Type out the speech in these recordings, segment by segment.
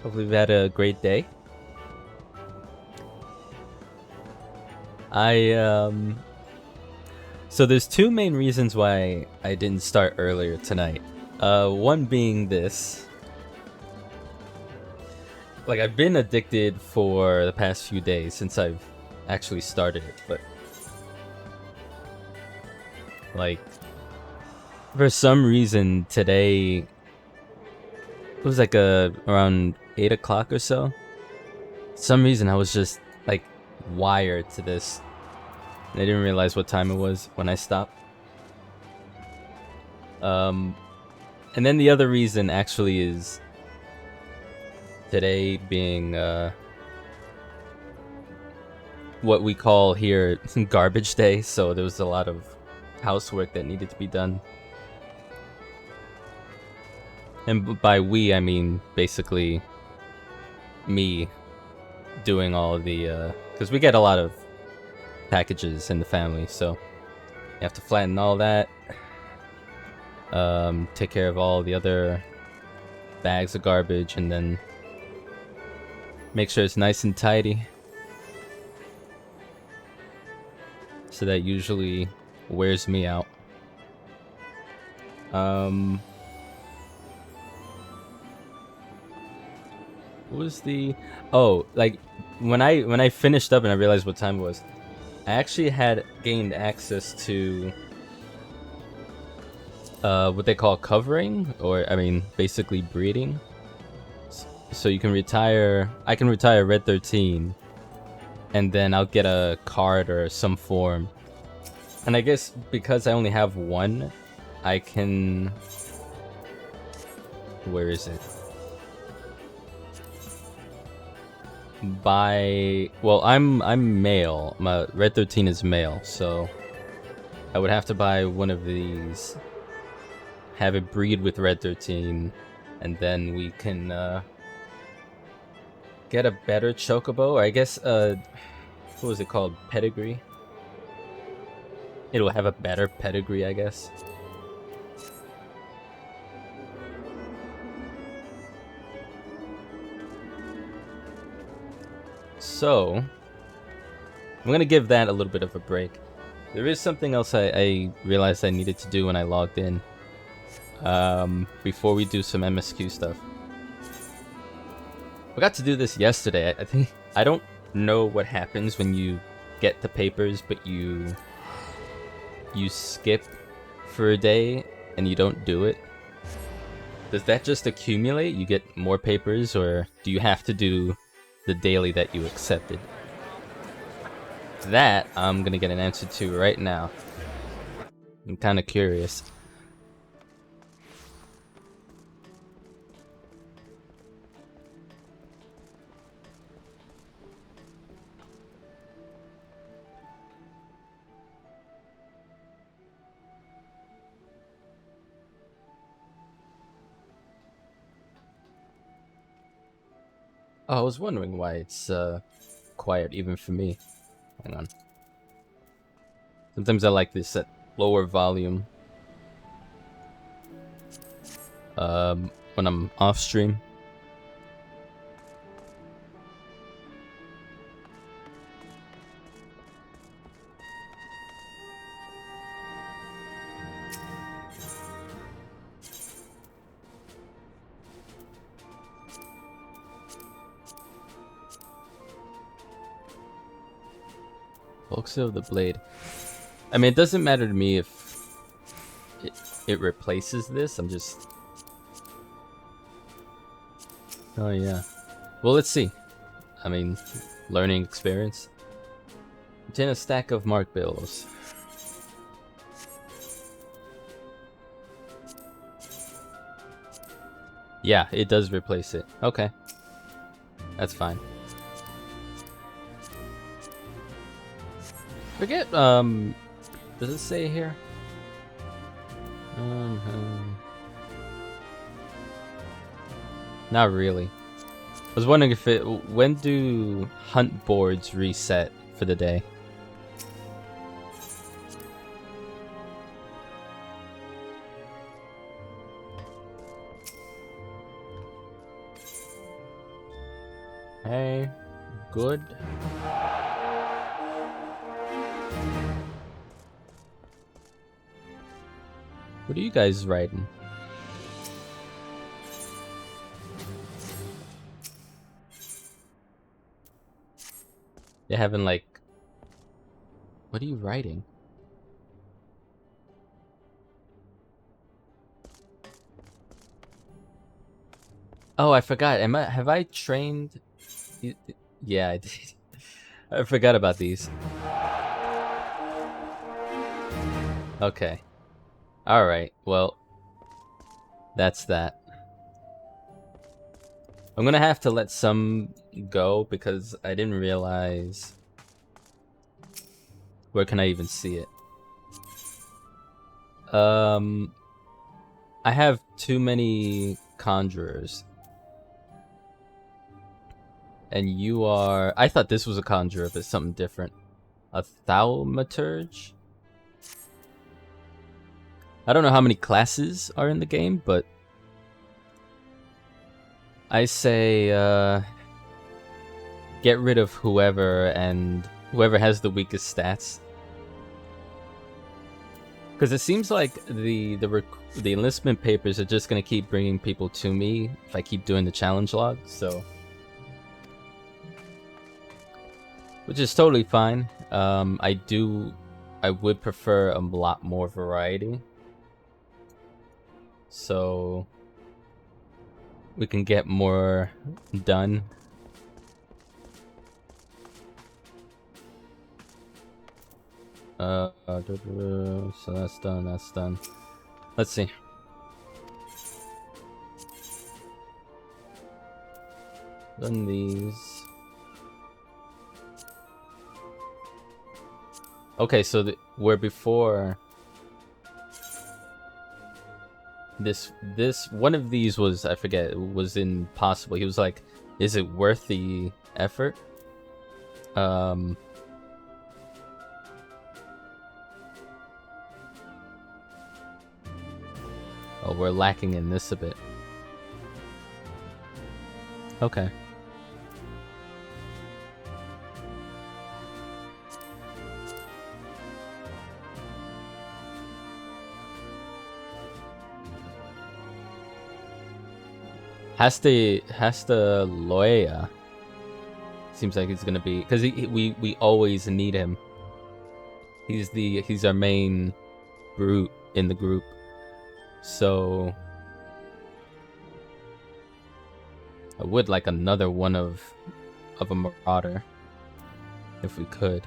Hopefully you've had a great day. So there's two main reasons why I didn't start earlier tonight. One being this. Like, I've been addicted for the past few days since I've actually started it, but like, for some reason today, it was like around 8 o'clock or so. For some reason I was just like wired to this. I didn't realize what time it was when I stopped. And then the other reason actually is today being what we call here garbage day, so there was a lot of housework that needed to be done. And by we, I mean basically me doing all of the because we get a lot of packages in the family, so you have to flatten all that, take care of all the other bags of garbage, and then make sure it's nice and tidy. So that usually wears me out. What was the... Oh, like, when I finished up and I realized what time it was, I actually had gained access to what they call covering, or I mean basically breeding. So you can retire, I can retire Red 13, and then I'll get a card or some form. And I guess because I only have one, I can... Where is it? Buy... Well, I'm male. My Red 13 is male, so I would have to buy one of these, have it breed with Red 13, and then we can get a better chocobo, or I guess what was it called? Pedigree? It'll have a better pedigree, I guess. So I'm gonna give that a little bit of a break. There is something else I realized I needed to do when I logged in, before we do some MSQ stuff. I got to do this yesterday. I think, I don't know what happens when you get the papers, but you skip for a day and you don't do it. Does that just accumulate? You get more papers, or do you have to do the daily that you accepted? That I'm gonna get an answer to right now. I'm kind of curious. Oh, I was wondering why it's quiet even for me. Hang on. Sometimes I like this at lower volume when I'm off stream. Elixir of the Blade. I mean, it doesn't matter to me if it replaces this. I'm just... Oh, yeah. Well, let's see. I mean, learning experience. Obtain a stack of mark bills. Yeah, it does replace it. Okay. That's fine. Forget, does it say here? Not really. I was wondering if when do hunt boards reset for the day? Okay, good. What are you guys writing? You're having like... What are you writing? Oh, I forgot. Have I trained? Yeah, I did. I forgot about these. Okay. Alright, well, that's that. I'm gonna have to let some go because I didn't realize... Where can I even see it? I have too many conjurers. And you are... I thought this was a conjurer, but something different. A thaumaturge? I don't know how many classes are in the game, but... I say, get rid of whoever, and whoever has the weakest stats. Because it seems like the enlistment papers are just going to keep bringing people to me if I keep doing the challenge log, so... Which is totally fine. I would prefer a lot more variety. So... we can get more done. So that's done. Let's see. Done these. Okay, so where before this one of these was, I forget, was impossible. He was like, is it worth the effort? Oh, we're lacking in this a bit. Okay. Hasta Loea seems like it's gonna be, because we always need him. He's our main brute in the group. So I would like another one of a marauder if we could.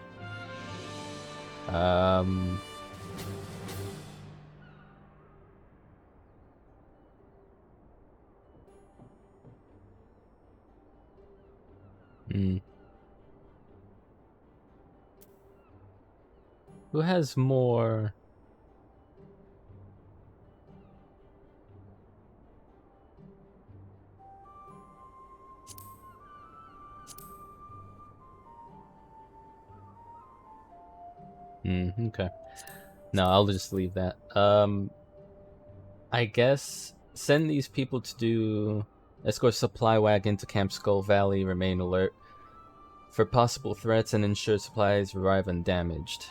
Who has more? Okay. No, I'll just leave that. I guess send these people to do escort supply wagon to Camp Skull Valley, remain alert for possible threats, and ensure supplies arrive undamaged.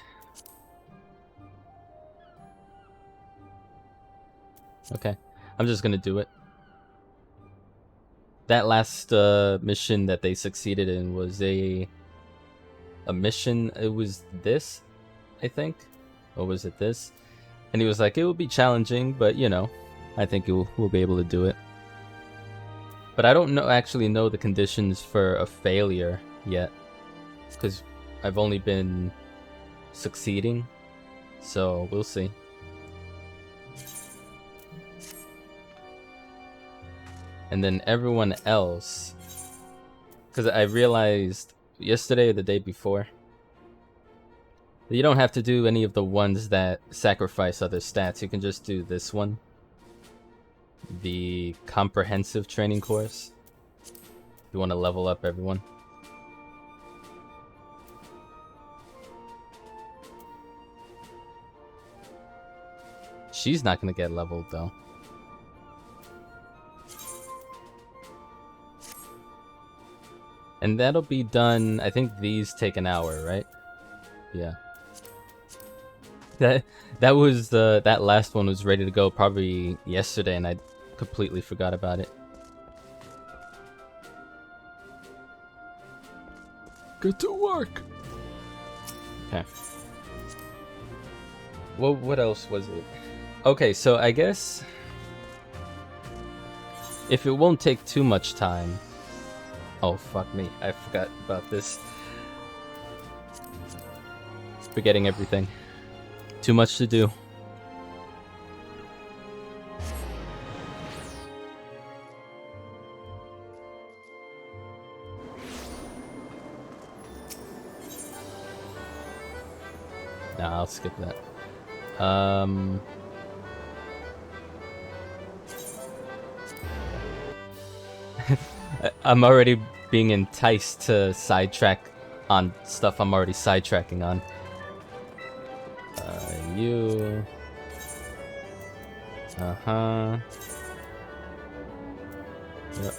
Okay. I'm just gonna do it. That last mission that they succeeded in was a mission. It was this, I think, or was it this? And he was like, it will be challenging, but you know, I think we'll be able to do it. But I don't actually know the conditions for a failure yet, because I've only been succeeding, so we'll see. And then everyone else, because I realized yesterday or the day before, you don't have to do any of the ones that sacrifice other stats. You can just do this one, the comprehensive training course, if you want to level up everyone. She's not gonna get leveled though. And that'll be done, I think these take an hour, right? Yeah. That was that last one was ready to go probably yesterday, and I completely forgot about it. Get to work. Okay. Well, what else was it? Okay, so I guess if it won't take too much time. Oh, fuck me. I forgot about this. Forgetting everything. Too much to do. Nah, I'll skip that. I'm already being enticed to sidetrack on stuff I'm already sidetracking on. You. Uh-huh. Yep.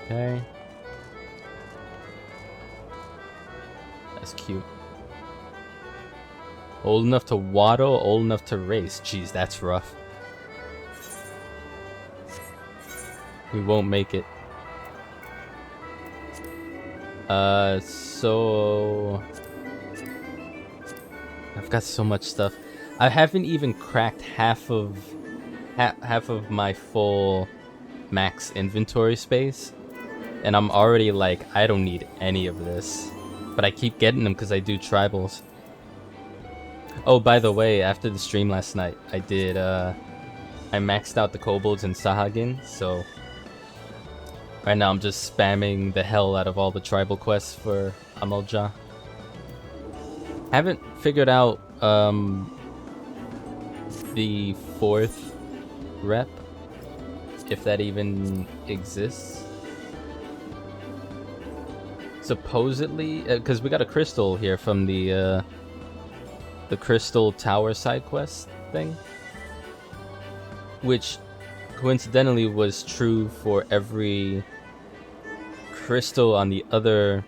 Okay. That's cute. Old enough to waddle, old enough to race. Jeez, that's rough. We won't make it. So I've got so much stuff. I haven't even cracked half of my full max inventory space, and I'm already like, I don't need any of this, but I keep getting them because I do tribals. Oh, by the way, after the stream last night, I did I maxed out the kobolds in Sahagin, so right now I'm just spamming the hell out of all the tribal quests for Amalja. Haven't figured out the 4th rep, if that even exists. Supposedly, because we got a crystal here from the crystal tower side quest thing, which coincidentally was true for every crystal on the other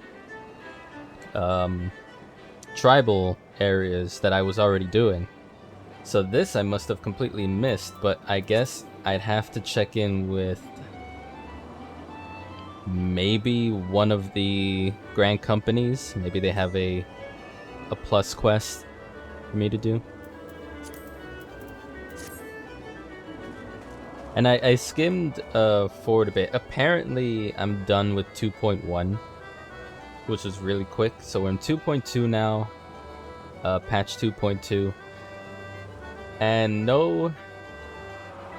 tribal areas that I was already doing. So this I must have completely missed, but I guess I'd have to check in with maybe one of the grand companies. Maybe they have a plus quest for me to do. And I skimmed forward a bit. Apparently I'm done with 2.1, which is really quick. So we're in 2.2 now, patch 2.2. And no,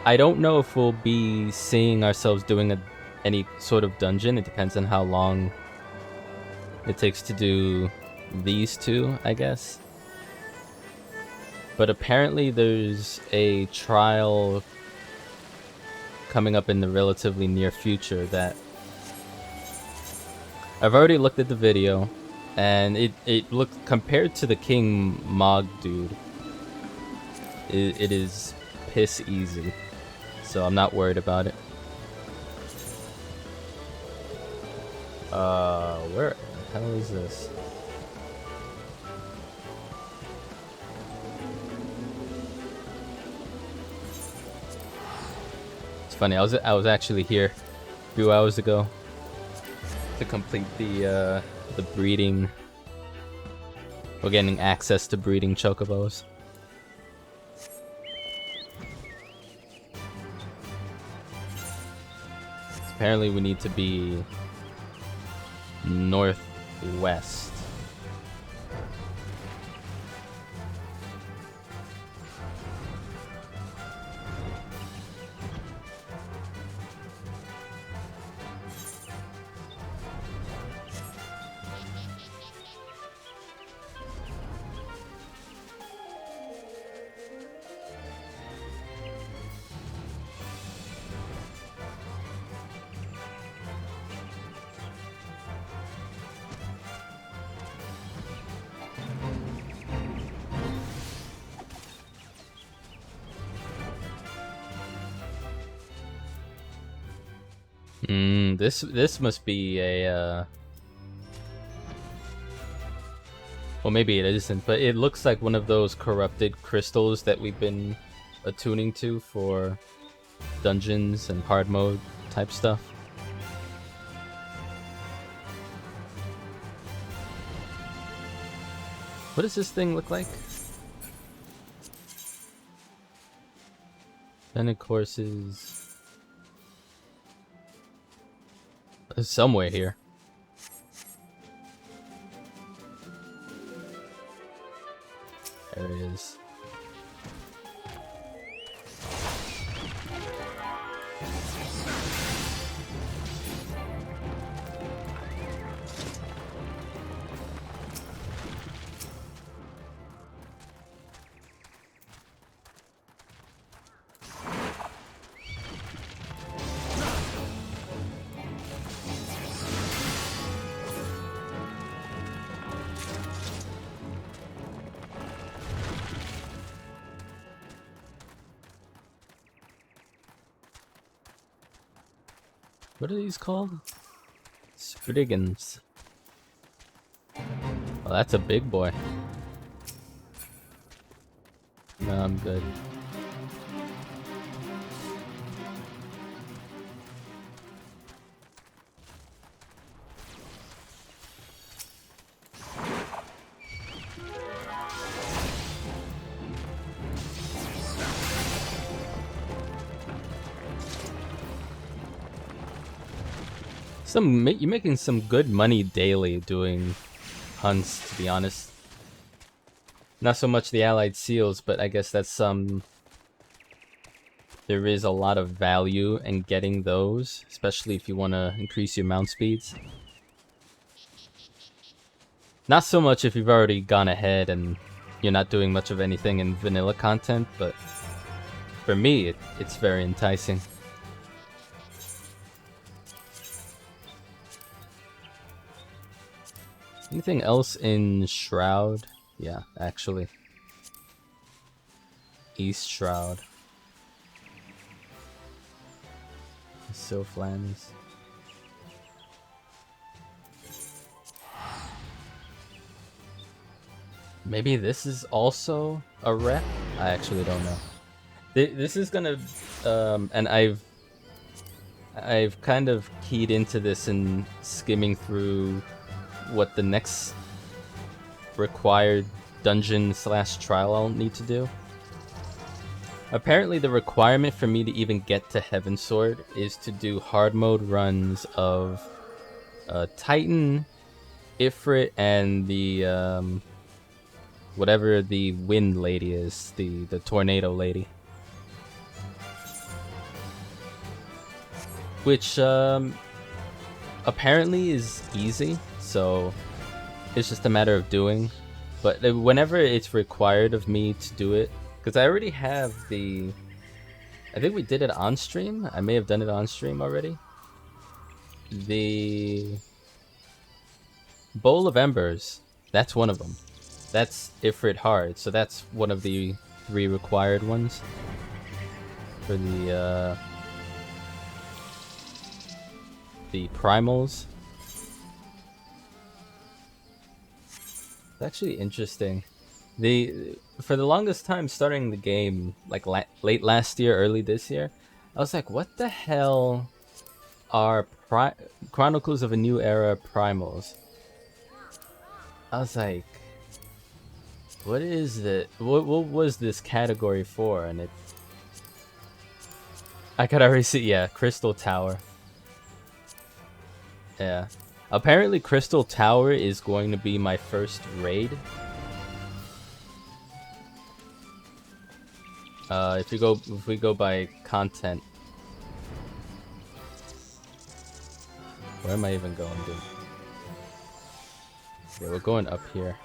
I don't know if we'll be seeing ourselves doing any sort of dungeon. It depends on how long it takes to do these two, I guess. But apparently there's a trial coming up in the relatively near future that I've already looked at the video, and it looked, compared to the King Mog dude, it is piss easy, so I'm not worried about it. Where the hell is this? It's funny, I was actually here a few hours ago to complete the breeding. We're getting access to breeding chocobos. Apparently we need to be northwest. This must be a well, maybe it isn't, but it looks like one of those corrupted crystals that we've been attuning to for dungeons and hard mode type stuff. What does this thing look like? Then of course is somewhere here. There it is. What are these called? Spriggans. Oh, that's a big boy. No, I'm good. You're making some good money daily doing hunts, to be honest. Not so much the allied seals, but I guess that's there is a lot of value in getting those, especially if you want to increase your mount speeds. Not so much if you've already gone ahead and you're not doing much of anything in vanilla content, but for me, it's very enticing. Anything else in Shroud? Yeah, actually. East Shroud. Sylphlans. Maybe this is also a rep? I actually don't know. This is gonna... and I've kind of keyed into this and skimming through what the next required dungeon / trial I'll need to do. Apparently the requirement for me to even get to Heavensward is to do hard mode runs of Titan, Ifrit, and the whatever the wind lady is, the tornado lady. Which apparently is easy. So it's just a matter of doing, but whenever it's required of me to do it, because I already have I think we did it on stream. I may have done it on stream already. The Bowl of Embers, that's one of them. That's Ifrit hard, so that's one of the 3 required ones for the primals. It's actually interesting. For the longest time starting the game, like late last year, early this year, I was like, what the hell are Chronicles of a New Era primals? I was like, what is it? What was this category for? And I could already see, yeah, Crystal Tower. Yeah. Apparently Crystal Tower is going to be my first raid. If we go by content. Where am I even going, dude? Yeah, we're going up here.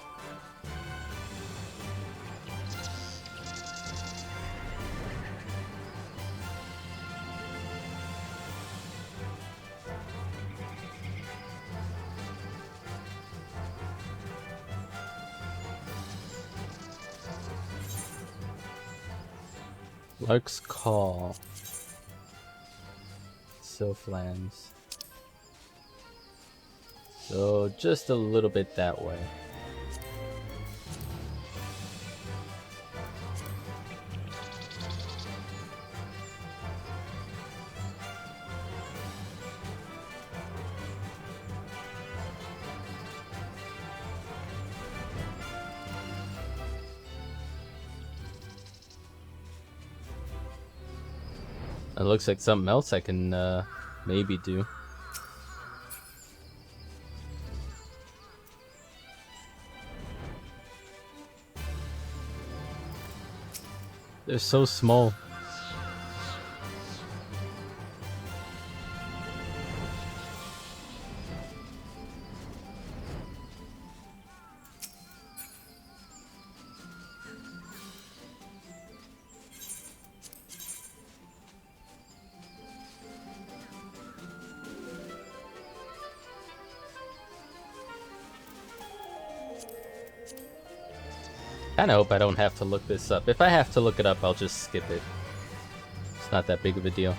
Lark's Call. Let's Sylph lands. So just a little bit that way. It looks like something else I can maybe do. They're so small. Kinda hope I don't have to look this up. If I have to look it up, I'll just skip it. It's not that big of a deal.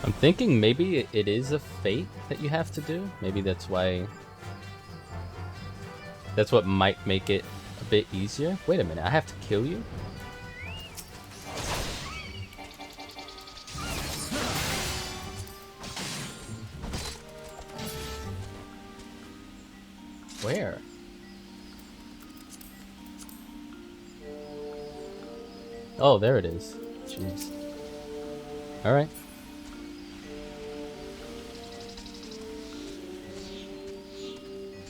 I'm thinking maybe it is a fate that you have to do. Maybe that's why... That's what might make it a bit easier. Wait a minute, I have to kill you? Where? Oh, there it is. Jeez. Alright.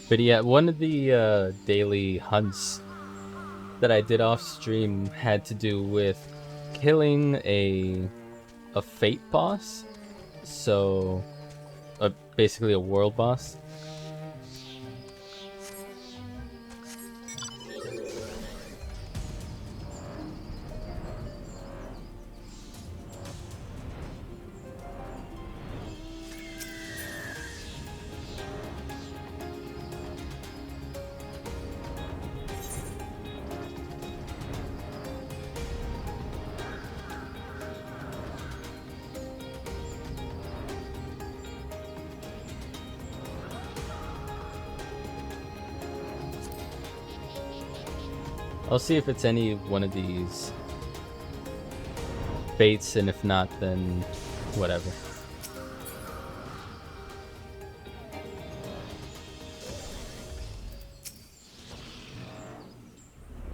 But yeah, one of the daily hunts that I did off stream had to do with killing a fate boss. So, basically a world boss. I'll see if it's any one of these fates, and if not, then whatever.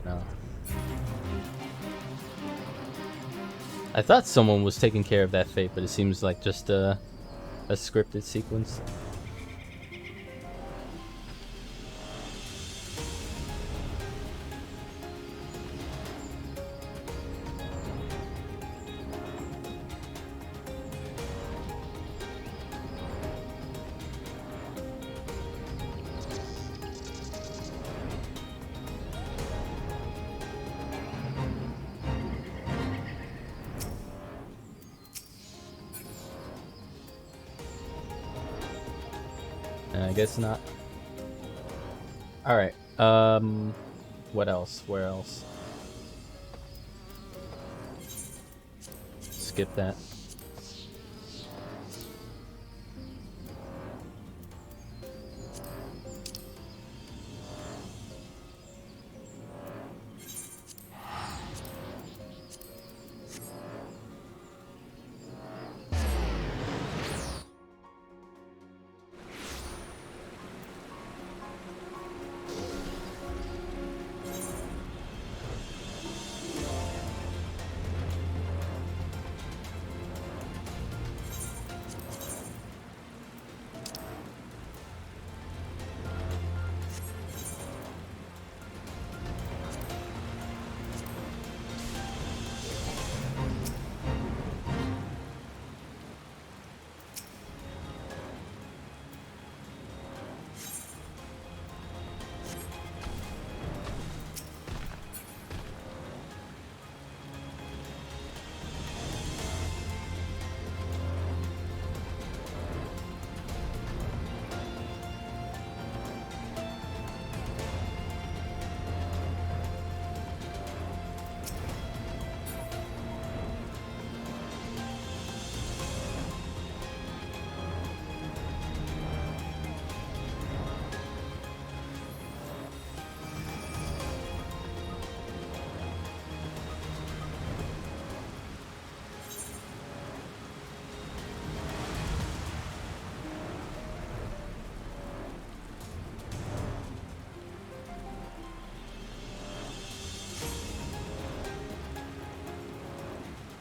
No. I thought someone was taking care of that fate, but it seems like just a scripted sequence. I guess not. Alright, what else? Where else? Skip that.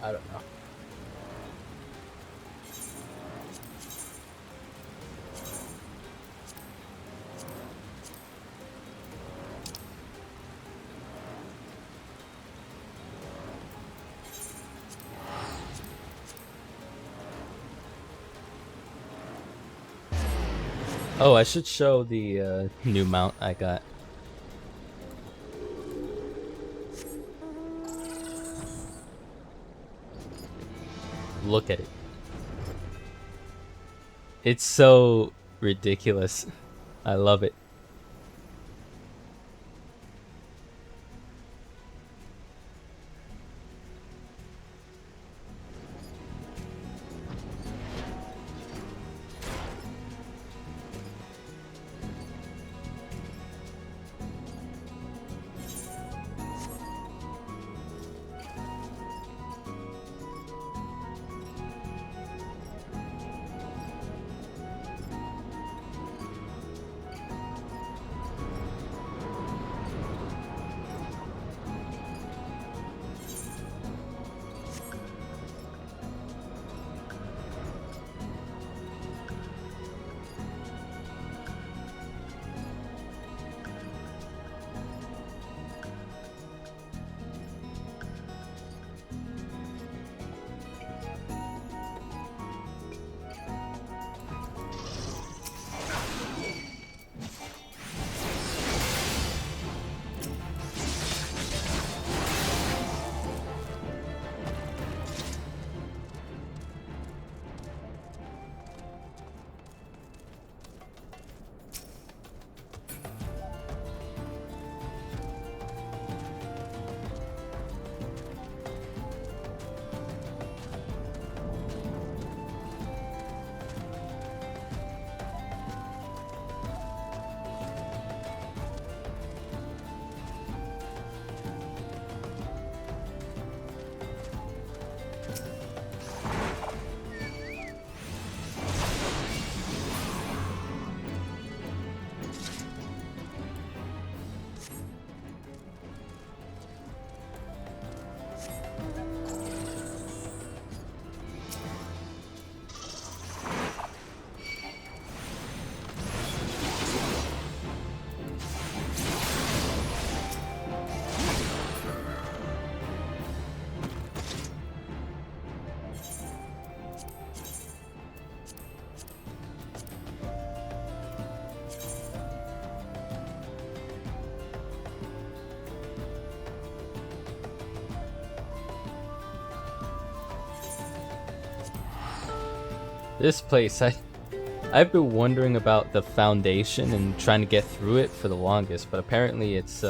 I don't know. Oh, I should show the new mount I got. Look at it. It's so ridiculous. I love it. This place, I've been wondering about the foundation and trying to get through it for the longest, but apparently it's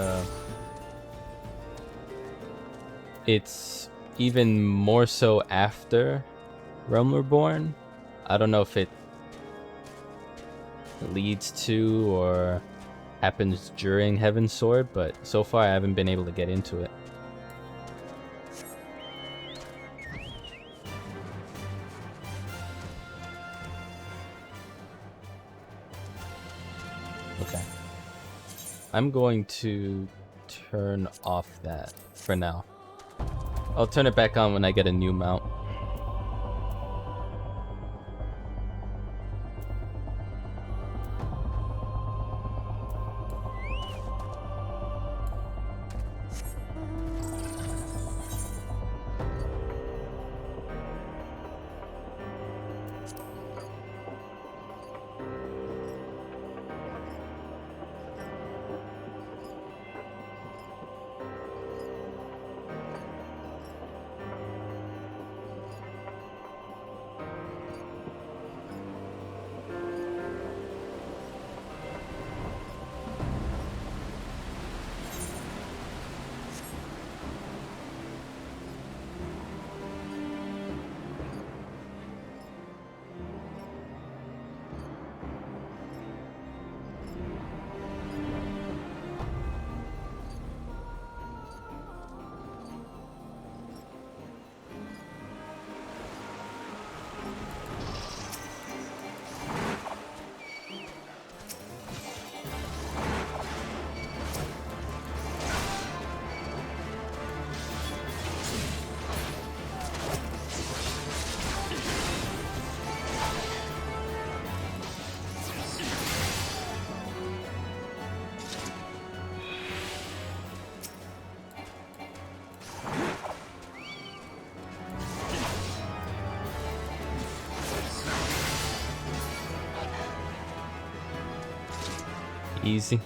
even more so after Realm Reborn. I don't know if it leads to or happens during Heaven's Sword, but so far I haven't been able to get into it. Okay. I'm going to turn off that for now. I'll turn it back on when I get a new mount. Easy.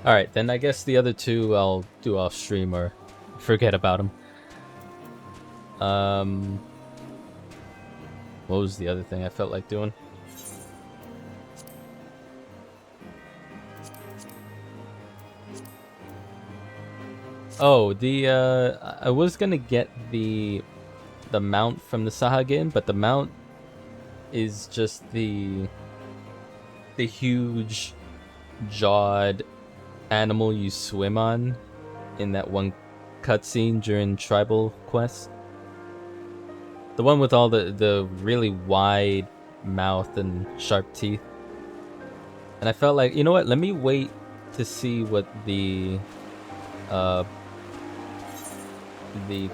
Alright, then I guess the other two I'll do off stream or forget about them. What was the other thing I felt like doing? Oh, I was gonna get the mount from the Sahagin, but the mount is just the huge jawed animal you swim on in that one cutscene during Tribal Quest. The one with all the really wide mouth and sharp teeth. And I felt like, you know what, let me wait to see what the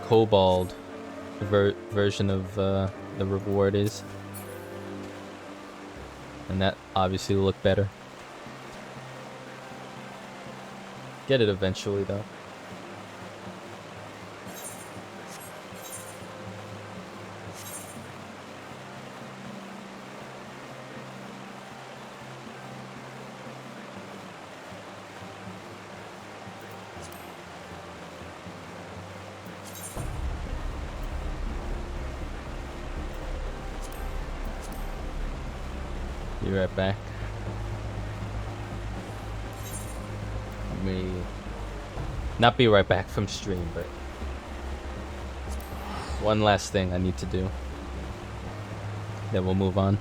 kobold version of the reward is. And that obviously will look better. Get it eventually though. Be right back. Let me not be right back from stream, but one last thing I need to do. Then we'll move on.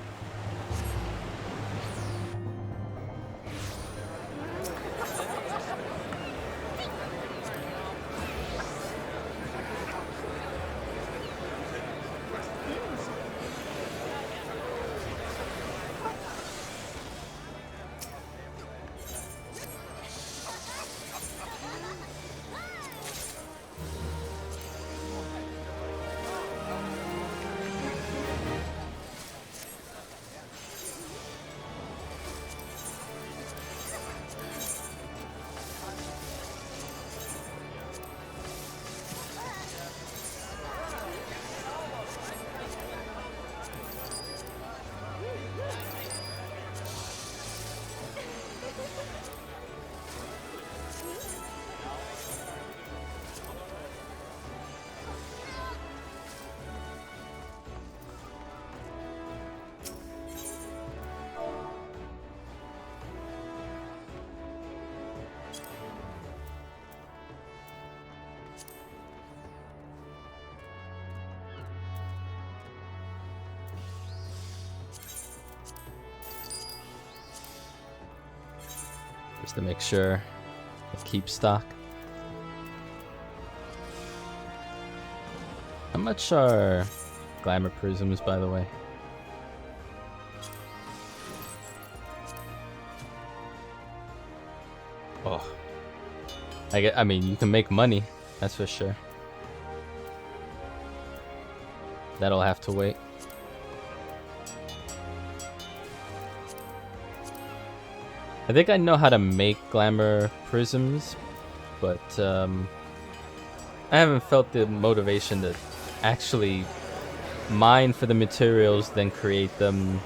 Just to make sure I keep stock. How much are glamour prisms, by the way? Oh, I mean, you can make money, that's for sure. That'll have to wait. I think I know how to make glamour prisms, but I haven't felt the motivation to actually mine for the materials, then create them,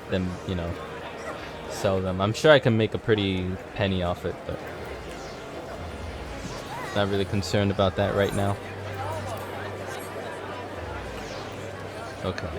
then, you know, sell them. I'm sure I can make a pretty penny off it, but not really concerned about that right now. Okay.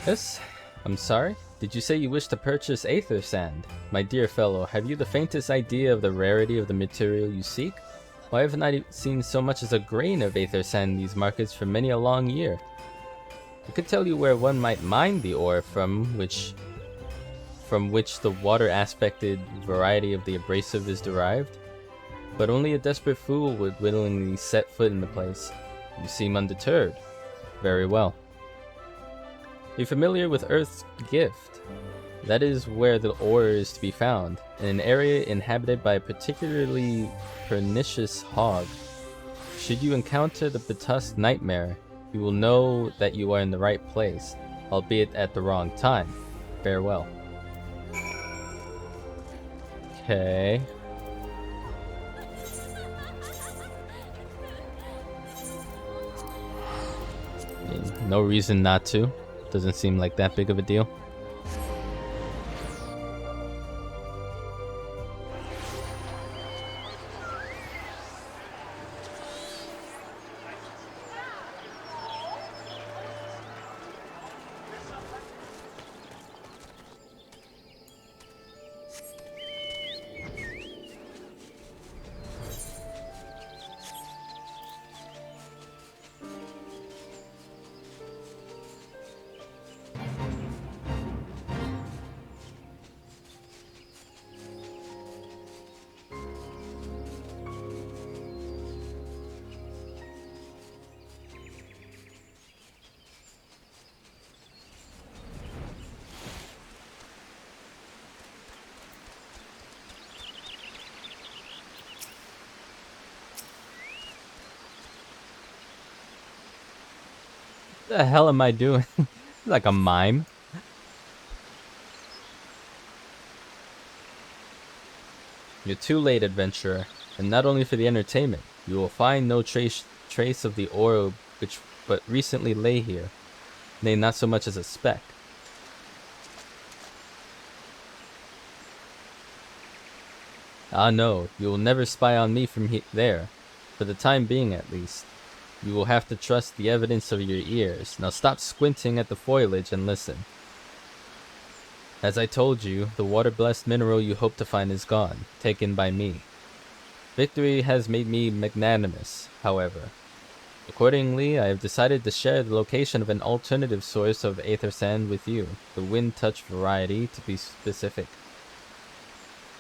Yes, I'm sorry. Did you say you wish to purchase Aether Sand? My dear fellow, have you the faintest idea of the rarity of the material you seek? Why haven't I seen so much as a grain of Aether Sand in these markets for many a long year? I could tell you where one might mine the ore from which the water-aspected variety of the abrasive is derived, but only a desperate fool would willingly set foot in the place. You seem undeterred. Very well. Are you familiar with Earth's Gift? That is where the ore is to be found, in an area inhabited by a particularly pernicious hog. Should you encounter the Betusk Nightmare, you will know that you are in the right place, albeit at the wrong time. Farewell. Okay. I mean, no reason not to. Doesn't seem like that big of a deal. What the hell am I doing? Like a mime. You're too late, adventurer, and not only for the entertainment. You will find no trace of the ore which but recently lay here, nay, not so much as a speck. Ah no, you will never spy on me from there, for the time being at least. You will have to trust the evidence of your ears. Now stop squinting at the foliage and listen. As I told you, the water-blessed mineral you hope to find is gone, taken by me. Victory has made me magnanimous, however. Accordingly, I have decided to share the location of an alternative source of Aether Sand with you, the Wind Touch variety to be specific.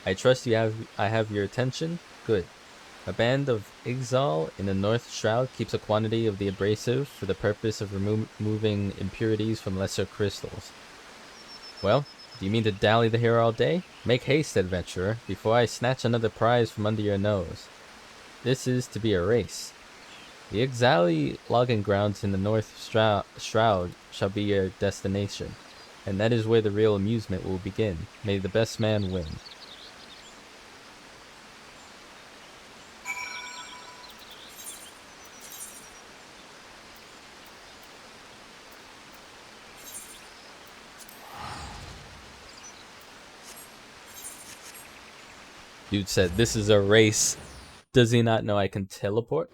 I trust I have your attention? Good. A band of Ixal in the North Shroud keeps a quantity of the abrasive for the purpose of removing impurities from lesser crystals. Well, do you mean to dally here all day? Make haste, adventurer, before I snatch another prize from under your nose. This is to be a race. The Ixali logging grounds in the North Shroud shall be your destination, and that is where the real amusement will begin. May the best man win. Dude said, this is a race. Does he not know I can teleport?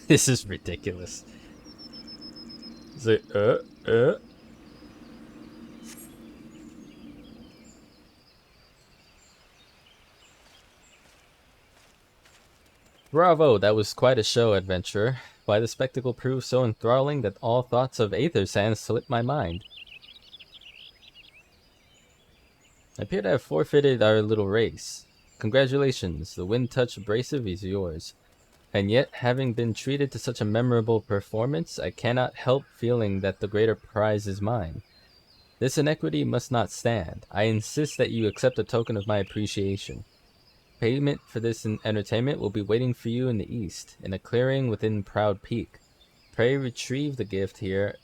This is ridiculous. It's like, Bravo, that was quite a show, adventurer. Why the spectacle proved so enthralling that all thoughts of Aether Sand slipped my mind. I appear to have forfeited our little race. Congratulations, the Wind Touch abrasive is yours. And yet, having been treated to such a memorable performance, I cannot help feeling that the greater prize is mine. This inequity must not stand. I insist that you accept a token of my appreciation. Payment for this entertainment will be waiting for you in the east, in a clearing within Proud Peak. Pray retrieve the gift here.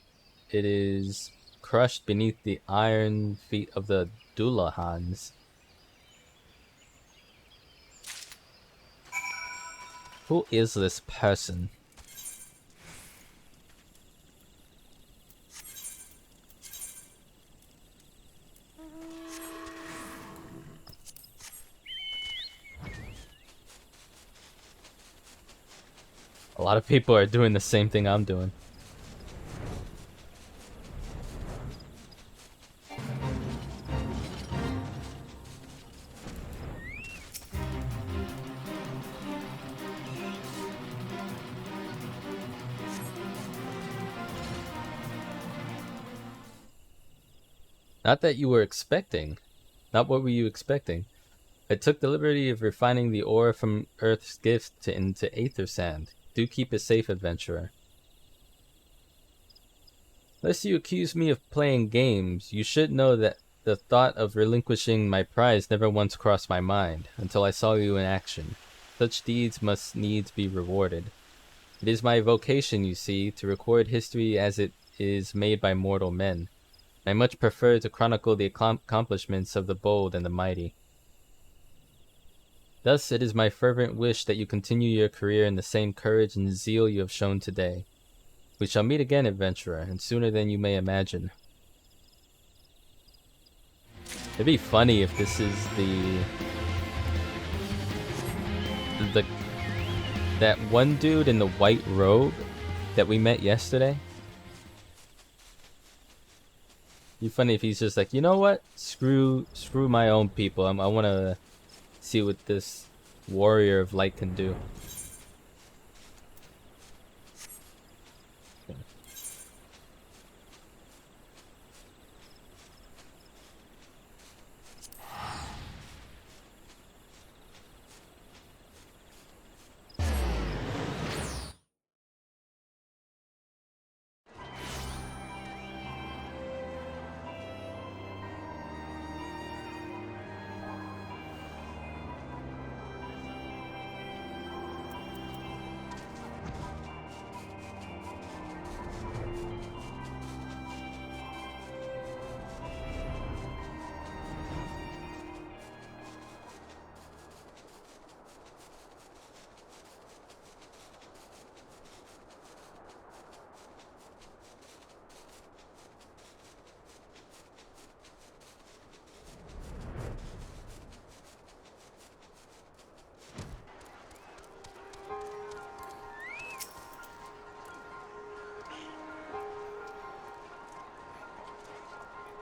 It is crushed beneath the iron feet of the Dullahans. Who is this person? A lot of people are doing the same thing I'm doing. Not that you were expecting. Not what were you expecting? I took the liberty of refining the ore from Earth's gift into aether sand. Do keep it safe, adventurer. Lest you accuse me of playing games, you should know that the thought of relinquishing my prize never once crossed my mind, until I saw you in action. Such deeds must needs be rewarded. It is my vocation, you see, to record history as it is made by mortal men. I much prefer to chronicle the accomplishments of the bold and the mighty. Thus, it is my fervent wish that you continue your career in the same courage and zeal you have shown today. We shall meet again, adventurer, and sooner than you may imagine. It'd be funny if this is that one dude in the white robe that we met yesterday. It'd be funny if he's just like, you know what? Screw my own people. I want to see what this warrior of light can do.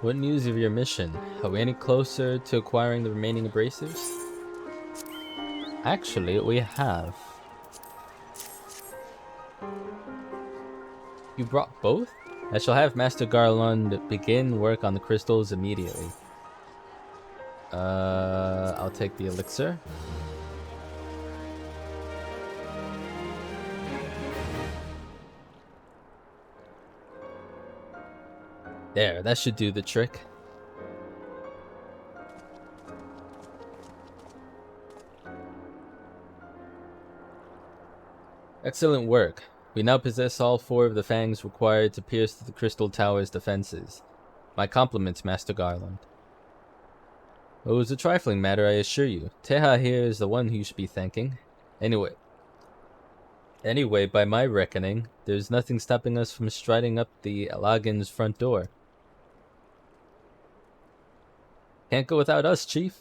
What news of your mission? Are we any closer to acquiring the remaining abrasives? Actually, we have. You brought both? I shall have Master Garland begin work on the crystals immediately. I'll take the elixir. There, that should do the trick. Excellent work. We now possess all 4 of the fangs required to pierce the Crystal Tower's defenses. My compliments, Master Garland. It was a trifling matter, I assure you. Teha here is the one who you should be thanking. Anyway, by my reckoning, there's nothing stopping us from striding up the Alagan's front door. Can't go without us, Chief.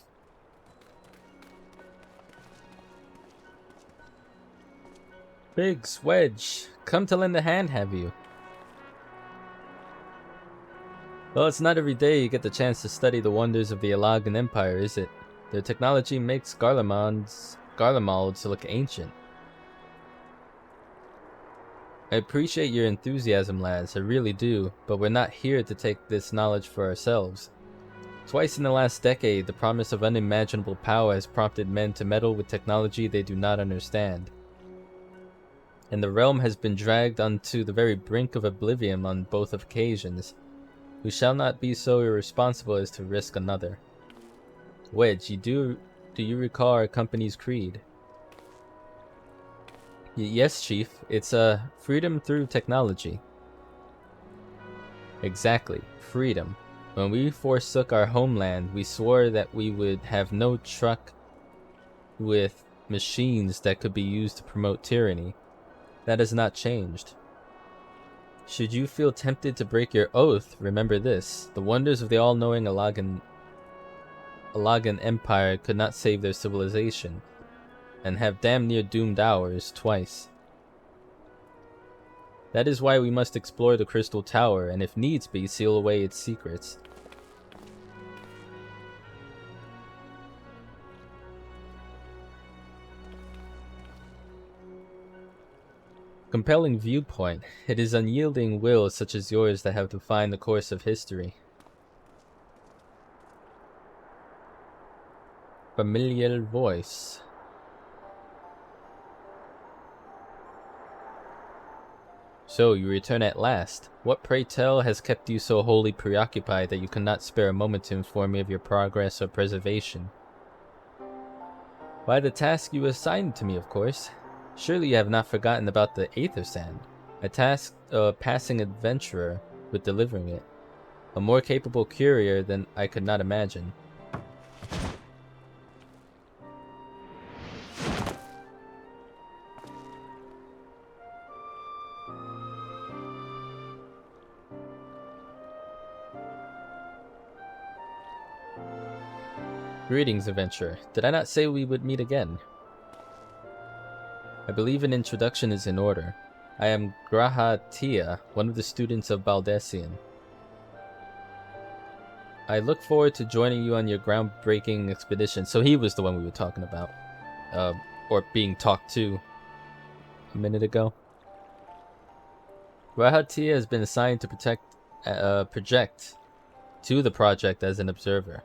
Biggs, Wedge, come to lend a hand, have you? Well, it's not every day you get the chance to study the wonders of the Alagan Empire, is it? Their technology makes Garlemald's look ancient. I appreciate your enthusiasm, lads, I really do, but we're not here to take this knowledge for ourselves. Twice in the last decade, the promise of unimaginable power has prompted men to meddle with technology they do not understand. And the realm has been dragged onto the very brink of oblivion on both occasions. We shall not be so irresponsible as to risk another. Wedge, do you recall our company's creed? Yes, Chief. It's freedom through technology. Exactly, freedom. When we forsook our homeland, we swore that we would have no truck with machines that could be used to promote tyranny. That has not changed. Should you feel tempted to break your oath, remember this. The wonders of the all-knowing Alagan Empire could not save their civilization, and have damn near doomed ours twice. That is why we must explore the Crystal Tower, and if needs be, seal away its secrets. Compelling viewpoint. It is unyielding will such as yours that have defined the course of history. Familiar voice. So, you return at last. What, pray tell, has kept you so wholly preoccupied that you cannot spare a moment to inform me of your progress or preservation? Why, the task you assigned to me, of course. Surely you have not forgotten about the Aether Sand. I tasked a passing adventurer with delivering it. A more capable courier than I could not imagine. Greetings, adventurer. Did I not say we would meet again? I believe an introduction is in order. I am Graha Tia, one of the students of Baldessian. I look forward to joining you on your groundbreaking expedition. So he was the one we were talking about. Or being talked to a minute ago. Graha Tia has been assigned to project to the project as an observer.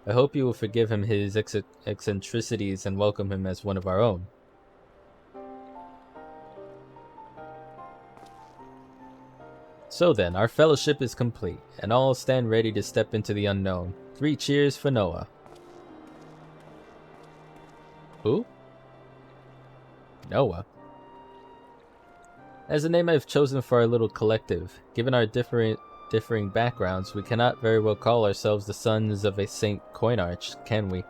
I hope you will forgive him his eccentricities and welcome him as one of our own. So then, our fellowship is complete, and all stand ready to step into the unknown. 3 cheers for Noah. Who? Noah? As the name I've chosen for our little collective, given our differing backgrounds, we cannot very well call ourselves the sons of a Saint Coinarch, can we?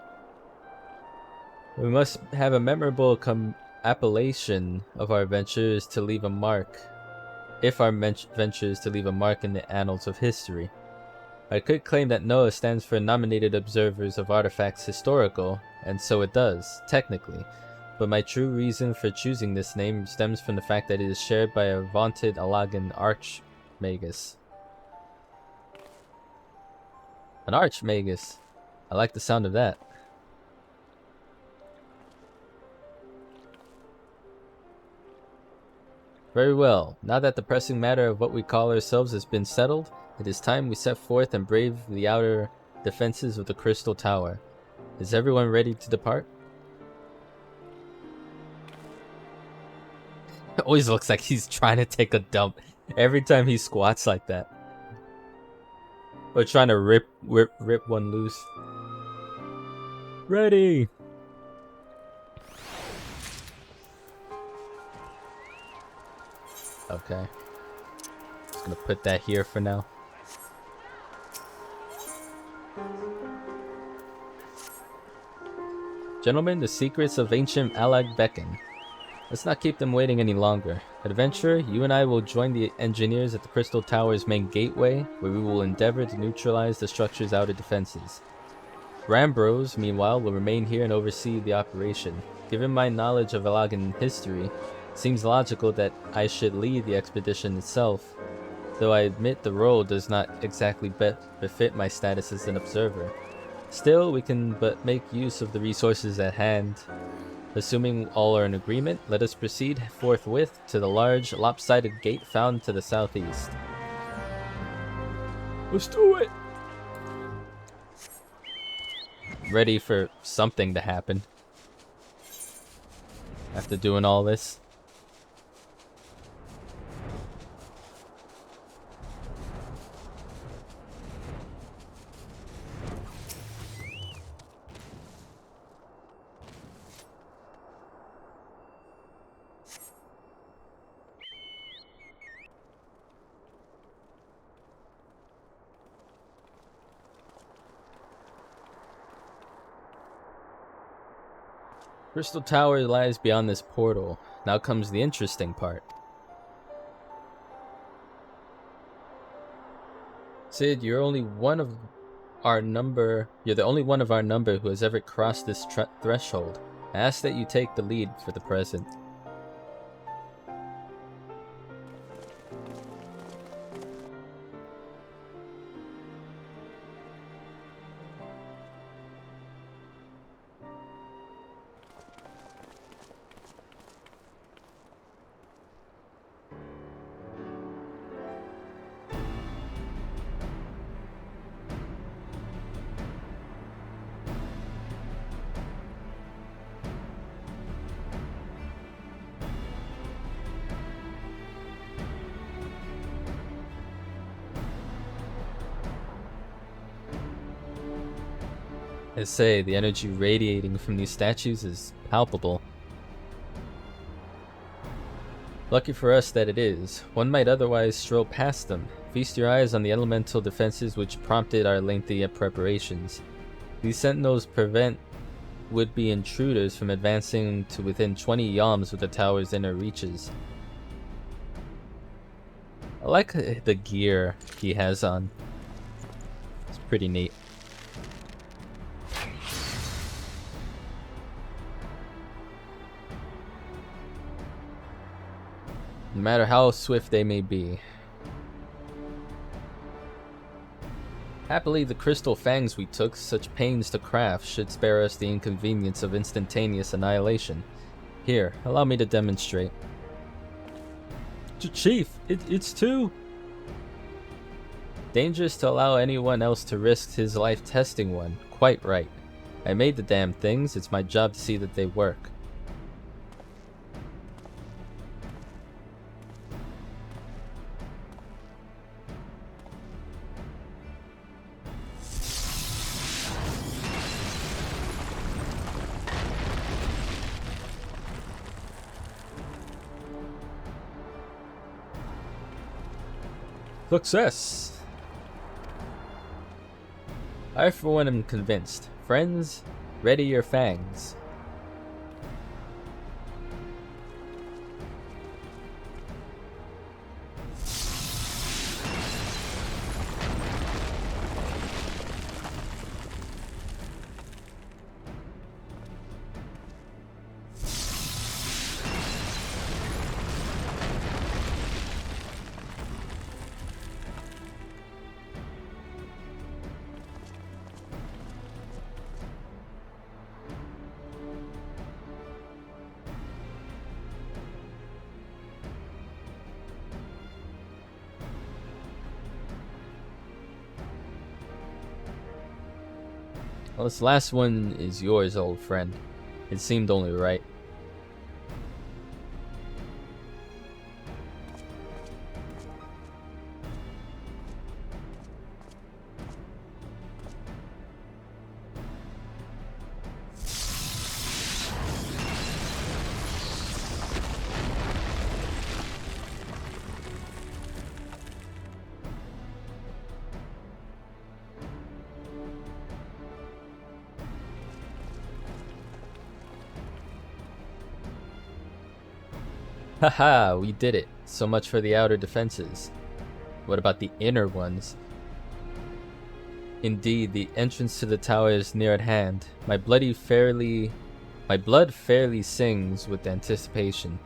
We must have a memorable appellation of our ventures to leave a mark. If our ventures to leave a mark in the annals of history. I could claim that Noah stands for Nominated Observers of Artifacts Historical, and so it does, technically, but my true reason for choosing this name stems from the fact that it is shared by a vaunted Alagan Archmagus. An Archmagus. I like the sound of that. Very well. Now that the pressing matter of what we call ourselves has been settled, it is time we set forth and brave the outer defenses of the Crystal Tower. Is everyone ready to depart? It always looks like he's trying to take a dump every time he squats like that. Or trying to rip one loose. Ready! Okay. Just gonna put that here for now. Gentlemen, the secrets of ancient Alag beckon. Let's not keep them waiting any longer. Adventurer, you and I will join the engineers at the Crystal Tower's main gateway, where we will endeavor to neutralize the structure's outer defenses. Rambros, meanwhile, will remain here and oversee the operation. Given my knowledge of Alagan history, it seems logical that I should lead the expedition itself, though I admit the role does not exactly befit my status as an observer. Still, we can but make use of the resources at hand. Assuming all are in agreement, let us proceed forthwith to the large, lopsided gate found to the southeast. Let's do it! Ready for something to happen. After doing all this. Crystal Tower lies beyond this portal. Now comes the interesting part. Sid, you're only one of our number. You're the only one of our number who has ever crossed this threshold. I ask that you take the lead for the present. I say, the energy radiating from these statues is palpable. Lucky for us that it is. One might otherwise stroll past them. Feast your eyes on the elemental defenses which prompted our lengthy preparations. These sentinels prevent would-be intruders from advancing to within 20 yalms of the tower's inner reaches. I like the gear he has on. It's pretty neat. No matter how swift they may be. Happily, the crystal fangs we took such pains to craft should spare us the inconvenience of instantaneous annihilation. Here, allow me to demonstrate. Chief, it's too dangerous to allow anyone else to risk his life testing one. Quite right. I made the damn things, it's my job to see that they work. Success! I for one am convinced. Friends, ready your fangs. Well, this last one is yours, old friend. It seemed only right. Haha, we did it. So much for the outer defenses. What about the inner ones? Indeed, the entrance to the tower is near at hand. My blood fairly sings with anticipation.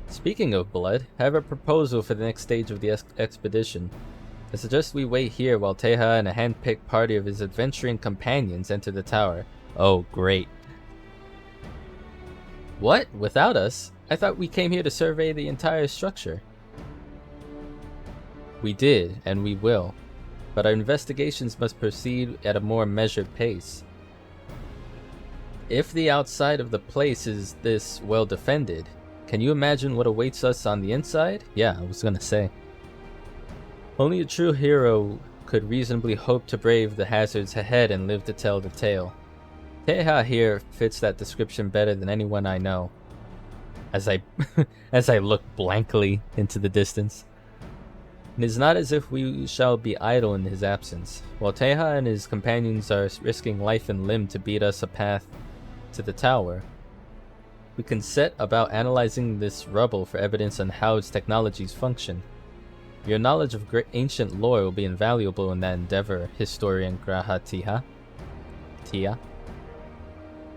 Speaking of blood, I have a proposal for the next stage of the expedition. I suggest we wait here while Teja and a hand-picked party of his adventuring companions enter the tower. Oh, great. What? Without us? I thought we came here to survey the entire structure. We did, and we will. But our investigations must proceed at a more measured pace. If the outside of the place is this well defended, can you imagine what awaits us on the inside? Yeah, I was gonna say. Only a true hero could reasonably hope to brave the hazards ahead and live to tell the tale. Teja here fits that description better than anyone I know. As I look blankly into the distance. It is not as if we shall be idle in his absence. While Teja and his companions are risking life and limb to beat us a path to the tower. We can set about analyzing this rubble for evidence on how its technologies function. Your knowledge of great ancient lore will be invaluable in that endeavor, Historian Graha Tia.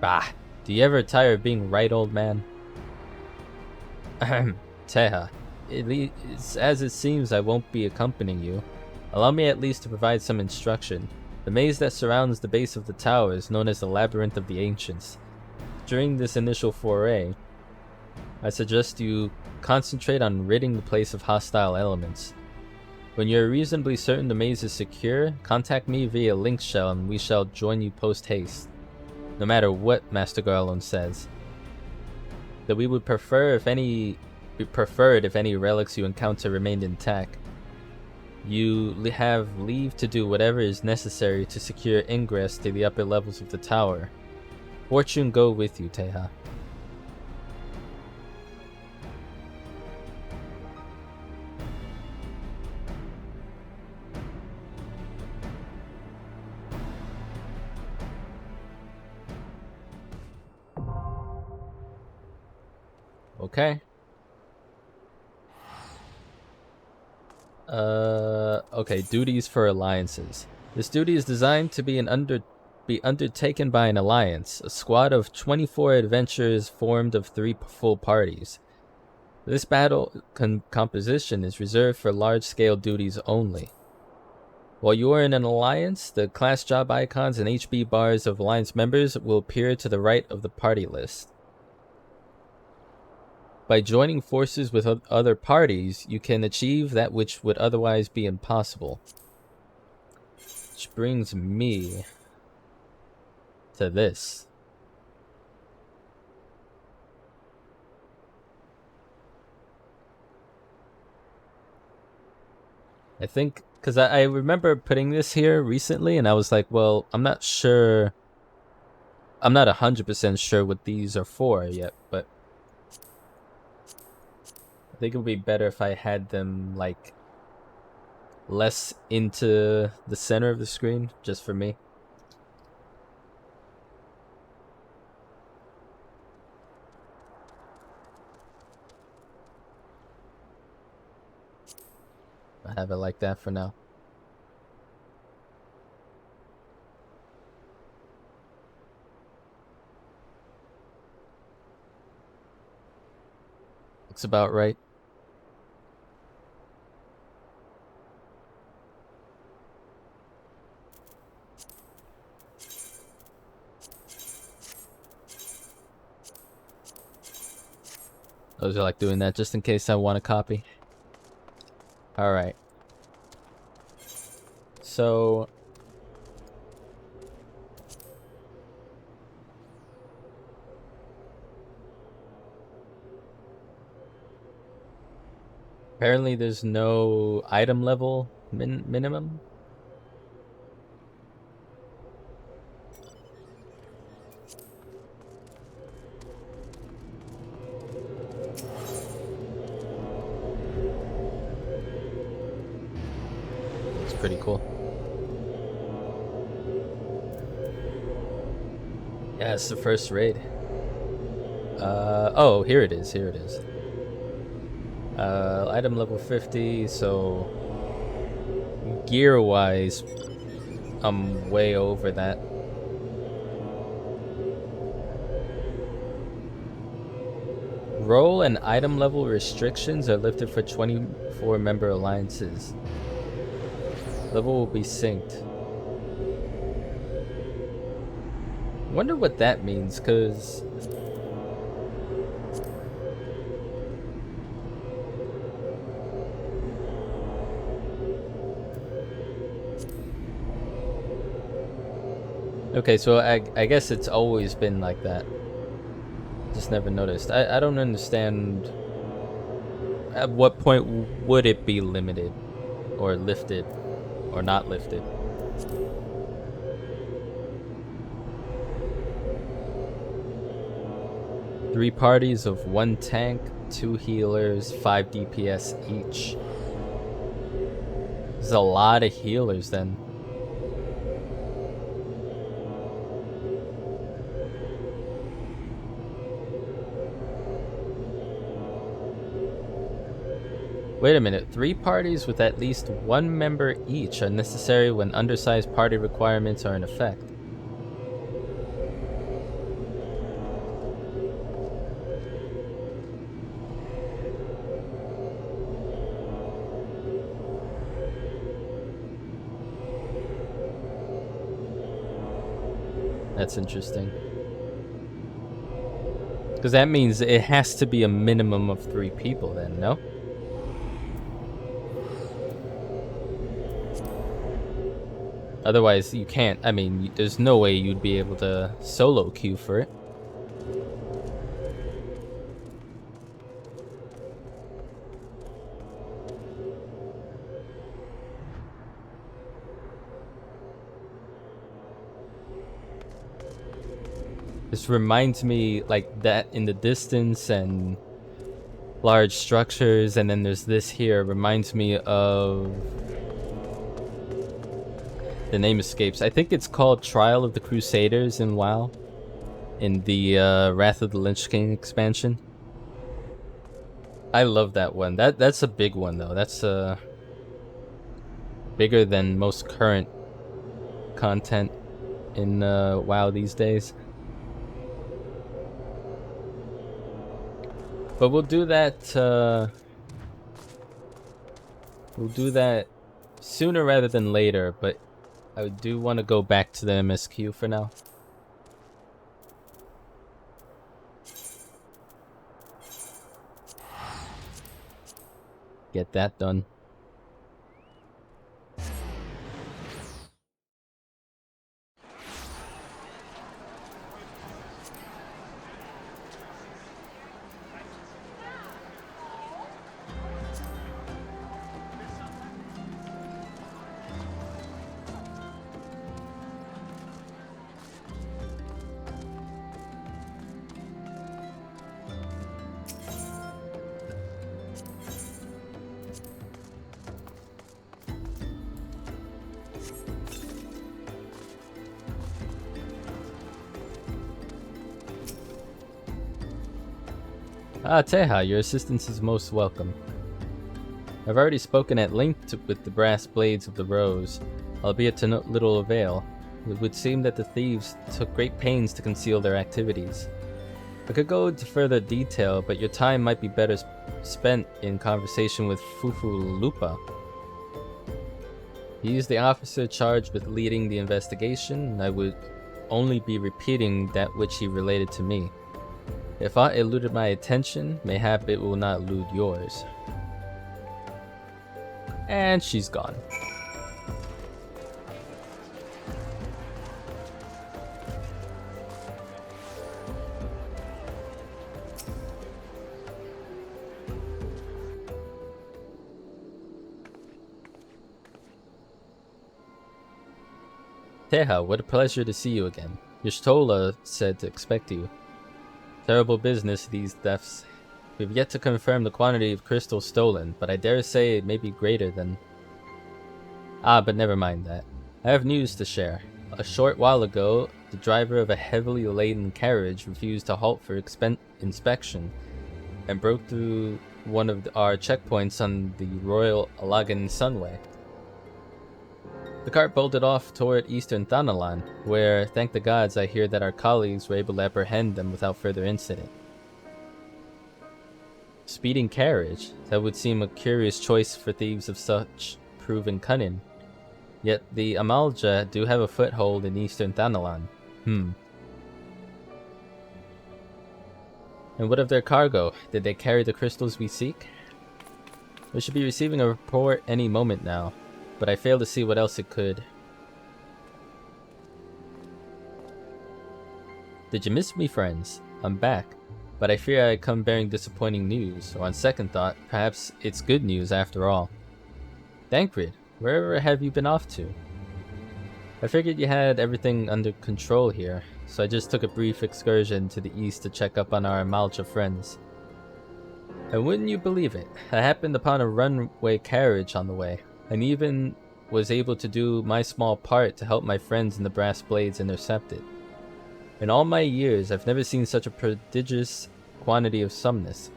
Bah, do you ever tire of being right, old man? Ahem, Teha. As it seems I won't be accompanying you. Allow me at least to provide some instruction. The maze that surrounds the base of the tower is known as the Labyrinth of the Ancients. During this initial foray, I suggest you concentrate on ridding the place of hostile elements. When you are reasonably certain the maze is secure, contact me via link shell and we shall join you post-haste. No matter what Master Garlon says. That we would prefer if any relics you encounter remained intact. You have leave to do whatever is necessary to secure ingress to the upper levels of the tower. Fortune go with you, Teha. Okay. Okay, duties for alliances. This duty is designed to be undertaken by an alliance, a squad of 24 adventurers formed of 3 full parties. This battle composition is reserved for large-scale duties only. While you are in an alliance, the class job icons and HB bars of alliance members will appear to the right of the party list. By joining forces with other parties, you can achieve that which would otherwise be impossible. Which brings me to this. I think, because I remember putting this here recently, and I was like, well, I'm not sure. I'm not 100% sure what these are for yet, but I think it would be better if I had them, like, less into the center of the screen, just for me. I have it like that for now. Looks about right. Those are like doing that just in case I want a copy. Alright. So apparently there's no item level minimum. It's pretty cool. Yeah, it's the first raid. Oh, here it is, here it is. Item level 50, so gear-wise, I'm way over that. Role and item level restrictions are lifted for 24 member alliances. Level will be synced. Wonder what that means, cause okay, so I guess it's always been like that. Just never noticed. I don't understand. At what point would it be limited? Or lifted? Or not lifted? Three parties of 1 tank, 2 healers, 5 DPS each. There's a lot of healers then. Wait a minute, 3 parties with at least 1 member each are necessary when undersized party requirements are in effect. That's interesting. Because that means it has to be a minimum of 3 people then, no? Otherwise, you can't. I mean, there's no way you'd be able to solo queue for it. This reminds me like that in the distance and large structures, and then there's this here. Reminds me of... The name escapes. I think it's called Trial of the Crusaders in WoW. In the Wrath of the Lich King expansion. I love that one. That's a big one though. That's bigger than most current content in WoW these days. But we'll do that sooner rather than later, but I do want to go back to the MSQ for now. Get that done. Ah, Teha, your assistance is most welcome. I've already spoken at length with the brass blades of the Rose, albeit to no little avail. It would seem that the thieves took great pains to conceal their activities. I could go into further detail, but your time might be better spent in conversation with Fufu Lupa. He is the officer charged with leading the investigation, and I would only be repeating that which he related to me. If aught eluded my attention, mayhap it will not elude yours. And she's gone. Teha, what a pleasure to see you again. Y'shtola said to expect you. Terrible business, these thefts. We've yet to confirm the quantity of crystal stolen, but I dare say it may be greater than... Ah, but never mind that. I have news to share. A short while ago, the driver of a heavily laden carriage refused to halt for inspection and broke through one of our checkpoints on the Royal Alagan Sunway. The cart bolted off toward eastern Thanalan, where, thank the gods, I hear that our colleagues were able to apprehend them without further incident. Speeding carriage? That would seem a curious choice for thieves of such proven cunning. Yet the Amalja do have a foothold in eastern Thanalan. And what of their cargo? Did they carry the crystals we seek? We should be receiving a report any moment now, but I fail to see what else it could. Did you miss me, friends? I'm back, but I fear I come bearing disappointing news, or on second thought, perhaps it's good news after all. Thancred, wherever have you been off to? I figured you had everything under control here, so I just took a brief excursion to the east to check up on our Amalja friends. And wouldn't you believe it, I happened upon a runway carriage on the way, and even was able to do my small part to help my friends in the Brass Blades intercept it. In all my years, I've never seen such a prodigious quantity of sumnus.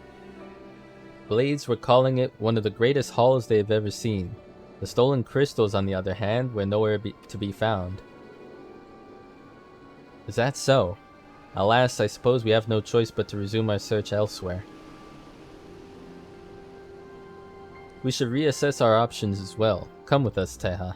Blades were calling it one of the greatest hauls they have ever seen. The stolen crystals, on the other hand, were nowhere to be found. Is that so? Alas, I suppose we have no choice but to resume our search elsewhere. We should reassess our options as well. Come with us, Teha.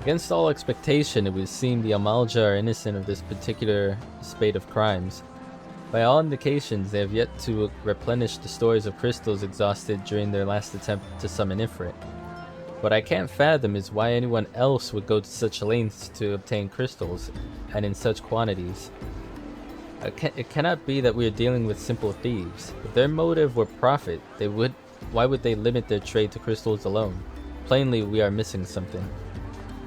Against all expectation, it would seem the Amalja are innocent of this particular spate of crimes. By all indications, they have yet to replenish the stores of crystals exhausted during their last attempt to summon Ifrit. What I can't fathom is why anyone else would go to such lengths to obtain crystals, and in such quantities. It cannot be that we are dealing with simple thieves. If their motive were profit, why would they limit their trade to crystals alone? Plainly, we are missing something.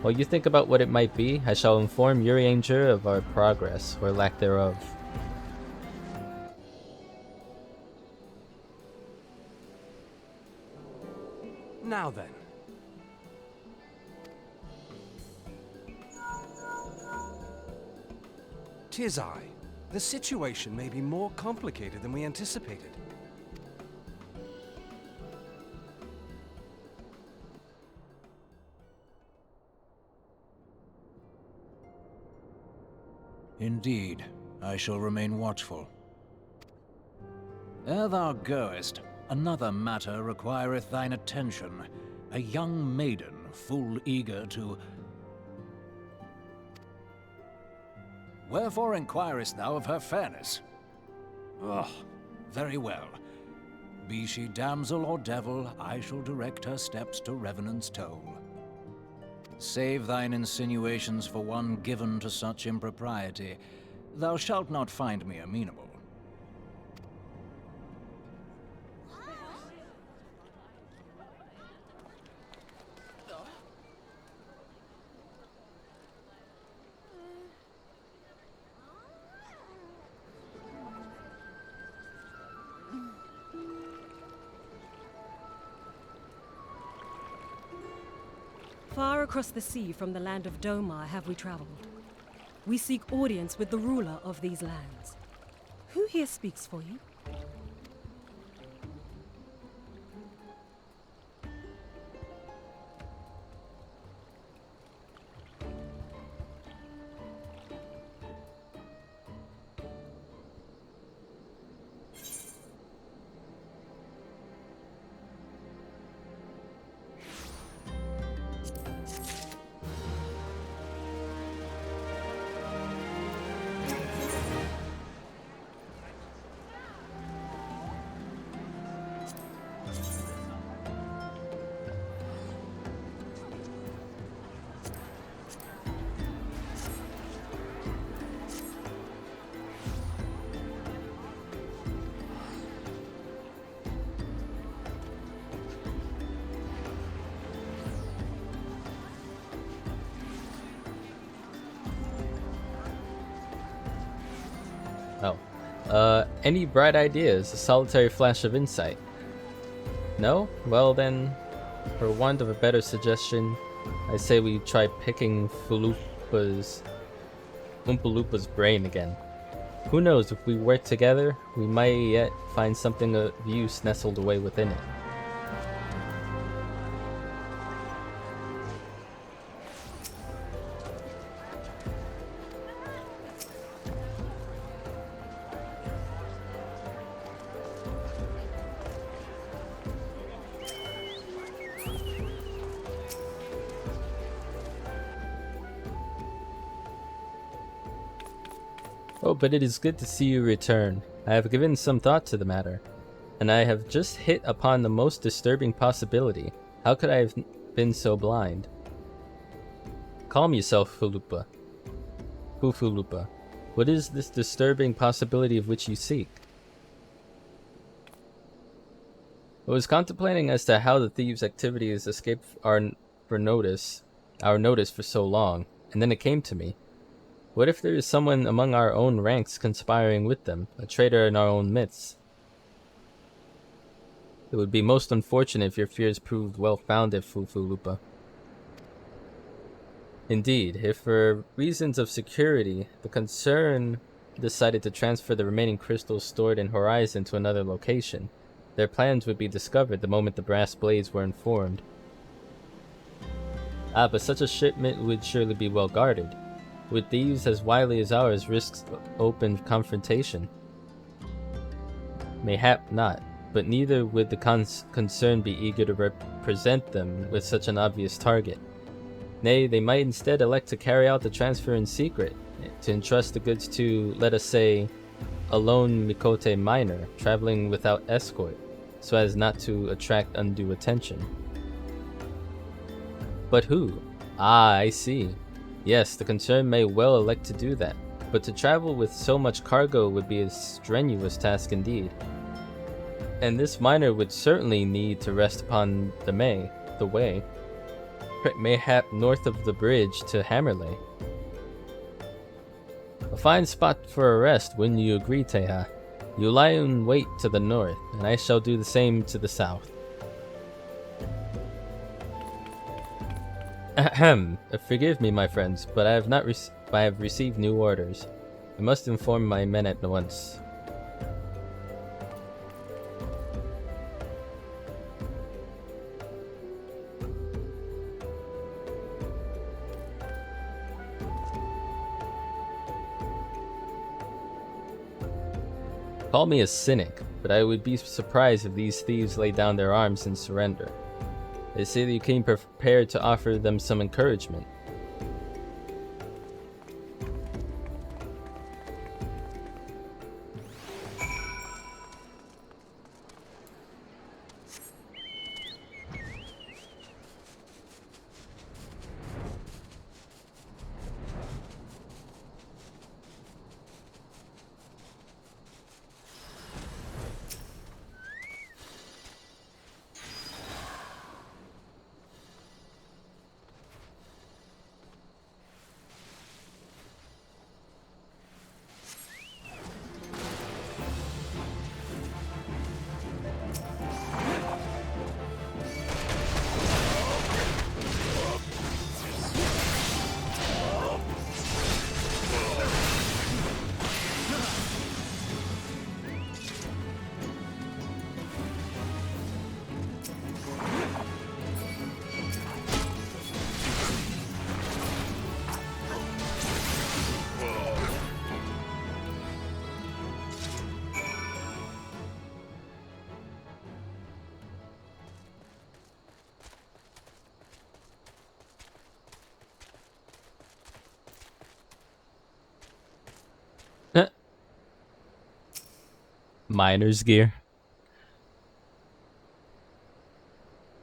While you think about what it might be, I shall inform Urianger of our progress, or lack thereof. Now then. "'Tis I. The situation may be more complicated than we anticipated. Indeed, I shall remain watchful. Ere thou goest, another matter requireth thine attention. A young maiden, full eager to... Wherefore inquirest thou of her fairness? Oh, very well. Be she damsel or devil, I shall direct her steps to Revenant's toll. Save thine insinuations for one given to such impropriety. Thou shalt not find me amenable. Far across the sea from the land of Domar have we traveled. We seek audience with the ruler of these lands. Who here speaks for you? Any bright ideas? A solitary flash of insight? No? Well then, for want of a better suggestion, I say we try picking Oompa Loompa's brain again. Who knows, if we work together, we might yet find something of use nestled away within it. Oh, but it is good to see you return. I have given some thought to the matter, and I have just hit upon the most disturbing possibility. How could I have been so blind? Calm yourself, Fulupa. Fufulupa. What is this disturbing possibility of which you seek? I was contemplating as to how the thieves' activities escaped our notice for so long, and then it came to me. What if there is someone among our own ranks conspiring with them, a traitor in our own midst? It would be most unfortunate if your fears proved well-founded, Fufulupa. Indeed, if for reasons of security, the concern decided to transfer the remaining crystals stored in Horizon to another location, their plans would be discovered the moment the brass blades were informed. But such a shipment would surely be well guarded. With thieves as wily as ours risks open confrontation. Mayhap not, but neither would the concern be eager to represent them with such an obvious target. Nay, they might instead elect to carry out the transfer in secret, to entrust the goods to, let us say, a lone Mikote miner traveling without escort, so as not to attract undue attention. But who? Ah, I see. Yes, the concern may well elect to do that, but to travel with so much cargo would be a strenuous task indeed. And this miner would certainly need to rest upon the way, mayhap north of the bridge to Hammerley. A fine spot for a rest, wouldn't you agree, Teha? You lie in wait to the north, and I shall do the same to the south. Ahem. Forgive me, my friends, but I have received new orders. I must inform my men at once. Call me a cynic, but I would be surprised if these thieves lay down their arms and surrender. They say that you came prepared to offer them some encouragement. Miner's gear.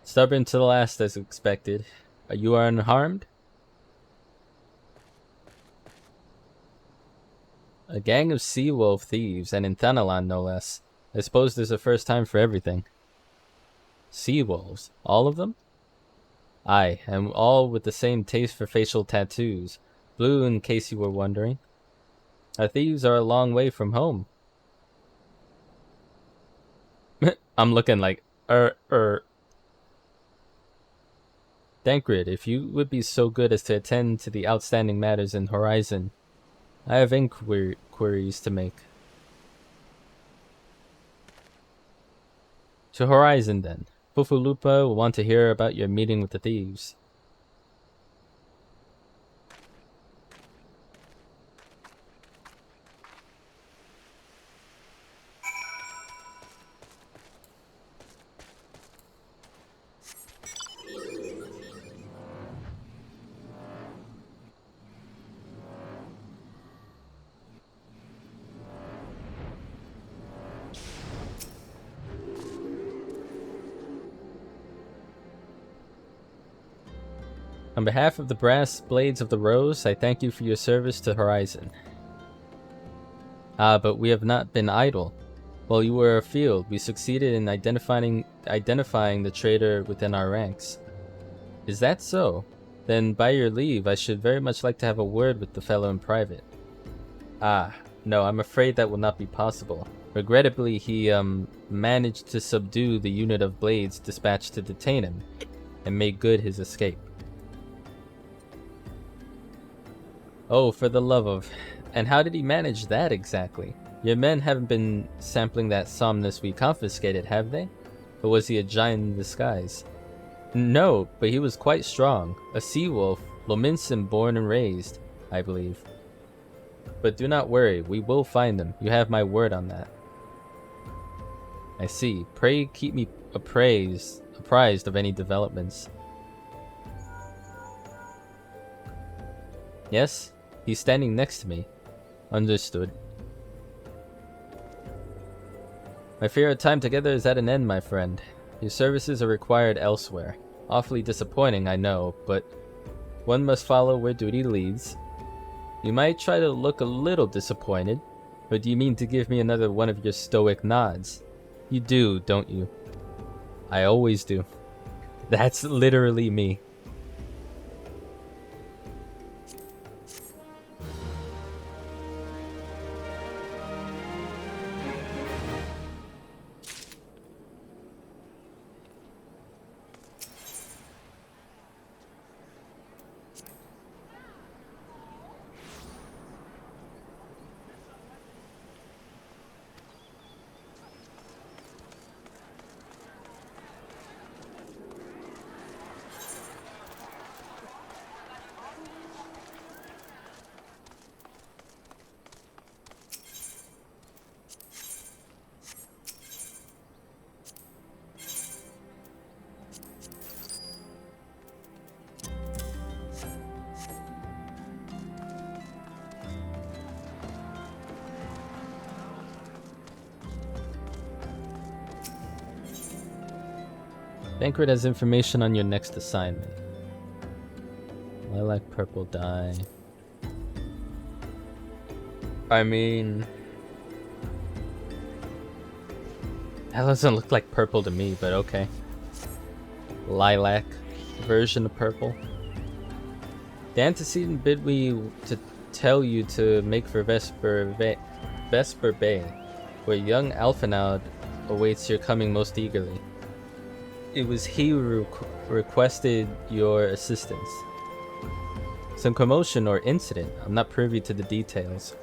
Stubborn to the last as expected. You are unharmed? A gang of sea wolf thieves, and in Thanalan no less. I suppose there's a first time for everything. Sea wolves? All of them? Aye, and all with the same taste for facial tattoos. Blue, in case you were wondering. Our thieves are a long way from home. I'm looking like, Dankrid, if you would be so good as to attend to the outstanding matters in Horizon, I have inquiries to make. To Horizon, then. Fufulupa will want to hear about your meeting with the thieves. On behalf of the Brass Blades of the Rose, I thank you for your service to Horizon. But we have not been idle. While you were afield, we succeeded in identifying the traitor within our ranks. Is that so? Then, by your leave, I should very much like to have a word with the fellow in private. No, I'm afraid that will not be possible. Regrettably, he managed to subdue the unit of blades dispatched to detain him, and made good his escape. Oh, for the love of... And how did he manage that exactly? Your men haven't been sampling that somnus we confiscated, have they? Or was he a giant in disguise? No, but he was quite strong. A sea wolf, Lominson born and raised, I believe. But do not worry, we will find him. You have my word on that. I see. Pray keep me apprised of any developments. Yes? He's standing next to me. Understood. My fear of time together is at an end, my friend. Your services are required elsewhere. Awfully disappointing, I know, but one must follow where duty leads. You might try to look a little disappointed, but do you mean to give me another one of your stoic nods? You do, don't you? I always do. That's literally me. Banquet has information on your next assignment. Lilac purple dye. I mean... that doesn't look like purple to me, but okay. Lilac version of purple. The antecedent bid me to tell you to make for Vesper Bay, where young Alphinaud awaits your coming most eagerly. It was he who requested your assistance. Some commotion or incident, I'm not privy to the details.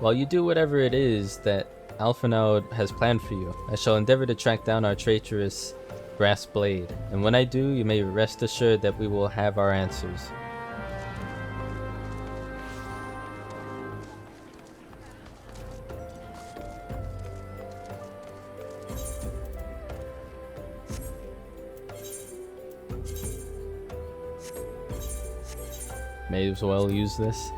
While you do whatever it is that Alphinaud has planned for you, I shall endeavor to track down our traitorous brass blade, and when I do, you may rest assured that we will have our answers. May as well use this.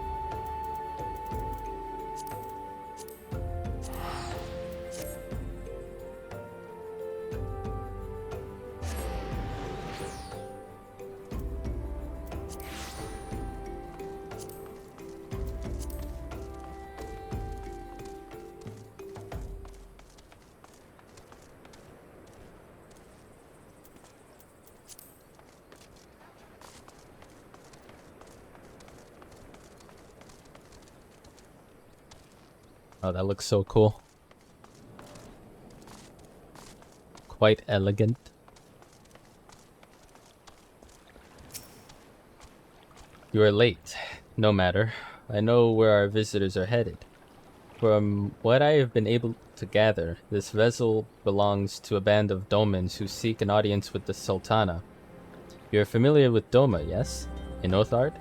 Oh, that looks so cool. Quite elegant. You are late. No matter. I know where our visitors are headed. From what I have been able to gather, this vessel belongs to a band of Domans who seek an audience with the Sultana. You're familiar with Doma, yes? In Othard?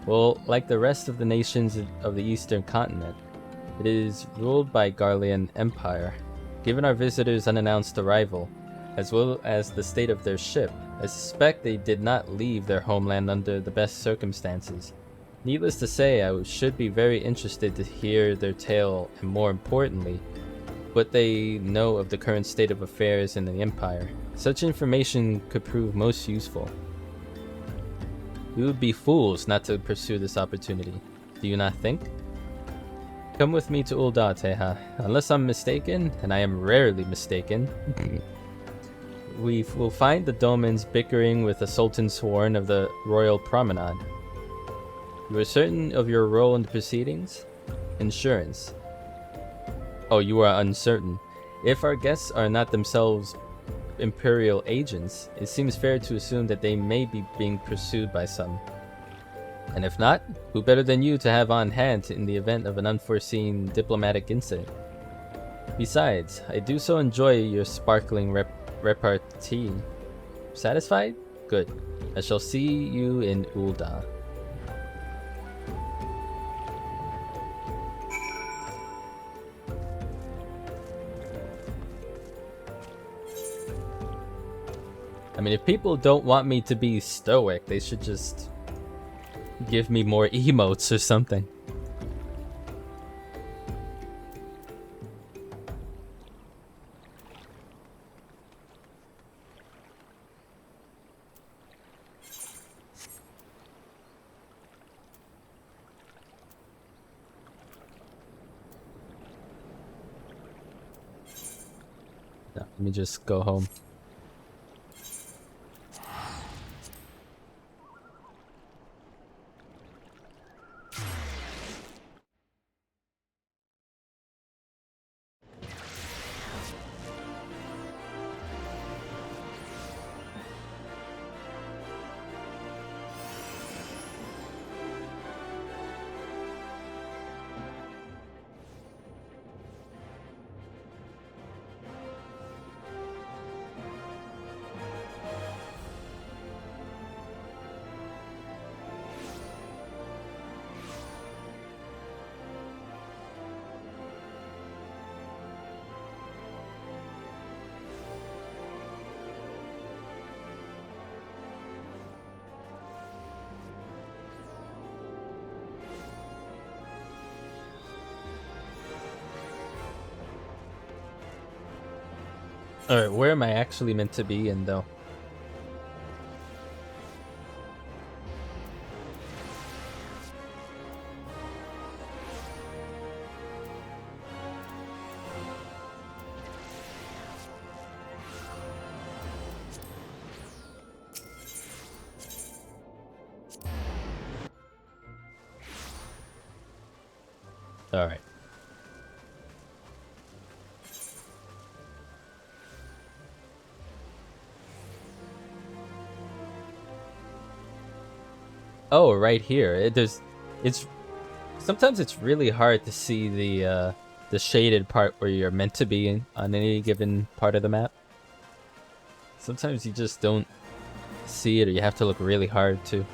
Well, like the rest of the nations of the Eastern continent, it is ruled by Garlean Empire. Given our visitors' unannounced arrival, as well as the state of their ship, I suspect they did not leave their homeland under the best circumstances. Needless to say, I should be very interested to hear their tale, and more importantly, what they know of the current state of affairs in the Empire. Such information could prove most useful. We would be fools not to pursue this opportunity. Do you not think? Come with me to Ul'dah, Teha. Unless I'm mistaken, and I am rarely mistaken, we will find the Domans bickering with the Sultan Sworn of the Royal Promenade. You are certain of your role in the proceedings? Insurance. Oh, you are uncertain. If our guests are not themselves Imperial agents, it seems fair to assume that they may be being pursued by some. And if not, who better than you to have on hand in the event of an unforeseen diplomatic incident? Besides, I do so enjoy your sparkling repartee. Satisfied? Good. I shall see you in Ul'dah. I mean, if people don't want me to be stoic, they should just give me more emotes or something. No, let me just go home. Alright, where am I actually meant to be in, though? Alright. Oh, right here. It's sometimes it's really hard to see the shaded part where you're meant to be in, on any given part of the map. Sometimes you just don't see it, or you have to look really hard too.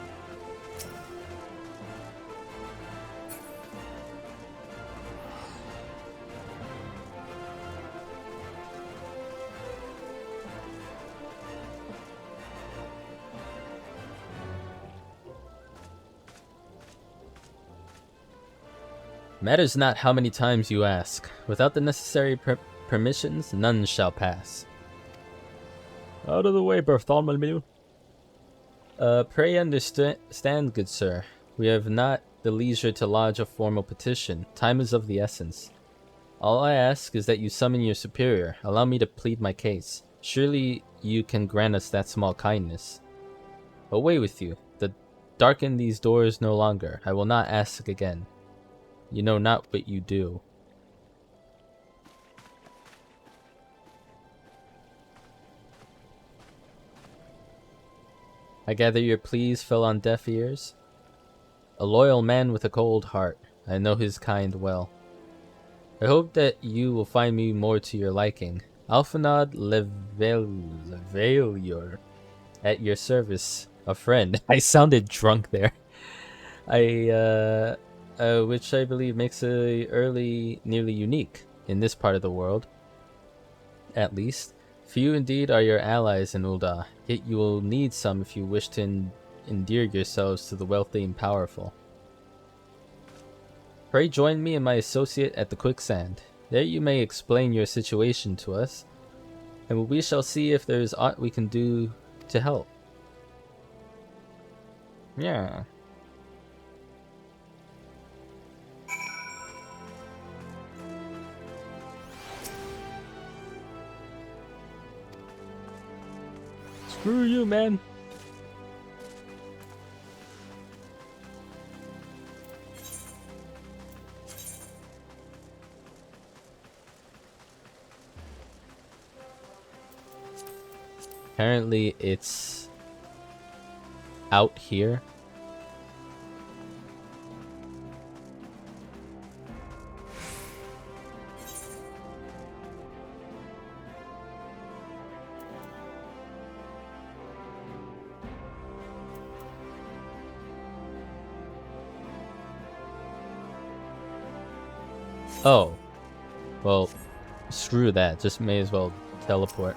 Matters not how many times you ask. Without the necessary permissions, none shall pass. Out of the way, Bartholomew. Pray understand, good sir. We have not the leisure to lodge a formal petition. Time is of the essence. All I ask is that you summon your superior. Allow me to plead my case. Surely you can grant us that small kindness. Away with you. Darken these doors no longer. I will not ask again. You know not what you do. I gather your pleas fell on deaf ears? A loyal man with a cold heart. I know his kind well. I hope that you will find me more to your liking. Alphanod Levalior, at your service, a friend. I sounded drunk there. Which I believe makes a early nearly unique in this part of the world. At least, few indeed are your allies in Ul'dah, yet you will need some if you wish to endear yourselves to the wealthy and powerful. Pray join me and my associate at the quicksand. There you may explain your situation to us, and we shall see if there is aught we can do to help. Yeah. Screw you, man. Apparently it's out here. Oh. Well, screw that. Just may as well teleport.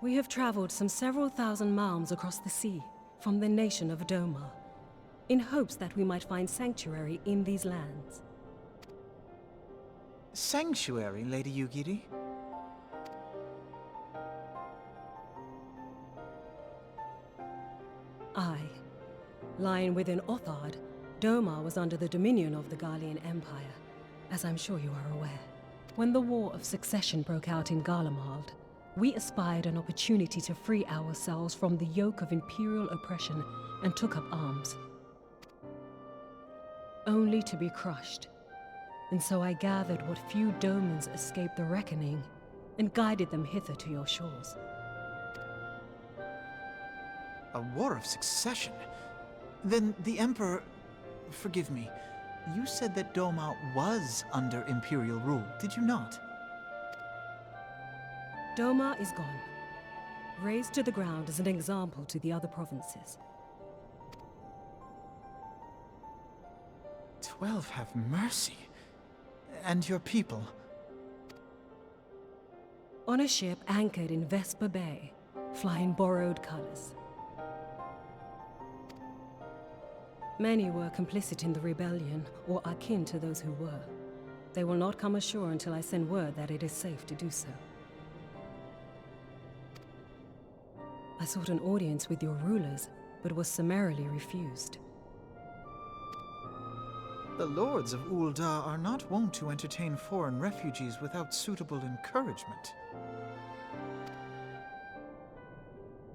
We have traveled some several thousand miles across the sea from the nation of Doma, in hopes that we might find sanctuary in these lands. Sanctuary, Lady Yugiri? Aye. Lying within Othard, Doma was under the dominion of the Garlean Empire, as I'm sure you are aware. When the War of Succession broke out in Garlemald, we espied an opportunity to free ourselves from the yoke of imperial oppression and took up arms. Only to be crushed. And so I gathered what few Domans escaped the reckoning and guided them hither to your shores. A war of succession? Then the Emperor... Forgive me. You said that Doma was under Imperial rule, did you not? Doma is gone. Razed to the ground as an example to the other provinces. 12 have mercy. And your people? On a ship anchored in Vesper Bay, flying borrowed colors. Many were complicit in the rebellion, or akin to those who were. They will not come ashore until I send word that it is safe to do so. I sought an audience with your rulers, but was summarily refused. The lords of Ul'dah are not wont to entertain foreign refugees without suitable encouragement.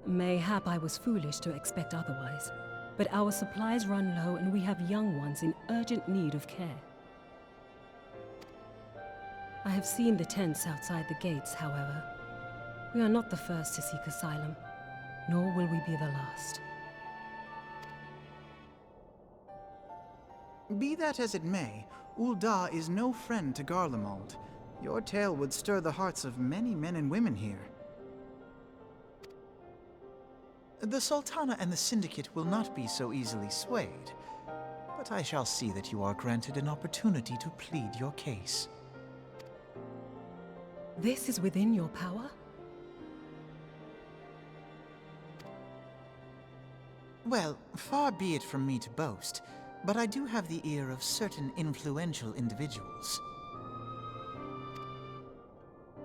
Mayhap I was foolish to expect otherwise, but our supplies run low and we have young ones in urgent need of care. I have seen the tents outside the gates, however. We are not the first to seek asylum, nor will we be the last. Be that as it may, Ul'dah is no friend to Garlemald. Your tale would stir the hearts of many men and women here. The Sultana and the Syndicate will not be so easily swayed, but I shall see that you are granted an opportunity to plead your case. This is within your power? Well, far be it from me to boast, but I do have the ear of certain influential individuals.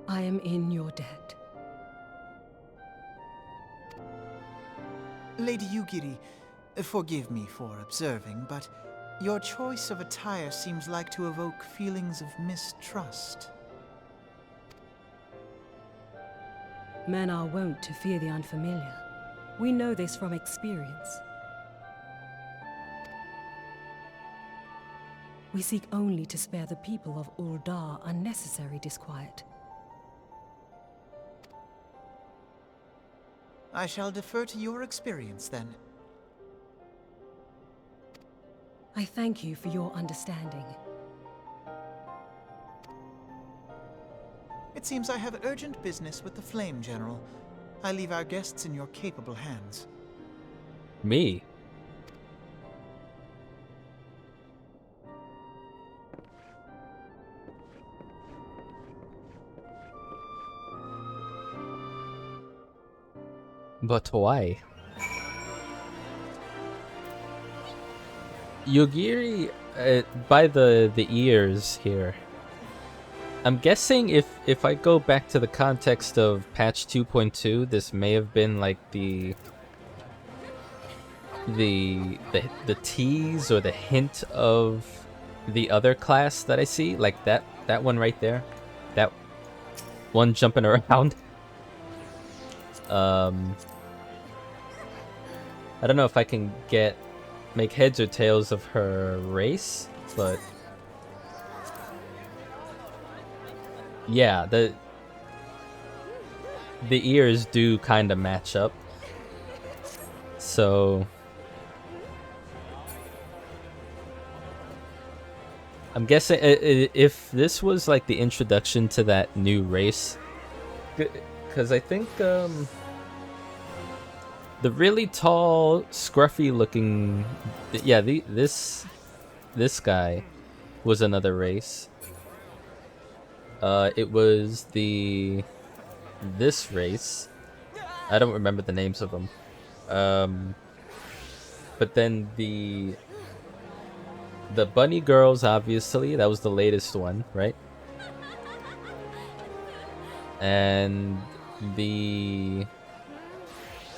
I am in your debt. Lady Yugiri, forgive me for observing, but your choice of attire seems like to evoke feelings of mistrust. Men are wont to fear the unfamiliar. We know this from experience. We seek only to spare the people of Ul'dah unnecessary disquiet. I shall defer to your experience, then. I thank you for your understanding. It seems I have urgent business with the Flame General. I leave our guests in your capable hands. Me? But why? Yogiri, by the ears here. I'm guessing if I go back to the context of patch 2.2, this may have been like the tease or the hint of the other class that I see, like that one right there, that one jumping around. I don't know if I can make heads or tails of her race, but yeah, the ears do kind of match up. So I'm guessing if this was like the introduction to that new race, because I think the really tall, scruffy looking, yeah, this guy was another race. It was this race. I don't remember the names of them. But then the bunny girls, obviously, that was the latest one, right? And the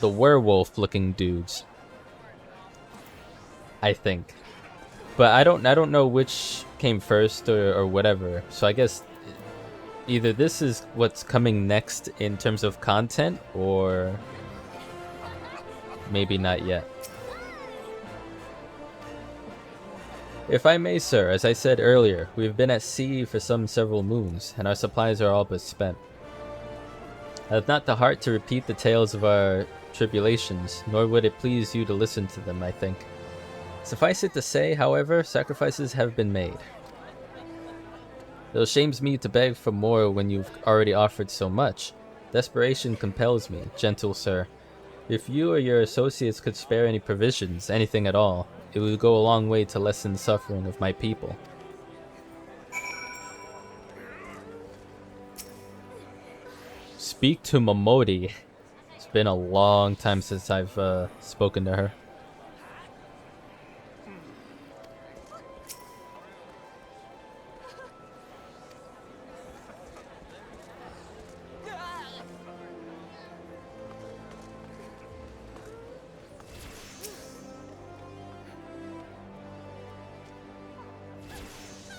werewolf looking dudes, I think. But I don't know which came first or whatever. So I guess either this is what's coming next in terms of content, or maybe not yet. If I may, sir, as I said earlier, we've been at sea for several moons, and our supplies are all but spent. I have not the heart to repeat the tales of our tribulations, nor would it please you to listen to them, I think. Suffice it to say, however, sacrifices have been made. It shames me to beg for more when you've already offered so much. Desperation compels me, gentle sir. If you or your associates could spare any provisions, anything at all, it would go a long way to lessen the suffering of my people. Speak to Momodi. It's been a long time since I've spoken to her.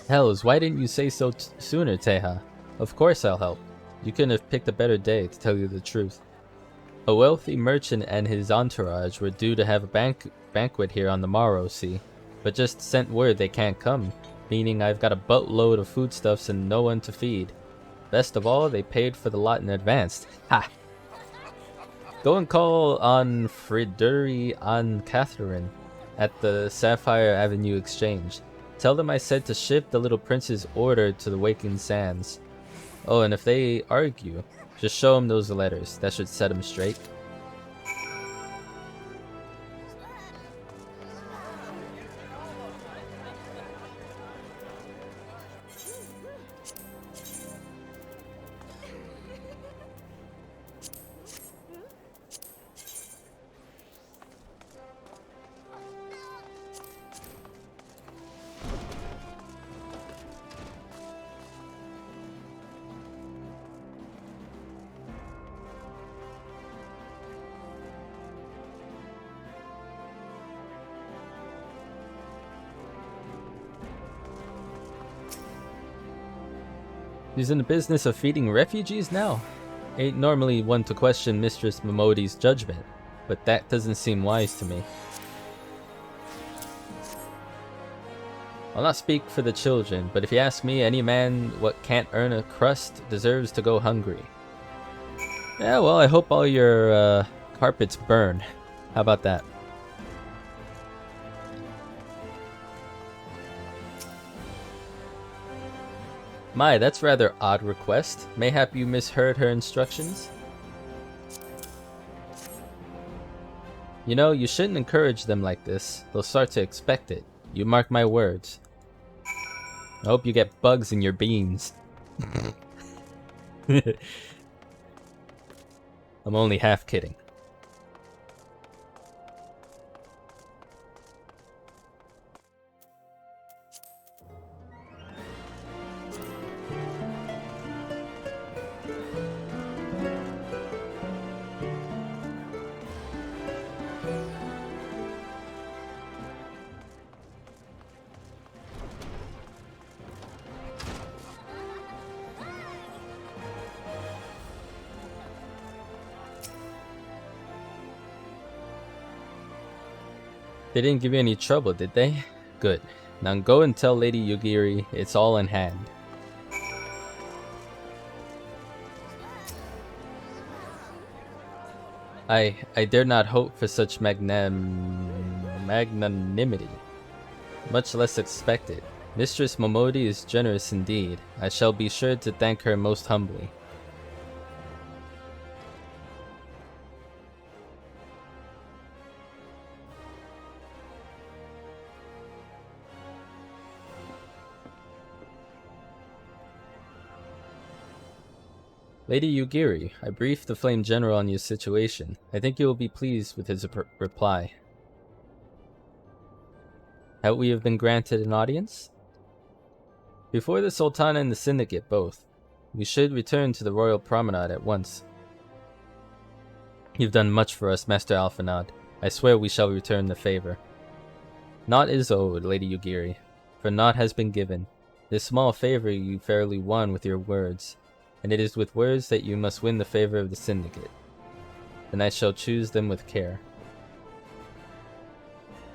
Hells, why didn't you say so sooner, Teha? Of course I'll help. You couldn't have picked a better day, to tell you the truth. A wealthy merchant and his entourage were due to have a banquet here on the morrow, see? But just sent word they can't come, meaning I've got a buttload of foodstuffs and no one to feed. Best of all, they paid for the lot in advance. Ha! Go and call on Friduri and Catherine at the Sapphire Avenue Exchange. Tell them I said to ship the little prince's order to the Waking Sands. Oh, and if they argue, just show them those letters. That should set them straight. He's in the business of feeding refugees now? Ain't normally one to question Mistress Momodi's judgment, but that doesn't seem wise to me. I'll not speak for the children, but if you ask me, any man what can't earn a crust deserves to go hungry. Yeah, well, I hope all your carpets burn. How about that? My, that's rather odd request. Mayhap you misheard her instructions? You know, you shouldn't encourage them like this. They'll start to expect it. You mark my words. I hope you get bugs in your beans. I'm only half kidding. They didn't give you any trouble, did they? Good. Now go and tell Lady Yugiri it's all in hand. I dare not hope for such magnanimity, much less expect it. Mistress Momodi is generous indeed. I shall be sure to thank her most humbly. Lady Yugiri, I briefed the Flame General on your situation. I think you will be pleased with his reply. Have we been granted an audience? Before the Sultana and the Syndicate, both. We should return to the Royal Promenade at once. You've done much for us, Master Alphanad. I swear we shall return the favor. Naught is owed, Lady Yugiri, for naught has been given. This small favor you fairly won with your words, and it is with words that you must win the favor of the Syndicate. Then I shall choose them with care.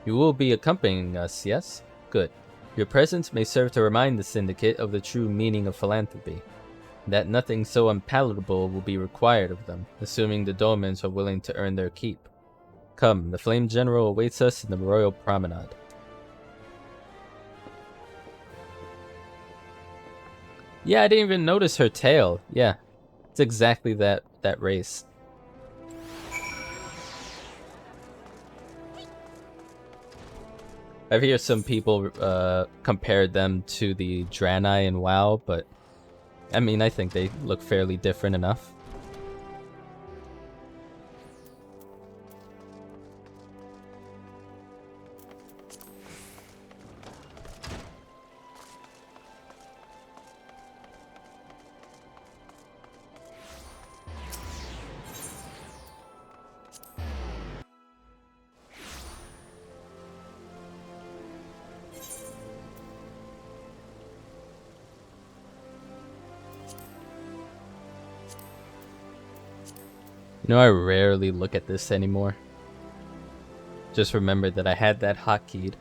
You will be accompanying us, yes? Good. Your presence may serve to remind the Syndicate of the true meaning of philanthropy, that nothing so unpalatable will be required of them, assuming the Dolmens are willing to earn their keep. Come, the Flame General awaits us in the Royal Promenade. Yeah, I didn't even notice her tail. Yeah, it's exactly that race. I've heard some people compared them to the Draenei in WoW, but I mean, I think they look fairly different enough. You know, I rarely look at this anymore. Just remembered that I had that hotkeyed.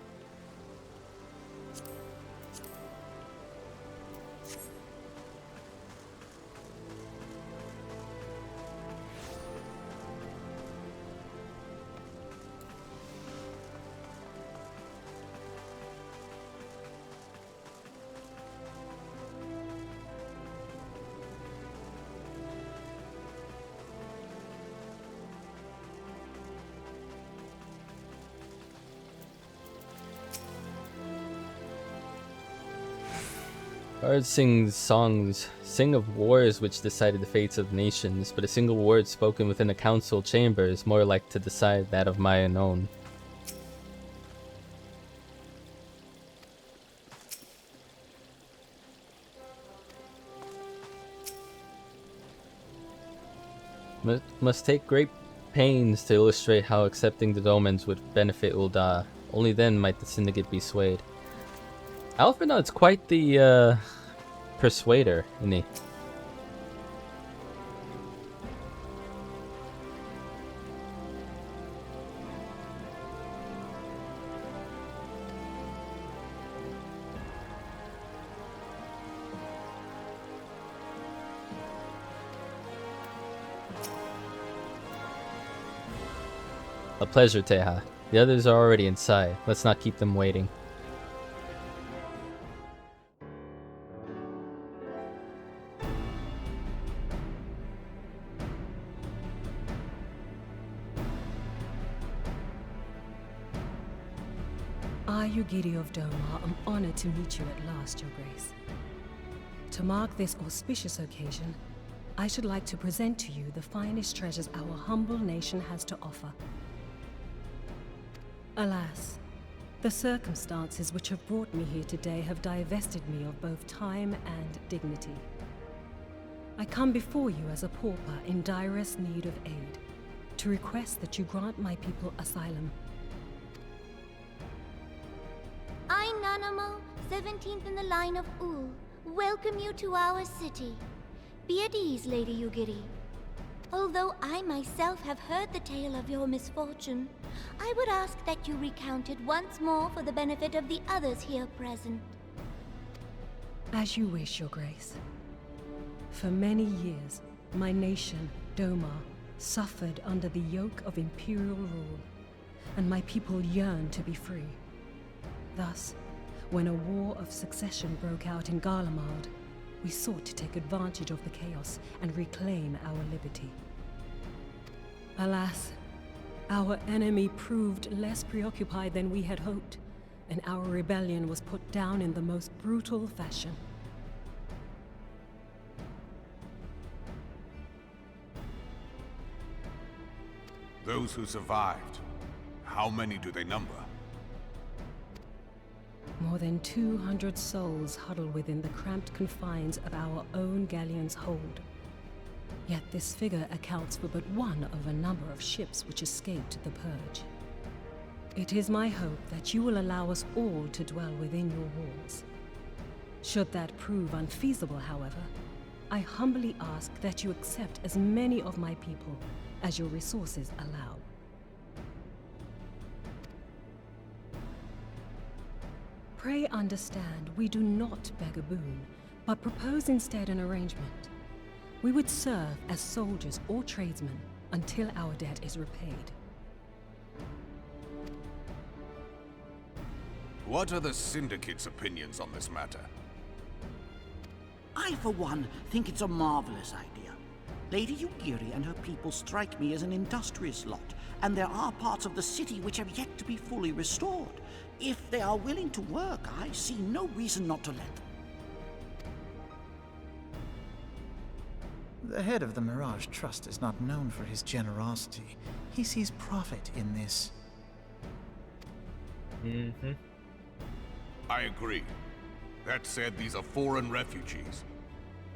Bards sing songs, sing of wars which decided the fates of nations, but a single word spoken within a council chamber is more like to decide that of mine own. Must take great pains to illustrate how accepting the Dolmens would benefit Ul'dah. Only then might the Syndicate be swayed. Alphanad's quite the persuader, isn't he? A pleasure, Teha. The others are already inside. Let's not keep them waiting. Yugiri of Domar, I'm honored to meet you at last, Your Grace. To mark this auspicious occasion, I should like to present to you the finest treasures our humble nation has to offer. Alas, the circumstances which have brought me here today have divested me of both time and dignity. I come before you as a pauper in direst need of aid, to request that you grant my people asylum. I, Nanamo, 17th in the line of Ul, welcome you to our city. Be at ease, Lady Yugiri. Although I myself have heard the tale of your misfortune, I would ask that you recount it once more for the benefit of the others here present. As you wish, Your Grace. For many years, my nation, Doma, suffered under the yoke of imperial rule, and my people yearned to be free. Thus, when a war of succession broke out in Garlemald, we sought to take advantage of the chaos and reclaim our liberty. Alas, our enemy proved less preoccupied than we had hoped, and our rebellion was put down in the most brutal fashion. Those who survived, how many do they number? More than 200 souls huddle within the cramped confines of our own galleon's hold. Yet this figure accounts for but one of a number of ships which escaped the Purge. It is my hope that you will allow us all to dwell within your walls. Should that prove unfeasible, however, I humbly ask that you accept as many of my people as your resources allow. Pray understand, we do not beg a boon, but propose instead an arrangement. We would serve as soldiers or tradesmen until our debt is repaid. What are the Syndicate's opinions on this matter? I, for one, think it's a marvelous idea. Lady Yugiri and her people strike me as an industrious lot, and there are parts of the city which have yet to be fully restored. If they are willing to work, I see no reason not to let them. The head of the Mirage Trust is not known for his generosity. He sees profit in this. I agree. That said, these are foreign refugees.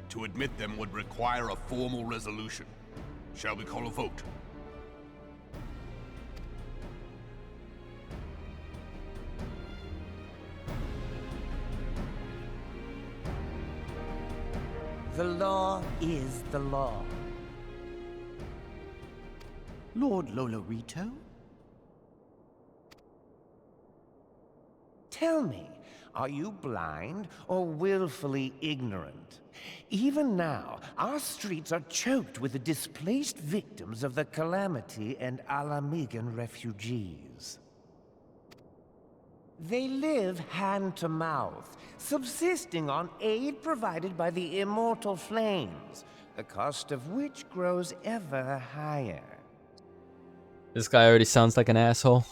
To admit them would require a formal resolution. Shall we call a vote? The law is the law. Lord Lolorito? Tell me, are you blind or willfully ignorant? Even now, our streets are choked with the displaced victims of the Calamity and Alamigan refugees. They live hand to mouth, subsisting on aid provided by the immortal flames, the cost of which grows ever higher. This guy already sounds like an asshole.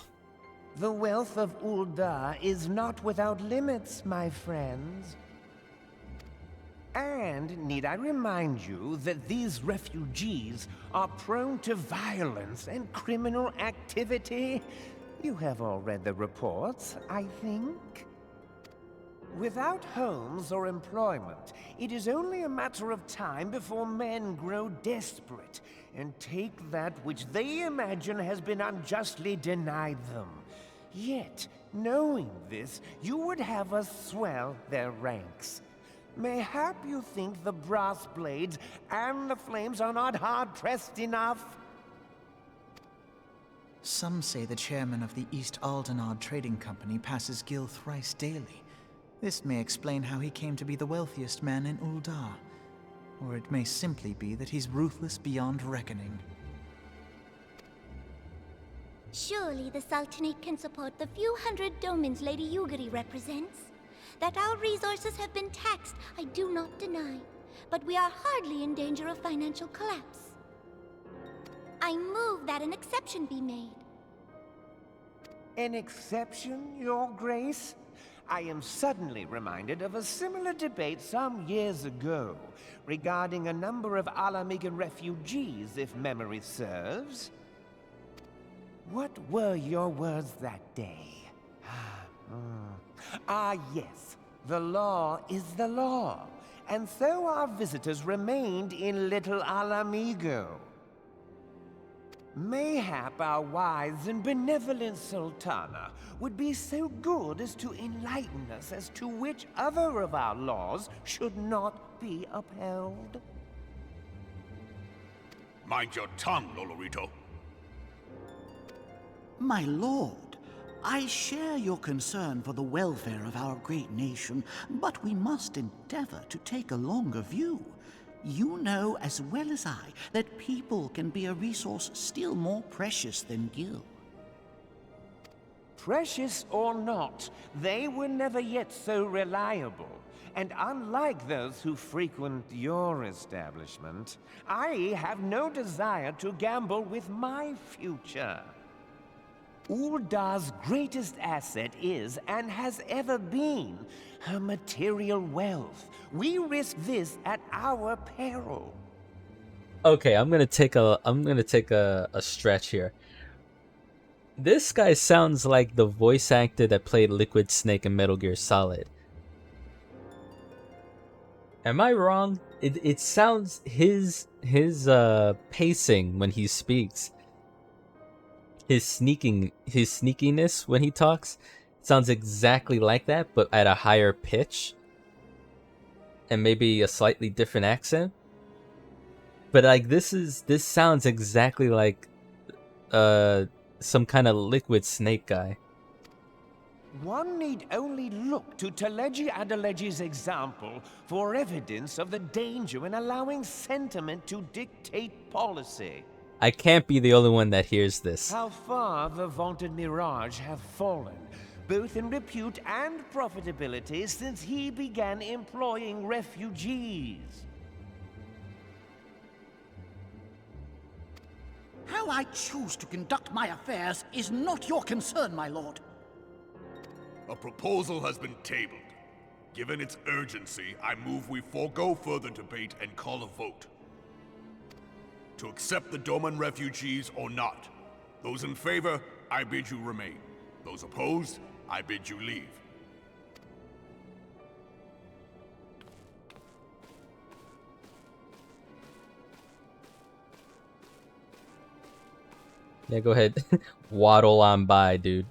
The wealth of Ul'dah is not without limits, my friends. And need I remind you that these refugees are prone to violence and criminal activity? You have all read the reports, I think. Without homes or employment, it is only a matter of time before men grow desperate and take that which they imagine has been unjustly denied them. Yet, knowing this, you would have us swell their ranks. Mayhap you think the brass blades and the flames are not hard-pressed enough? Some say the chairman of the East Aldenard Trading Company passes Gil thrice daily. This may explain how he came to be the wealthiest man in Ul'dah. Or it may simply be that he's ruthless beyond reckoning. Surely the Sultanate can support the few hundred domins Lady Yugiri represents. That our resources have been taxed, I do not deny. But we are hardly in danger of financial collapse. I move that an exception be made. An exception, Your Grace? I am suddenly reminded of a similar debate some years ago regarding a number of Alamigan refugees, if memory serves. What were your words that day? Yes. The law is the law. And so our visitors remained in Little Alamigo. Mayhap our wise and benevolent Sultana would be so good as to enlighten us as to which other of our laws should not be upheld. Mind your tongue, Lolorito. My lord, I share your concern for the welfare of our great nation, but we must endeavor to take a longer view. You know as well as I that people can be a resource still more precious than gil. Precious or not, they were never yet so reliable. And unlike those who frequent your establishment, I have no desire to gamble with my future. Uldar's greatest asset is, and has ever been, her material wealth. We risk this at our peril. Okay, I'm gonna take a stretch here. This guy sounds like the voice actor that played Liquid Snake in Metal Gear Solid. Am I wrong? It sounds his pacing when he speaks, his sneakiness when he talks, sounds exactly like that, but at a higher pitch and maybe a slightly different accent. But like this sounds exactly like some kind of Liquid Snake guy. One need only look to Teleji Adeleji's example for evidence of the danger in allowing sentiment to dictate policy. I can't be the only one that hears this. How far the vaunted Mirage have fallen, both in repute and profitability, since he began employing refugees. How I choose to conduct my affairs is not your concern, my lord. A proposal has been tabled. Given its urgency, I move we forego further debate and call a vote. To accept the Doman refugees or not. Those in favor, I bid you remain. Those opposed, I bid you leave. Yeah, go ahead. Waddle on by, dude.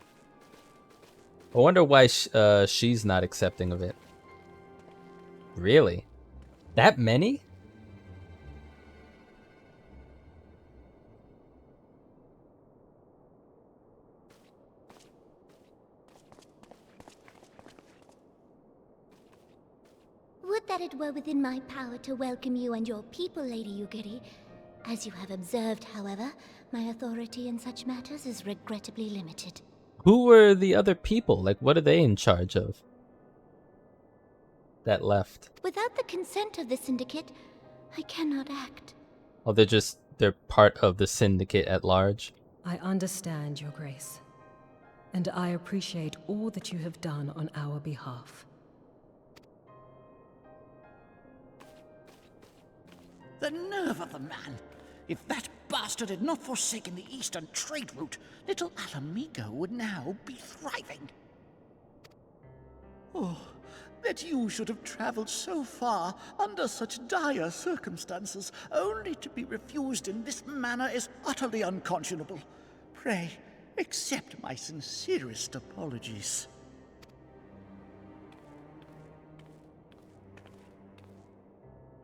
I wonder why she's not accepting of it. Really? That many? Would that it were within my power to welcome you and your people, Lady Yugiri. As you have observed, however, my authority in such matters is regrettably limited. Who were the other people? Like, what are they in charge of? That left. Without the consent of the Syndicate, I cannot act. Oh, they're part of the Syndicate at large? I understand, Your Grace. And I appreciate all that you have done on our behalf. The nerve of the man! If that bastard had not forsaken the eastern trade route, little Alamigo would now be thriving. Oh, that you should have traveled so far under such dire circumstances, only to be refused in this manner is utterly unconscionable. Pray, accept my sincerest apologies.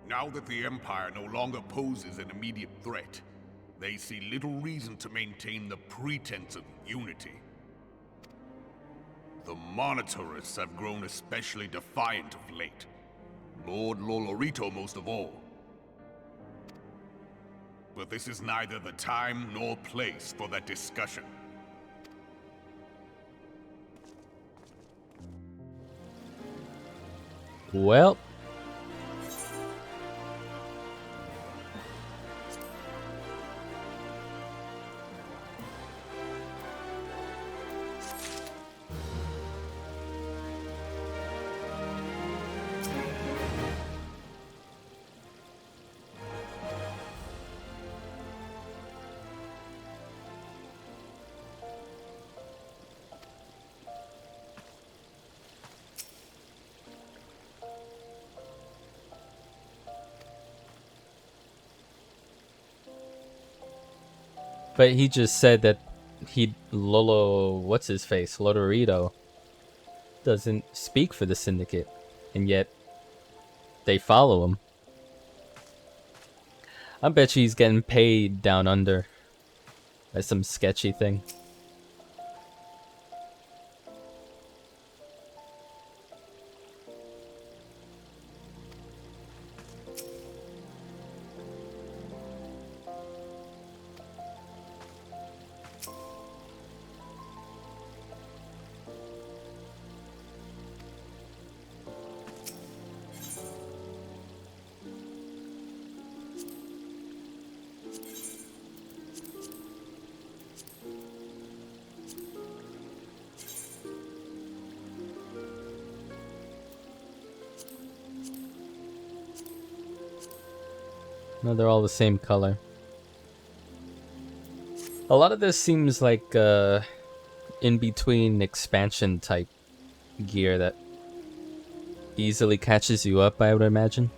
Now that the Empire no longer poses an immediate threat, they see little reason to maintain the pretense of unity. The Monitorists have grown especially defiant of late. Lord Lolorito most of all. But this is neither the time nor place for that discussion. Well... But he just said that what's his face, Lodorito, doesn't speak for the Syndicate, and yet they follow him. I bet you he's getting paid down under by some sketchy thing. No, they're all the same color. A lot of this seems like in-between expansion type gear that easily catches you up, I would imagine.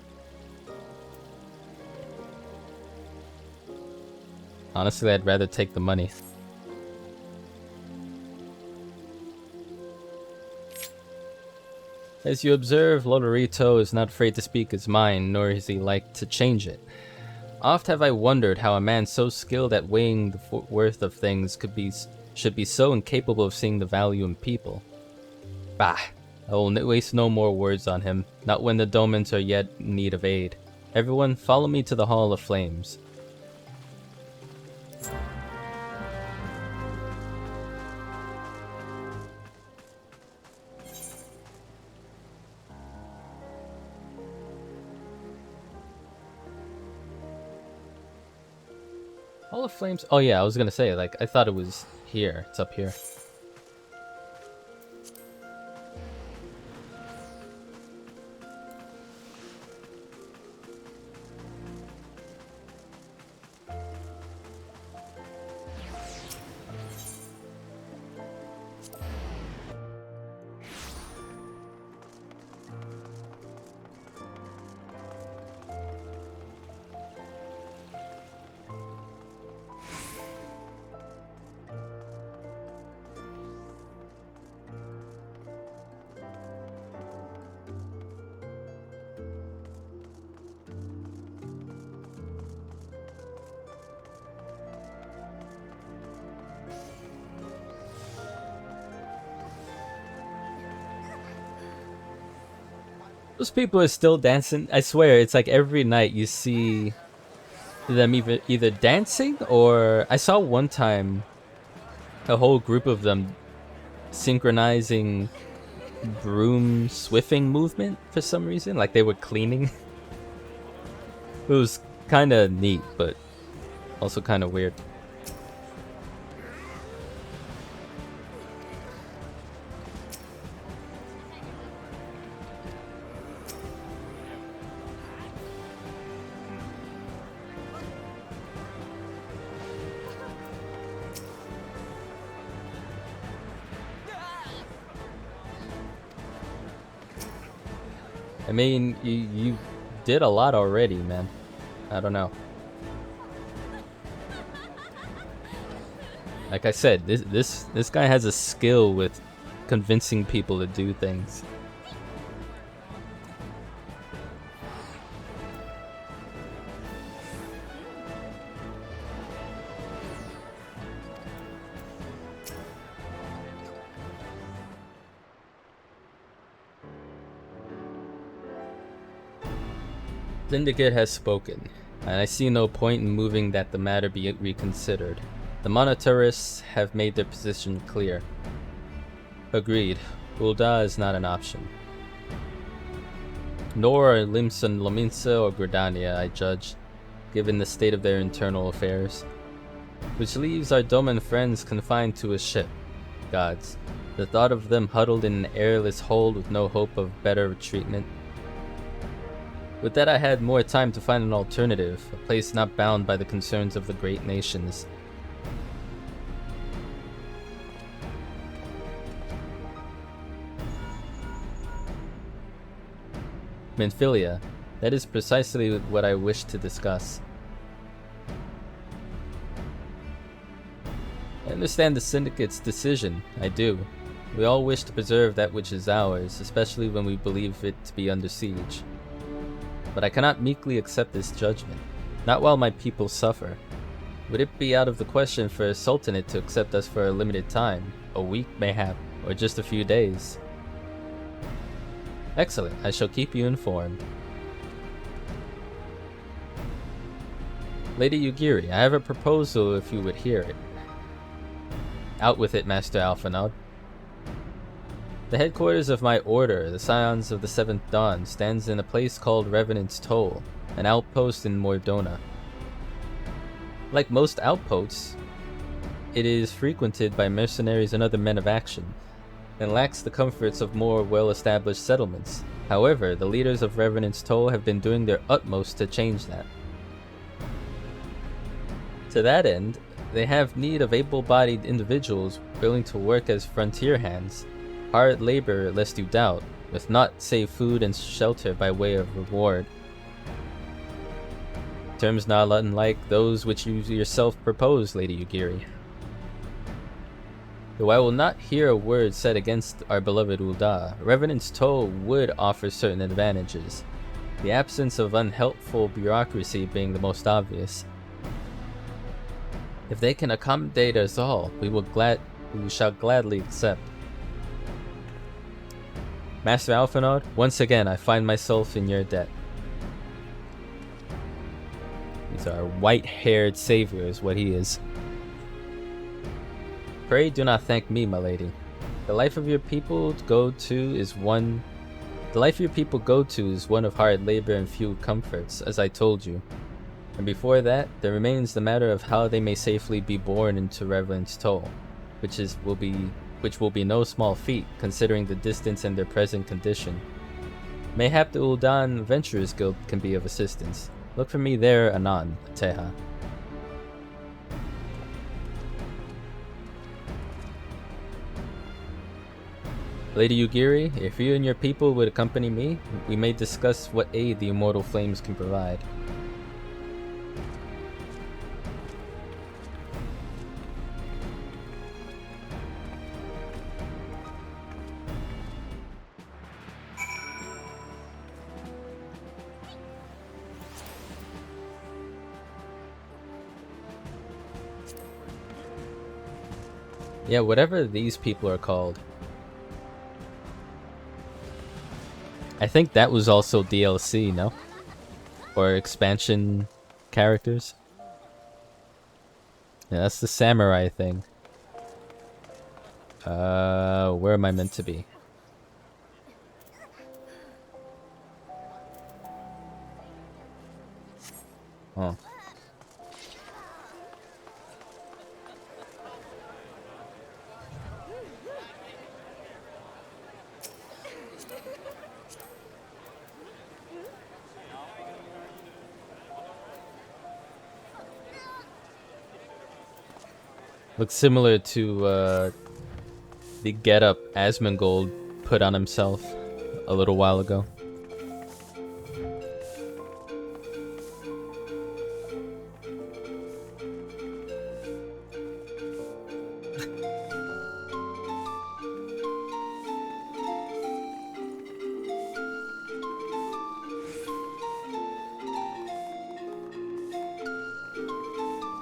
Honestly, I'd rather take the money. As you observe, Lolorito is not afraid to speak his mind, nor is he like to change it. Oft have I wondered how a man so skilled at weighing the worth of things should be so incapable of seeing the value in people. Bah! I will waste no more words on him, not when the Domans are yet in need of aid. Everyone, follow me to the Hall of Flames. Hall of Flames? Oh yeah, I was gonna say, like, I thought it was here. It's up here. Those people are still dancing. I swear, it's like every night you see them either dancing or... I saw one time a whole group of them synchronizing broom swiffing movement for some reason. Like they were cleaning. It was kind of neat, but also kind of weird. I mean, you did a lot already, man. I don't know. Like I said, this guy has a skill with convincing people to do things. Syndicate has spoken, and I see no point in moving that the matter be reconsidered. The monetarists have made their position clear. Agreed. Ul'dah is not an option. Nor are Limsa Lominsa or Gridania, I judge, given the state of their internal affairs. Which leaves our Doman friends confined to a ship. Gods, the thought of them huddled in an airless hold with no hope of better treatment. With that, I had more time to find an alternative, a place not bound by the concerns of the great nations. Minfilia, that is precisely what I wish to discuss. I understand the Syndicate's decision, I do. We all wish to preserve that which is ours, especially when we believe it to be under siege. But I cannot meekly accept this judgment. Not while my people suffer. Would it be out of the question for a sultanate to accept us for a limited time? A week, mayhap, or just a few days? Excellent. I shall keep you informed. Lady Yugiri, I have a proposal if you would hear it. Out with it, Master Alphinaud. The headquarters of my order, the Scions of the Seventh Dawn, stands in a place called Revenant's Toll, an outpost in Mordona. Like most outposts, it is frequented by mercenaries and other men of action, and lacks the comforts of more well-established settlements. However, the leaders of Revenant's Toll have been doing their utmost to change that. To that end, they have need of able-bodied individuals willing to work as frontier hands, hard labor lest you doubt, with naught save food and shelter by way of reward. Terms not unlike those which you yourself propose, Lady Yugiri. Though I will not hear a word said against our beloved Ul'dah, Revenant's Toll would offer certain advantages, the absence of unhelpful bureaucracy being the most obvious. If they can accommodate us all, we shall gladly accept. Master Alphinaud, once again I find myself in your debt. He's our white-haired savior is what he is. Pray do not thank me, my lady. The life of your people go to is one of hard labor and few comforts, as I told you. And before that, there remains the matter of how they may safely be born into Revenant's Toll, which will be no small feat, considering the distance and their present condition. Mayhap the Ul'dah Venturers Guild can be of assistance. Look for me there anon, Teha. Lady Yugiri, if you and your people would accompany me, we may discuss what aid the immortal flames can provide. Yeah, whatever these people are called. I think that was also DLC, no? Or expansion characters? Yeah, that's the samurai thing. Where am I meant to be? Oh. Looks similar to the getup Asmongold put on himself a little while ago.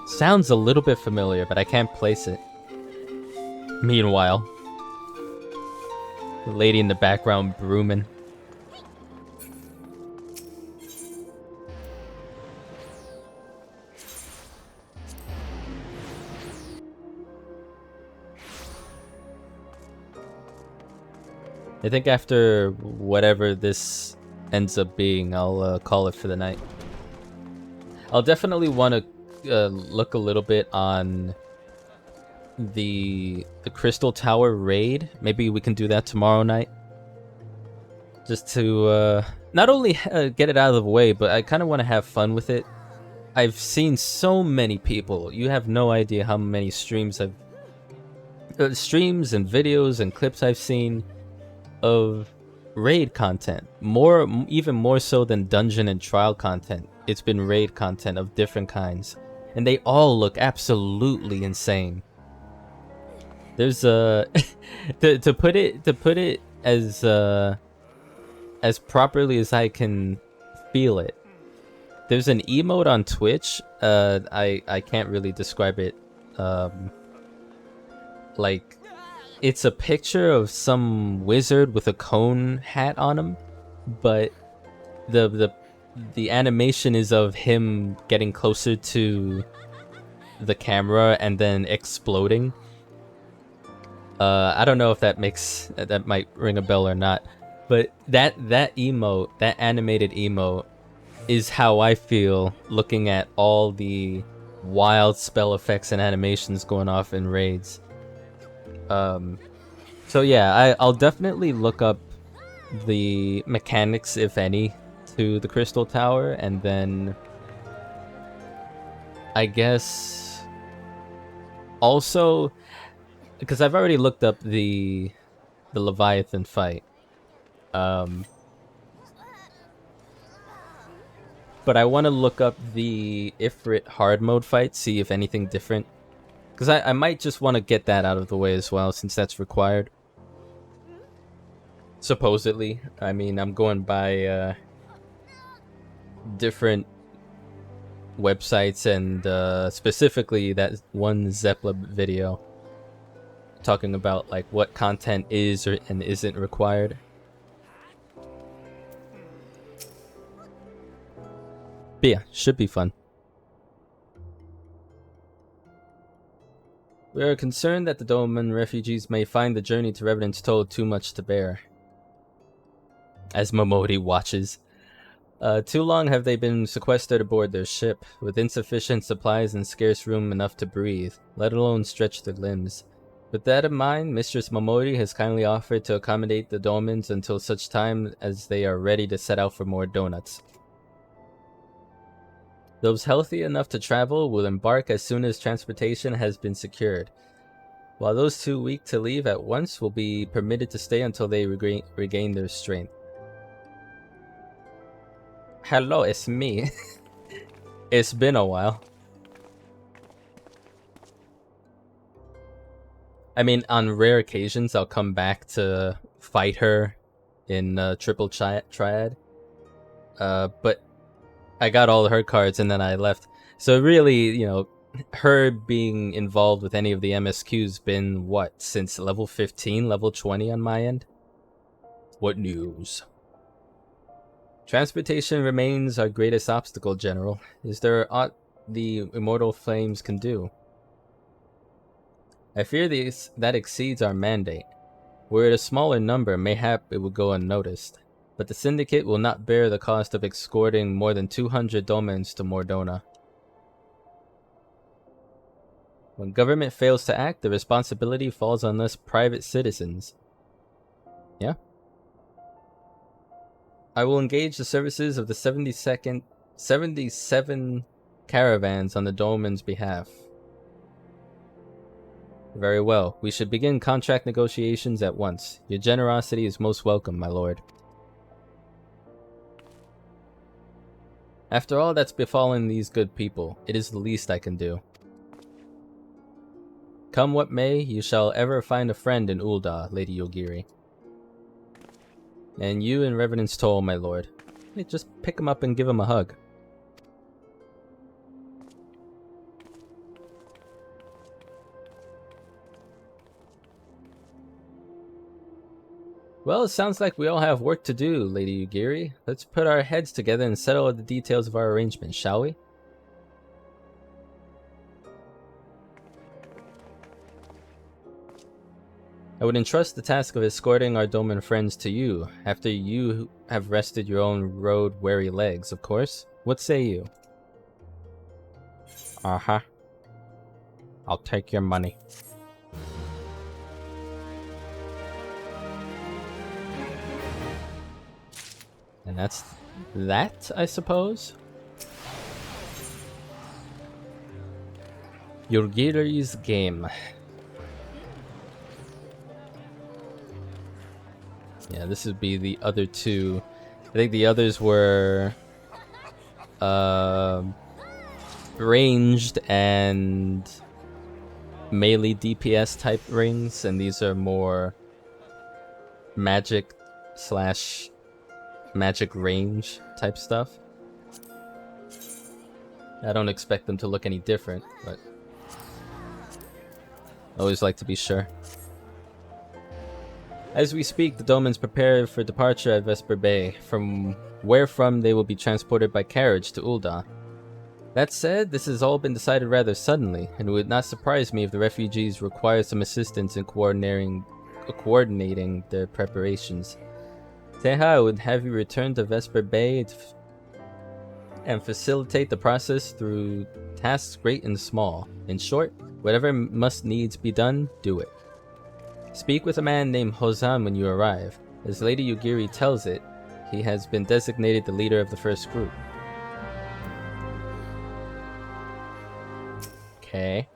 Sounds a little bit familiar, but I can't place it. Meanwhile, the lady in the background brooming. I think after whatever this ends up being, I'll call it for the night. I'll definitely want to look a little bit on the Crystal Tower raid. Maybe we can do that tomorrow night. Just to not only get it out of the way, but I kind of want to have fun with it. I've seen so many people. You have no idea how many streams and videos and clips I've seen of raid content. Even more so than dungeon and trial content. It's been raid content of different kinds. And they all look absolutely insane. There's to put it as properly as I can feel it. there's an emote on Twitch. I can't really describe it. Like, it's a picture of some wizard with a cone hat on him, but the animation is of him getting closer to the camera and then exploding. I don't know if that might ring a bell or not, but that emote, that animated emote, is how I feel looking at all the wild spell effects and animations going off in raids. So yeah, I'll definitely look up the mechanics, if any, to the Crystal Tower, and then I guess also, because I've already looked up the Leviathan fight, but I want to look up the Ifrit hard mode fight, see if anything different, because I might just want to get that out of the way as well, since that's required. Supposedly. I mean, I'm going by different websites, and specifically that one Zeppelin video talking about like what content is and isn't required. But yeah, should be fun. We are concerned that the Doman refugees may find the journey to Revenant's Toll too much to bear. As Momodi watches. Too long have they been sequestered aboard their ship, with insufficient supplies and scarce room enough to breathe, let alone stretch their limbs. With that in mind, Mistress Momodi has kindly offered to accommodate the Domans until such time as they are ready to set out for more donuts. Those healthy enough to travel will embark as soon as transportation has been secured, while those too weak to leave at once will be permitted to stay until they regain their strength. Hello, it's me. It's been a while. I mean, on rare occasions, I'll come back to fight her in Triple Triad. But I got all her cards and then I left. So really, you know, her being involved with any of the MSQ's been, what, since level 15, level 20 on my end? What news? Transportation remains our greatest obstacle, General. Is there aught the immortal flames can do? I fear that exceeds our mandate. Were it a smaller number, mayhap it would go unnoticed. But the Syndicate will not bear the cost of escorting more than 200 domans to Mordona. When government fails to act, the responsibility falls on us private citizens. Yeah? I will engage the services of the 77 caravans on the Dolmen's behalf. Very well. We should begin contract negotiations at once. Your generosity is most welcome, my lord. After all that's befallen these good people, it is the least I can do. Come what may, you shall ever find a friend in Ul'dah, Lady Yogiri. And you in Revenant's Toll, my lord. Hey, just pick him up and give him a hug. Well, it sounds like we all have work to do, Lady Yogiri. Let's put our heads together and settle the details of our arrangement, shall we? I would entrust the task of escorting our Doman friends to you, after you have rested your own road-weary legs, of course. What say you? Uh-huh. I'll take your money. And that's that, I suppose? Yogiri's game. Yeah, this would be the other two. I think the others were ranged and melee DPS type rings, and these are more magic / magic range type stuff. I don't expect them to look any different, but I always like to be sure. As we speak, the Domans prepare for departure at Vesper Bay, wherefrom they will be transported by carriage to Ul'dah. That said, this has all been decided rather suddenly, and it would not surprise me if the refugees require some assistance in coordinating their preparations. Teha, I would have you return to Vesper Bay and facilitate the process through tasks great and small. In short, whatever must needs be done, do it. Speak with a man named Hozan when you arrive. As Lady Yugiri tells it, he has been designated the leader of the first group. Okay.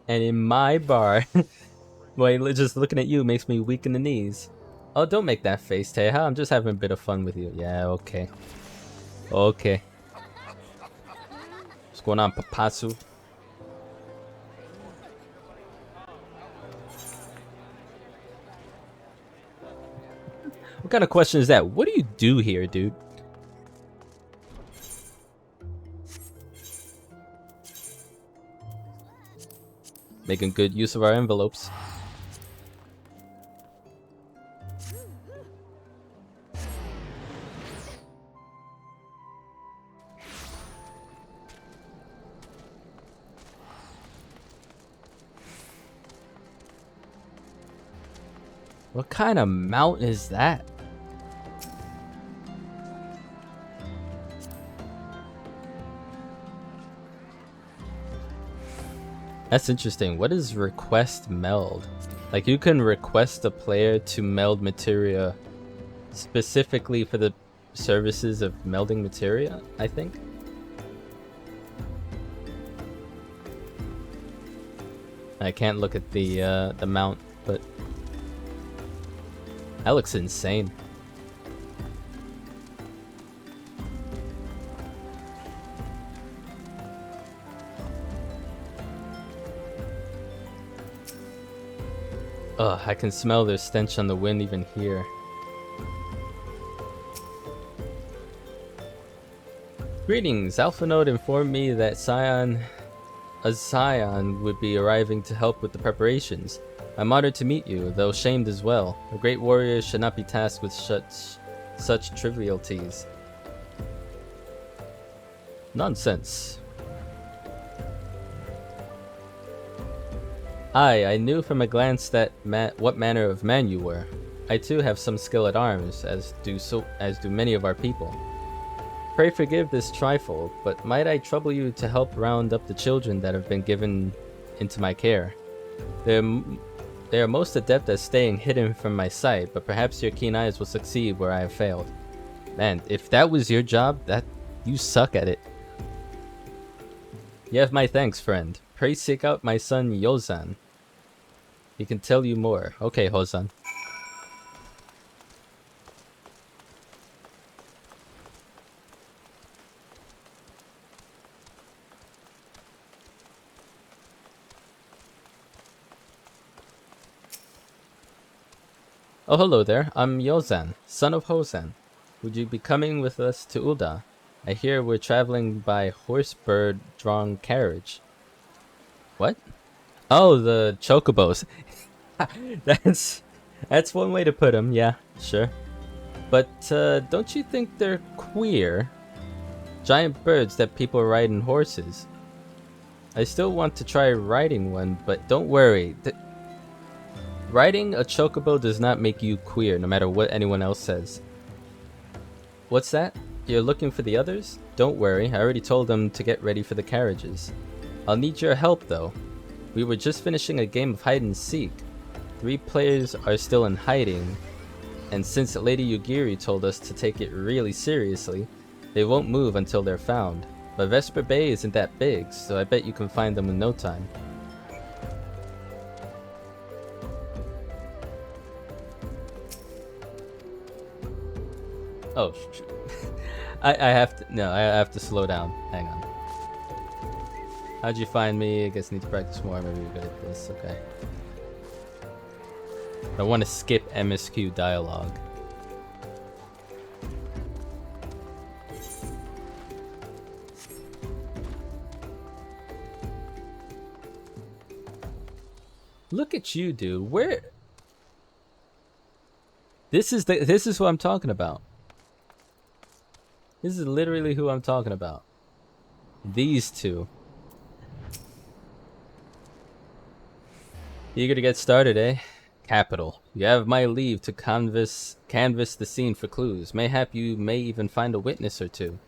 And in my bar, boy, just looking at you makes me weak in the knees. Oh, don't make that face, Teha. I'm just having a bit of fun with you. Yeah, okay. Okay. What's going on, Papasu? What kind of question is that? What do you do here, dude? Making good use of our envelopes. What kind of mount is that? That's interesting. What is request meld? Like, you can request a player to meld materia specifically for the services of melding materia, I think. I can't look at the mount, but that looks insane. Ugh, I can smell their stench on the wind even here. Greetings, Alpha Node informed me that a Scion would be arriving to help with the preparations. I'm honored to meet you, though shamed as well. A great warrior should not be tasked with such trivialities. Nonsense. I knew from a glance that what manner of man you were. I too have some skill at arms, as do many of our people. Pray forgive this trifle, but might I trouble you to help round up the children that have been given into my care? They are most adept at staying hidden from my sight, but perhaps your keen eyes will succeed where I have failed. Man, if that was your job, you suck at it. You have my thanks, friend. Pray seek out my son Yozan. He can tell you more. Okay, Hozan. Oh, hello there. I'm Yozan, son of Hozan. Would you be coming with us to Ul'dah? I hear we're traveling by horse-bird-drawn carriage. What? Oh, the chocobos. That's one way to put them, yeah, sure. But don't you think they're queer? Giant birds that people ride in horses. I still want to try riding one, but don't worry. Riding a chocobo does not make you queer, no matter what anyone else says. What's that? You're looking for the others? Don't worry, I already told them to get ready for the carriages. I'll need your help, though. We were just finishing a game of hide and seek. 3 players are still in hiding, and since Lady Yugiri told us to take it really seriously, they won't move until they're found. But Vesper Bay isn't that big, so I bet you can find them in no time. Oh, I have to slow down. Hang on. How'd you find me? I guess I need to practice more. Maybe you're good at this. Okay. I want to skip MSQ dialogue. Look at you, dude. Where? This is who I'm talking about. This is literally who I'm talking about. These two. Eager to get started, eh? Capital. You have my leave to canvass the scene for clues. Mayhap you may even find a witness or two.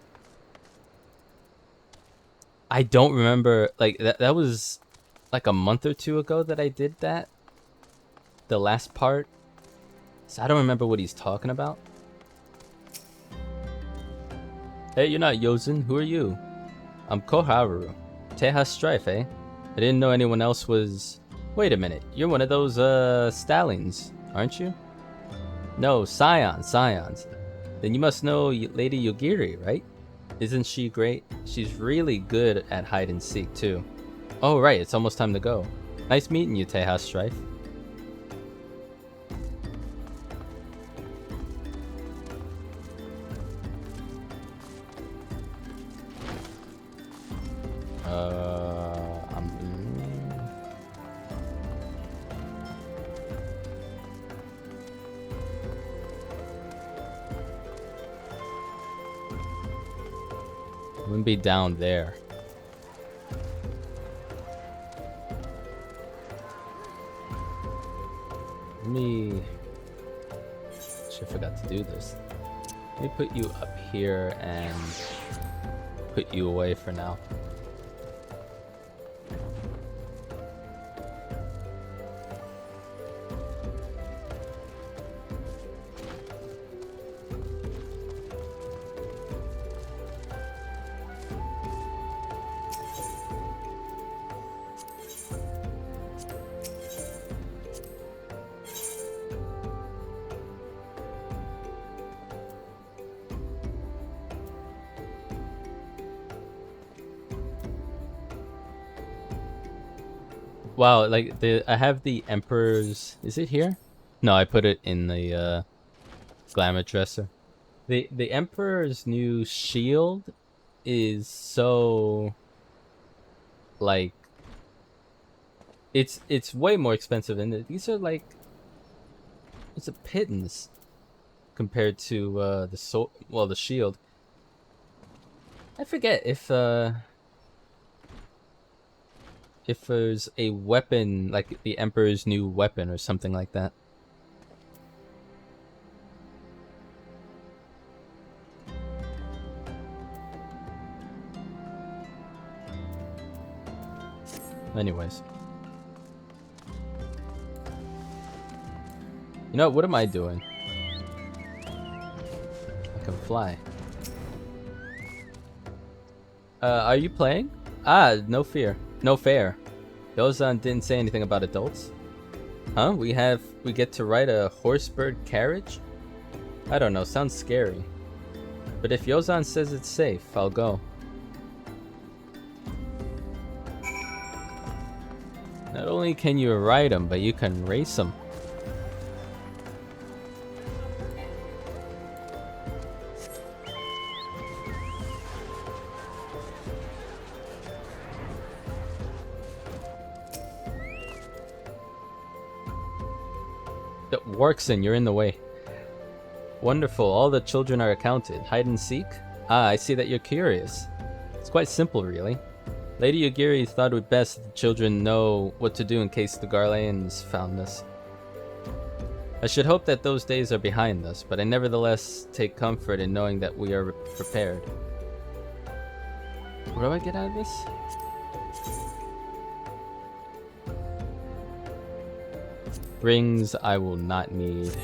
I don't remember, like, that was like a month or two ago that I did that. The last part. So I don't remember what he's talking about. Hey, you're not Yozen. Who are you? I'm Koharu. Teha Strife, eh? I didn't know anyone else was... Wait a minute. You're one of those, stallions, aren't you? No, scions. Then you must know Lady Yogiri, right? Isn't she great? She's really good at hide and seek, too. Oh, right. It's almost time to go. Nice meeting you, Teha Strife. Wouldn't be down there. Let me... Shit, I forgot to do this. Let me put you up here and put you away for now. Wow, like I have the Emperor's. Is it here? No, I put it in the glamour dresser. The Emperor's new shield is so like it's way more expensive than these are like it's a pittance compared to the shield. I forget if there's a weapon, like the Emperor's new weapon or something like that. Anyways. You know, what am I doing? I can fly. Are you playing? Ah, no fear. No fair. Yozan didn't say anything about adults. Huh? We get to ride a horsebird carriage? I don't know, sounds scary. But if Yozan says it's safe, I'll go. Not only can you ride them, but you can race them. Warkson, you're in the way. Wonderful, all the children are accounted. Hide and seek? Ah, I see that you're curious. It's quite simple, really. Lady Yogiri thought it would best that the children know what to do in case the Garleans found us. I should hope that those days are behind us, but I nevertheless take comfort in knowing that we are prepared. What do I get out of this? Rings I will not need.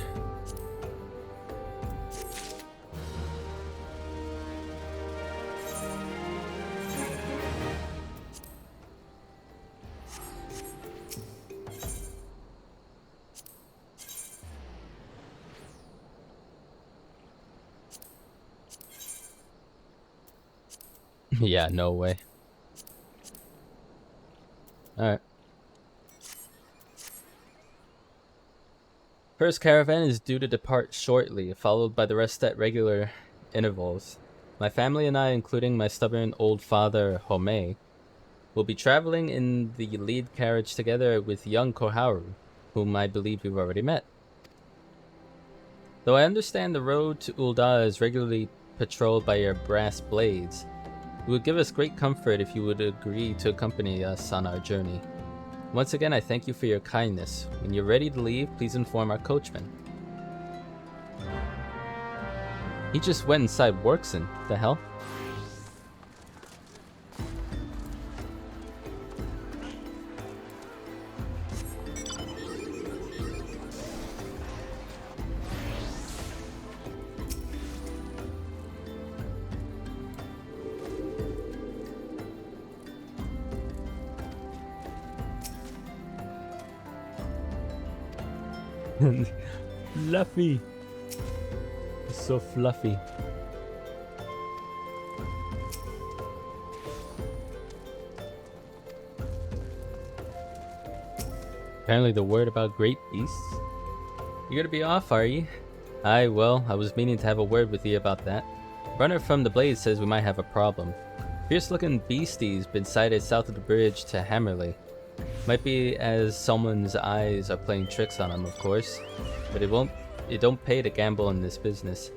Yeah, no way. Alright. First caravan is due to depart shortly, followed by the rest at regular intervals. My family and I, including my stubborn old father, Home, will be traveling in the lead carriage together with young Koharu, whom I believe you've already met. Though I understand the road to Ul'dah is regularly patrolled by your brass blades, it would give us great comfort if you would agree to accompany us on our journey. Once again, I thank you for your kindness. When you're ready to leave, please inform our coachman. He just went inside Workson. The hell? Fluffy. So fluffy. Apparently the word about great beasts. You're gonna be off, are you? Aye, well, I was meaning to have a word with you about that. Runner from the Blade says we might have a problem. Fierce-looking beasties been sighted south of the bridge to Hammerley. Might be as someone's eyes are playing tricks on him, of course, but it don't pay to gamble in this business.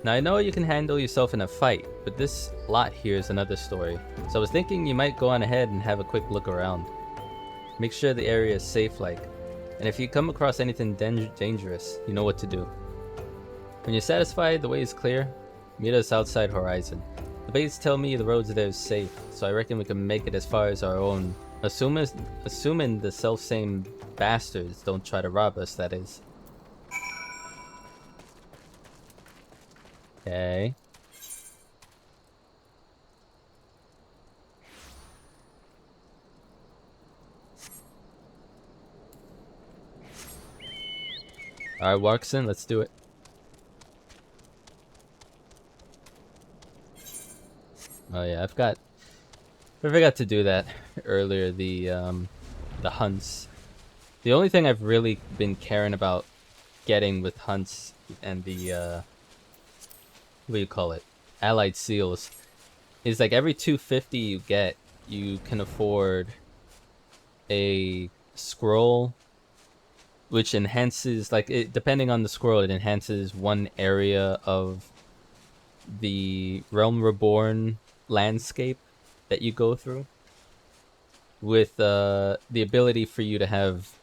Now I know you can handle yourself in a fight, but this lot here is another story. So I was thinking you might go on ahead and have a quick look around. Make sure the area is safe like, and if you come across anything dangerous, you know what to do. When you're satisfied the way is clear, meet us outside Horizon. The Bates tell me the roads there is safe, so I reckon we can make it as far as our own. Assuming the self-same bastards don't try to rob us, that is. Okay. Alright, Warkson, let's do it. Oh yeah, I forgot to do that earlier, the hunts. The only thing I've really been caring about getting with hunts and the what do you call it? Allied seals is like every 250 you get, you can afford a scroll which enhances, like, it, depending on the scroll, it enhances one area of the Realm Reborn landscape that you go through, with the ability for you to have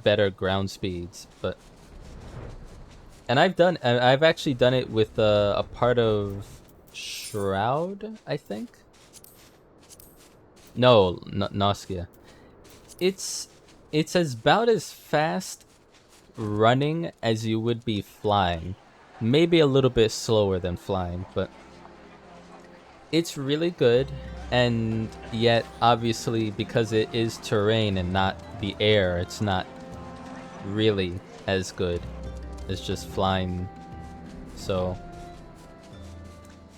better ground speeds. But I've actually done it with a part of Shroud, I think. No, Noskia. It's about as fast running as you would be flying. Maybe a little bit slower than flying, but it's really good. And yet, obviously, because it is terrain and not the air, it's not really as good as just flying. So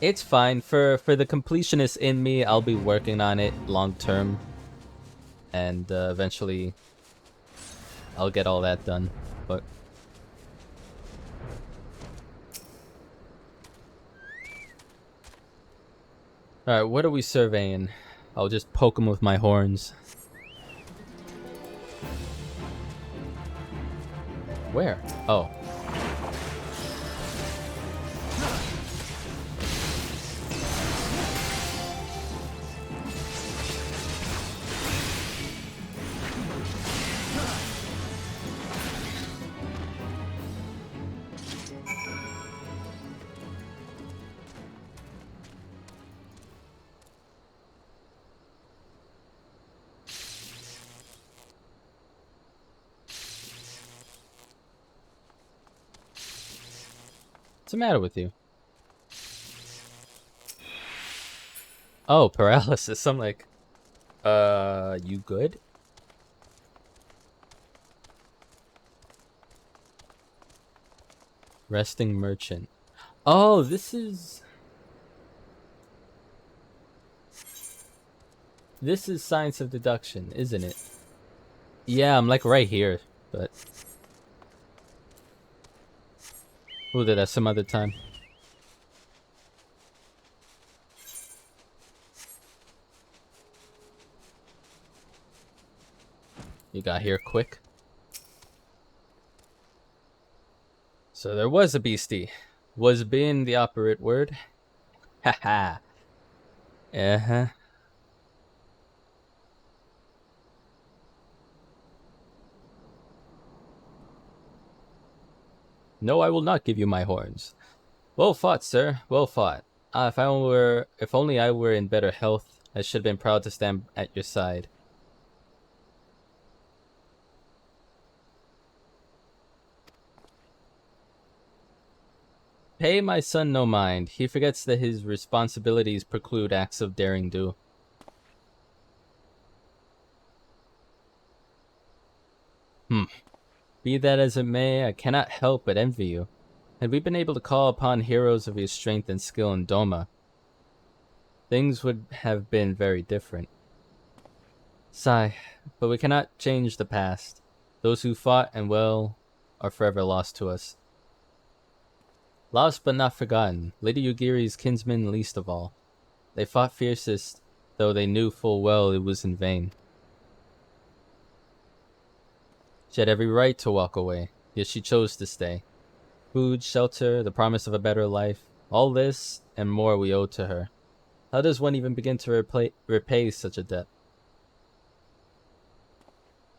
it's fine. For the completionist in me, I'll be working on it long term, and eventually I'll get all that done. But alright, what are we surveying? I'll just poke him with my horns. Where? Oh. What's the matter with you? Oh, paralysis. I'm like, you good? Resting merchant. Oh, this is... This is science of deduction, isn't it? Yeah, I'm like right here, but we'll do that some other time. You got here quick. So there was a beastie. Was being the operate word. Haha. Uh-huh. No, I will not give you my horns. Well fought, sir. Well fought. If only I were in better health, I should have been proud to stand at your side. Pay my son no mind. He forgets that his responsibilities preclude acts of daring do. Be that as it may, I cannot help but envy you. Had we been able to call upon heroes of your strength and skill in Doma, things would have been very different. Sigh, but we cannot change the past. Those who fought and well are forever lost to us. Lost but not forgotten, Lady Yugiri's kinsmen least of all. They fought fiercest, though they knew full well it was in vain. She had every right to walk away, yet she chose to stay. Food, shelter, the promise of a better life, all this and more we owe to her. How does one even begin to repay such a debt?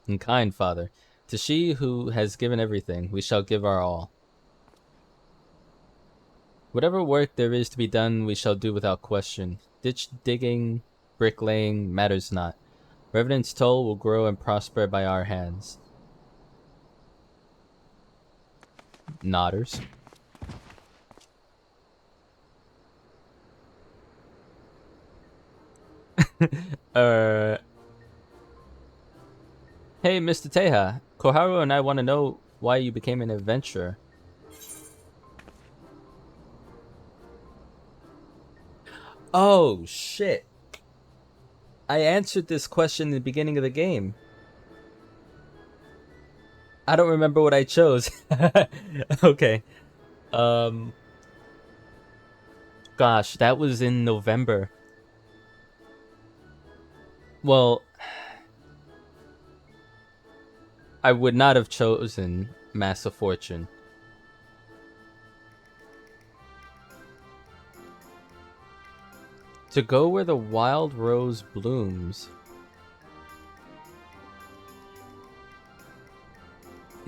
In kind, Father, to she who has given everything, we shall give our all. Whatever work there is to be done, we shall do without question. Ditch digging, bricklaying, matters not. Revenant's toll will grow and prosper by our hands. Nodders. Hey, Mr. Teja. Koharu and I want to know why you became an adventurer. Oh, shit. I answered this question in the beginning of the game. I don't remember what I chose. Okay. Gosh, that was in November. Well, I would not have chosen Mass of Fortune. To go where the wild rose blooms.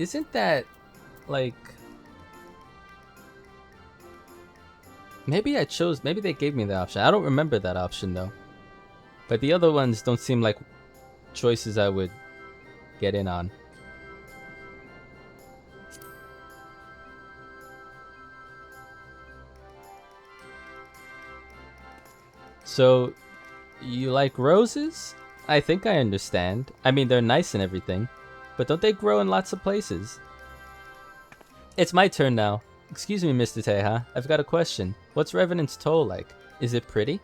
Isn't that, like... Maybe they gave me the option. I don't remember that option, though. But the other ones don't seem like choices I would get in on. So, you like roses? I think I understand. I mean, they're nice and everything. But don't they grow in lots of places? It's my turn now. Excuse me, Mr. Teja. I've got a question. What's Revenant's Toll like? Is it pretty?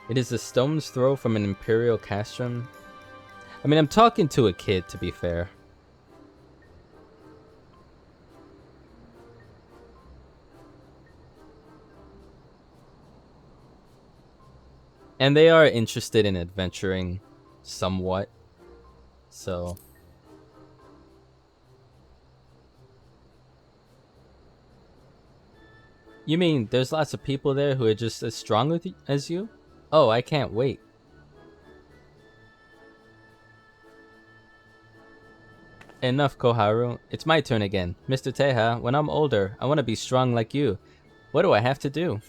It is a stone's throw from an Imperial castrum. I mean, I'm talking to a kid, to be fair. And they are interested in adventuring somewhat. So... You mean there's lots of people there who are just as strong as you? Oh, I can't wait. Enough, Koharu. It's my turn again. Mr. Teja, when I'm older, I want to be strong like you. What do I have to do?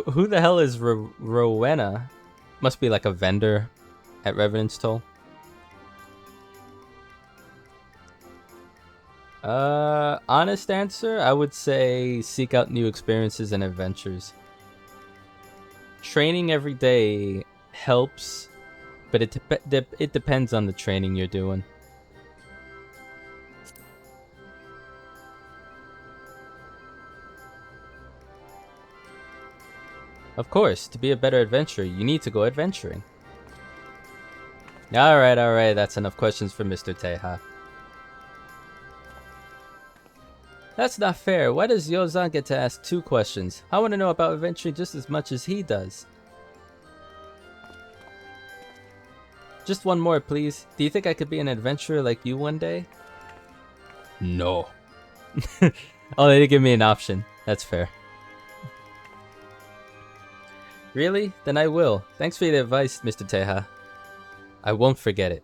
Who the hell is Rowena? Must be like a vendor at Revenant's Toll. Honest answer, I would say seek out new experiences and adventures. training every day helps, but it depends on the training you're doing. Of course, to be a better adventurer, you need to go adventuring. Alright, that's enough questions for Mr. Teja. That's not fair. Why does Yozan get to ask 2 questions? I want to know about adventuring just as much as he does. Just one more, please. Do you think I could be an adventurer like you one day? No. Oh, they didn't give me an option. That's fair. Really? Then I will. Thanks for the advice, Mr. Teja. I won't forget it.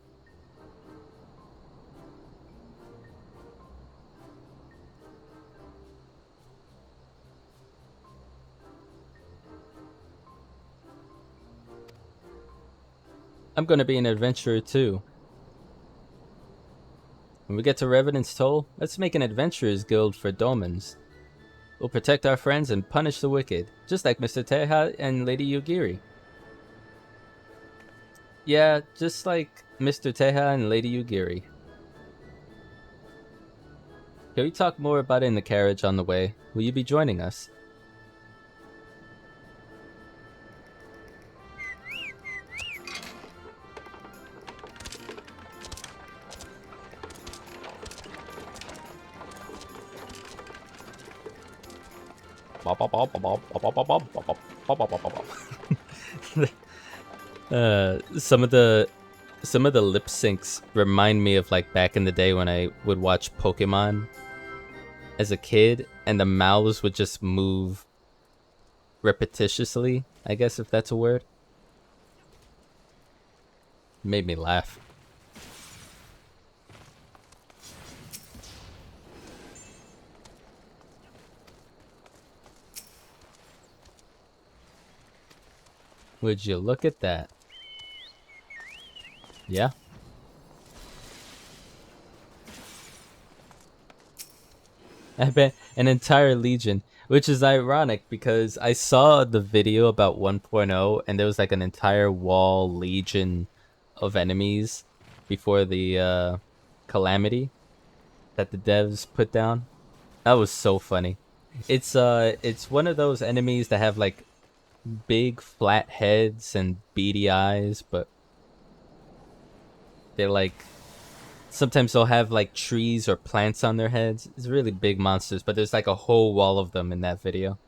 I'm gonna be an adventurer too. When we get to Revenant's Toll, let's make an adventurers guild for Domans. We'll protect our friends and punish the wicked, just like Mr. Teja and Lady Yugiri. Yeah, just like Mr. Teja and Lady Yugiri. Can we talk more about it in the carriage on the way? Will you be joining us? Some of the lip syncs remind me of like back in the day when I would watch Pokemon as a kid, and the mouths would just move repetitiously, I guess, if that's a word. It made me laugh. Would you look at that? Yeah. I bet an entire legion, which is ironic because I saw the video about 1.0 and there was like an entire wall legion of enemies before the calamity that the devs put down. That was so funny. It's one of those enemies that have like big flat heads and beady eyes, but they're like, sometimes they'll have like trees or plants on their heads. It's really big monsters, but there's like a whole wall of them in that video.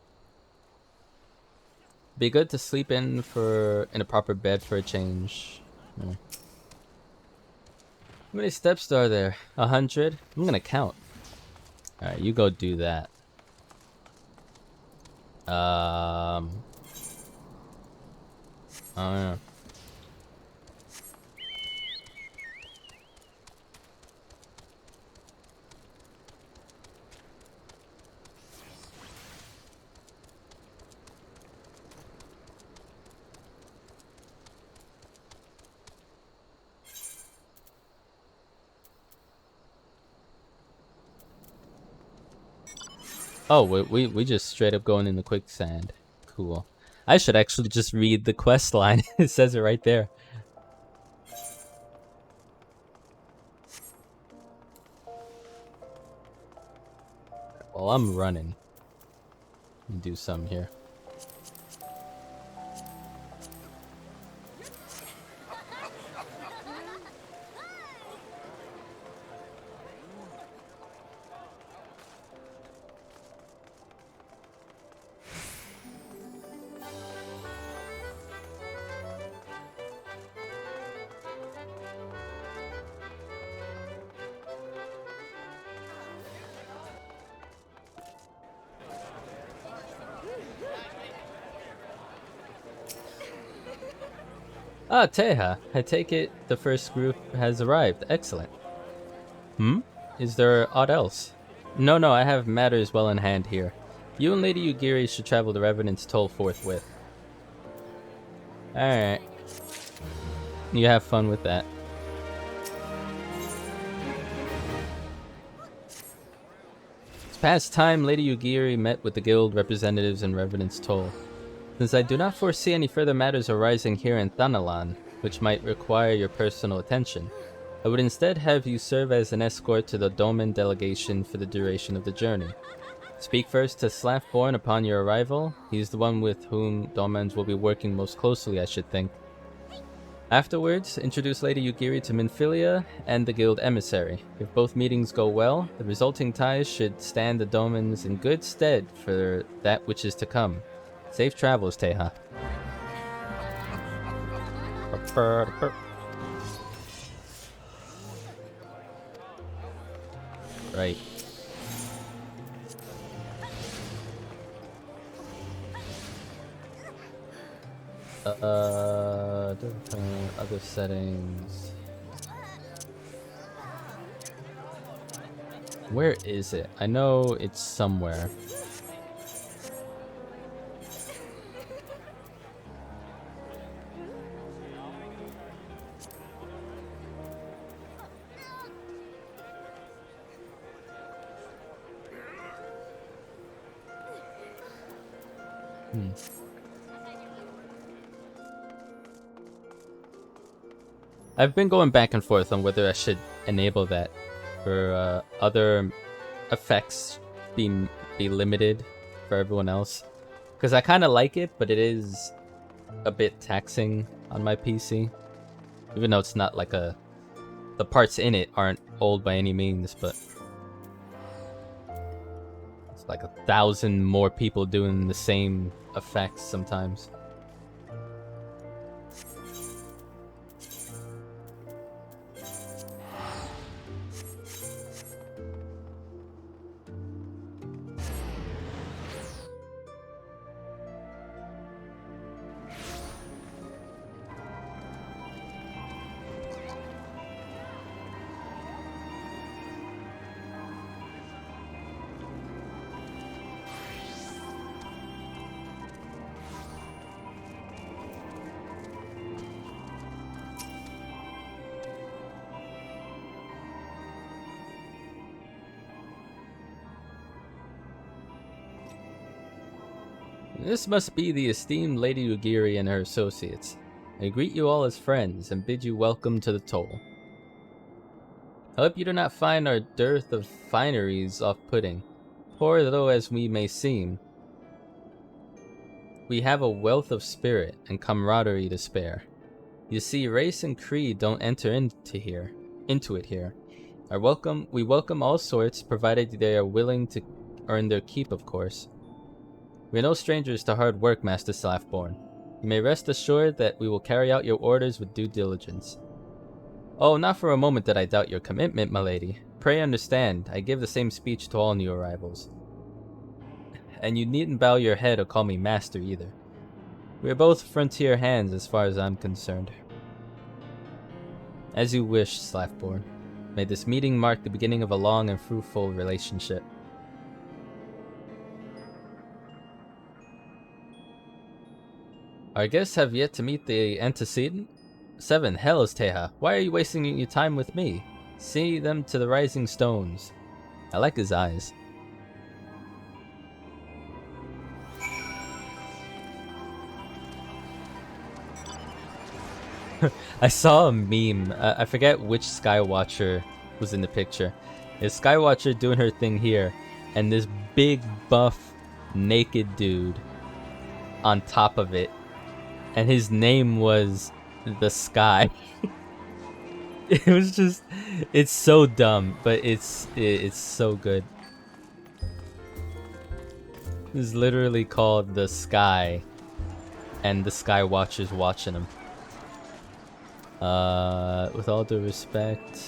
Be good to sleep in a proper bed for a change. How many steps are there? 100? I'm gonna count. Alright, you go do that. I don't know. Oh, we just straight up going in the quicksand. Cool. I should actually just read the quest line. It says it right there. Well, I'm running. Do some here. Ah, Teja. I take it the first group has arrived. Excellent. Is there aught else? No, I have matters well in hand here. You and Lady Yugiri should travel to Revenant's Toll forthwith. Alright. You have fun with that. It's past time Lady Yugiri met with the guild representatives in Revenant's Toll. Since I do not foresee any further matters arising here in Thanalan, which might require your personal attention, I would instead have you serve as an escort to the Doman delegation for the duration of the journey. Speak first to Slaftborn upon your arrival. He's the one with whom Domans will be working most closely, I should think. Afterwards, introduce Lady Yugiri to Minfilia and the guild emissary. If both meetings go well, the resulting ties should stand the Domans in good stead for that which is to come. Safe travels, Teha. Right. Other settings. Where is it? I know it's somewhere. I've been going back and forth on whether I should enable that for other effects be limited for everyone else, because I kind of like it, but it is a bit taxing on my PC, even though it's not like the parts in it aren't old by any means, but it's like 1,000 more people doing the same effects sometimes. This must be the esteemed Lady Yugiri and her associates. I greet you all as friends and bid you welcome to the toll. I hope you do not find our dearth of fineries off-putting. Poor though as we may seem, we have a wealth of spirit and camaraderie to spare. You see, race and creed don't enter into it here. We welcome all sorts, provided they are willing to earn their keep, of course. We are no strangers to hard work, Master Slaftborn. You may rest assured that we will carry out your orders with due diligence. Oh, not for a moment did I doubt your commitment, my lady. Pray understand, I give the same speech to all new arrivals. And you needn't bow your head or call me master either. We are both frontier hands as far as I'm concerned. As you wish, Slaftborn. May this meeting mark the beginning of a long and fruitful relationship. Our guests have yet to meet the antecedent? 7 hells, Teha. Why are you wasting your time with me? See them to the rising stones. I like his eyes. I saw a meme. I forget which Skywatcher was in the picture. It's Skywatcher doing her thing here, and this big buff naked dude on top of it. And his name was The Sky. It was just, it's so dumb, but it's so good. It's literally called The Sky, and the Sky Watcher's watching him. With all due respect.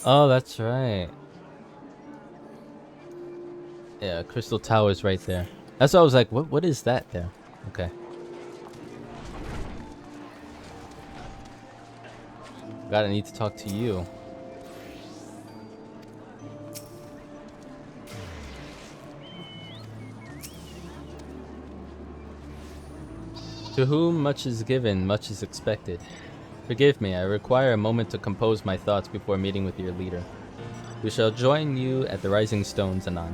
Oh, that's right. Yeah, Crystal Tower's right there. That's why I was like, what is that there? Okay. Gotta need to talk to you. To whom much is given, much is expected. Forgive me, I require a moment to compose my thoughts before meeting with your leader. We shall join you at the Rising Stones anon.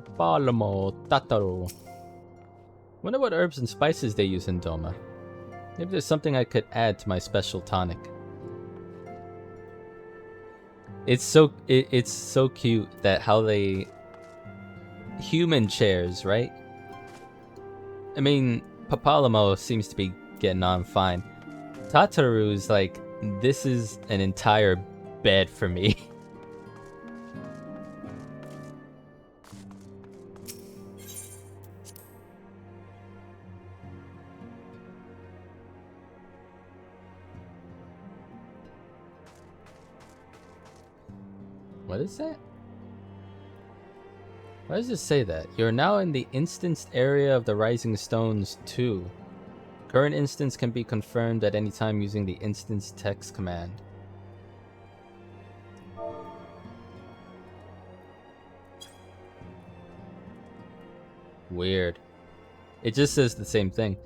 Papalamo Tataru. Wonder what herbs and spices they use in Doma. Maybe there's something I could add to my special tonic. It's so cute that how they human chairs, right? I mean, Papalamo seems to be getting on fine. Tataru's like, this is an entire bed for me. What is that? Why does it say that? You're now in the instanced area of the Rising Stones 2. Current instance can be confirmed at any time using the instance text command. Weird. It just says the same thing.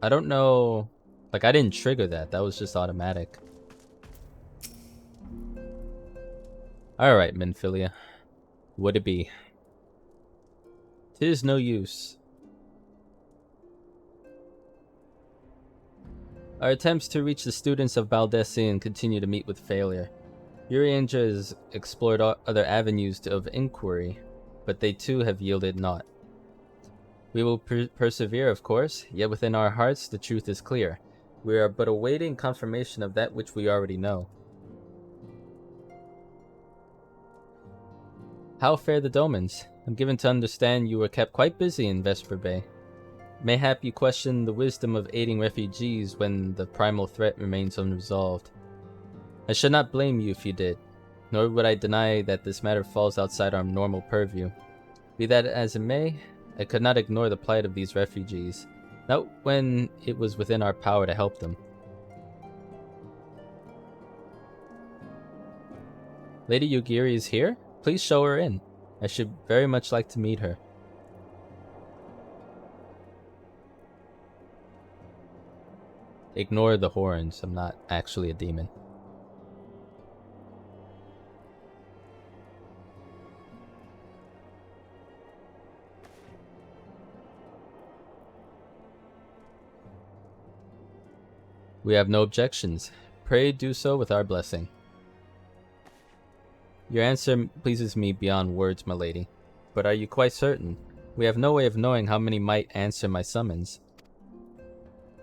I don't know. Like, I didn't trigger that. That was just automatic. Alright, Minfilia. Would it be? 'Tis no use. Our attempts to reach the students of Baldessian continue to meet with failure. Urianger has explored other avenues of inquiry, but they too have yielded naught. We will persevere, of course, yet within our hearts the truth is clear. We are but awaiting confirmation of that which we already know. How fare the Domans? I'm given to understand you were kept quite busy in Vesper Bay. Mayhap you question the wisdom of aiding refugees when the primal threat remains unresolved. I should not blame you if you did, nor would I deny that this matter falls outside our normal purview. Be that as it may, I could not ignore the plight of these refugees, not when it was within our power to help them. Lady Yugiri is here? Please show her in. I should very much like to meet her. Ignore the horns. I'm not actually a demon. We have no objections. Pray do so with our blessing. Your answer pleases me beyond words, my lady. But are you quite certain? We have no way of knowing how many might answer my summons.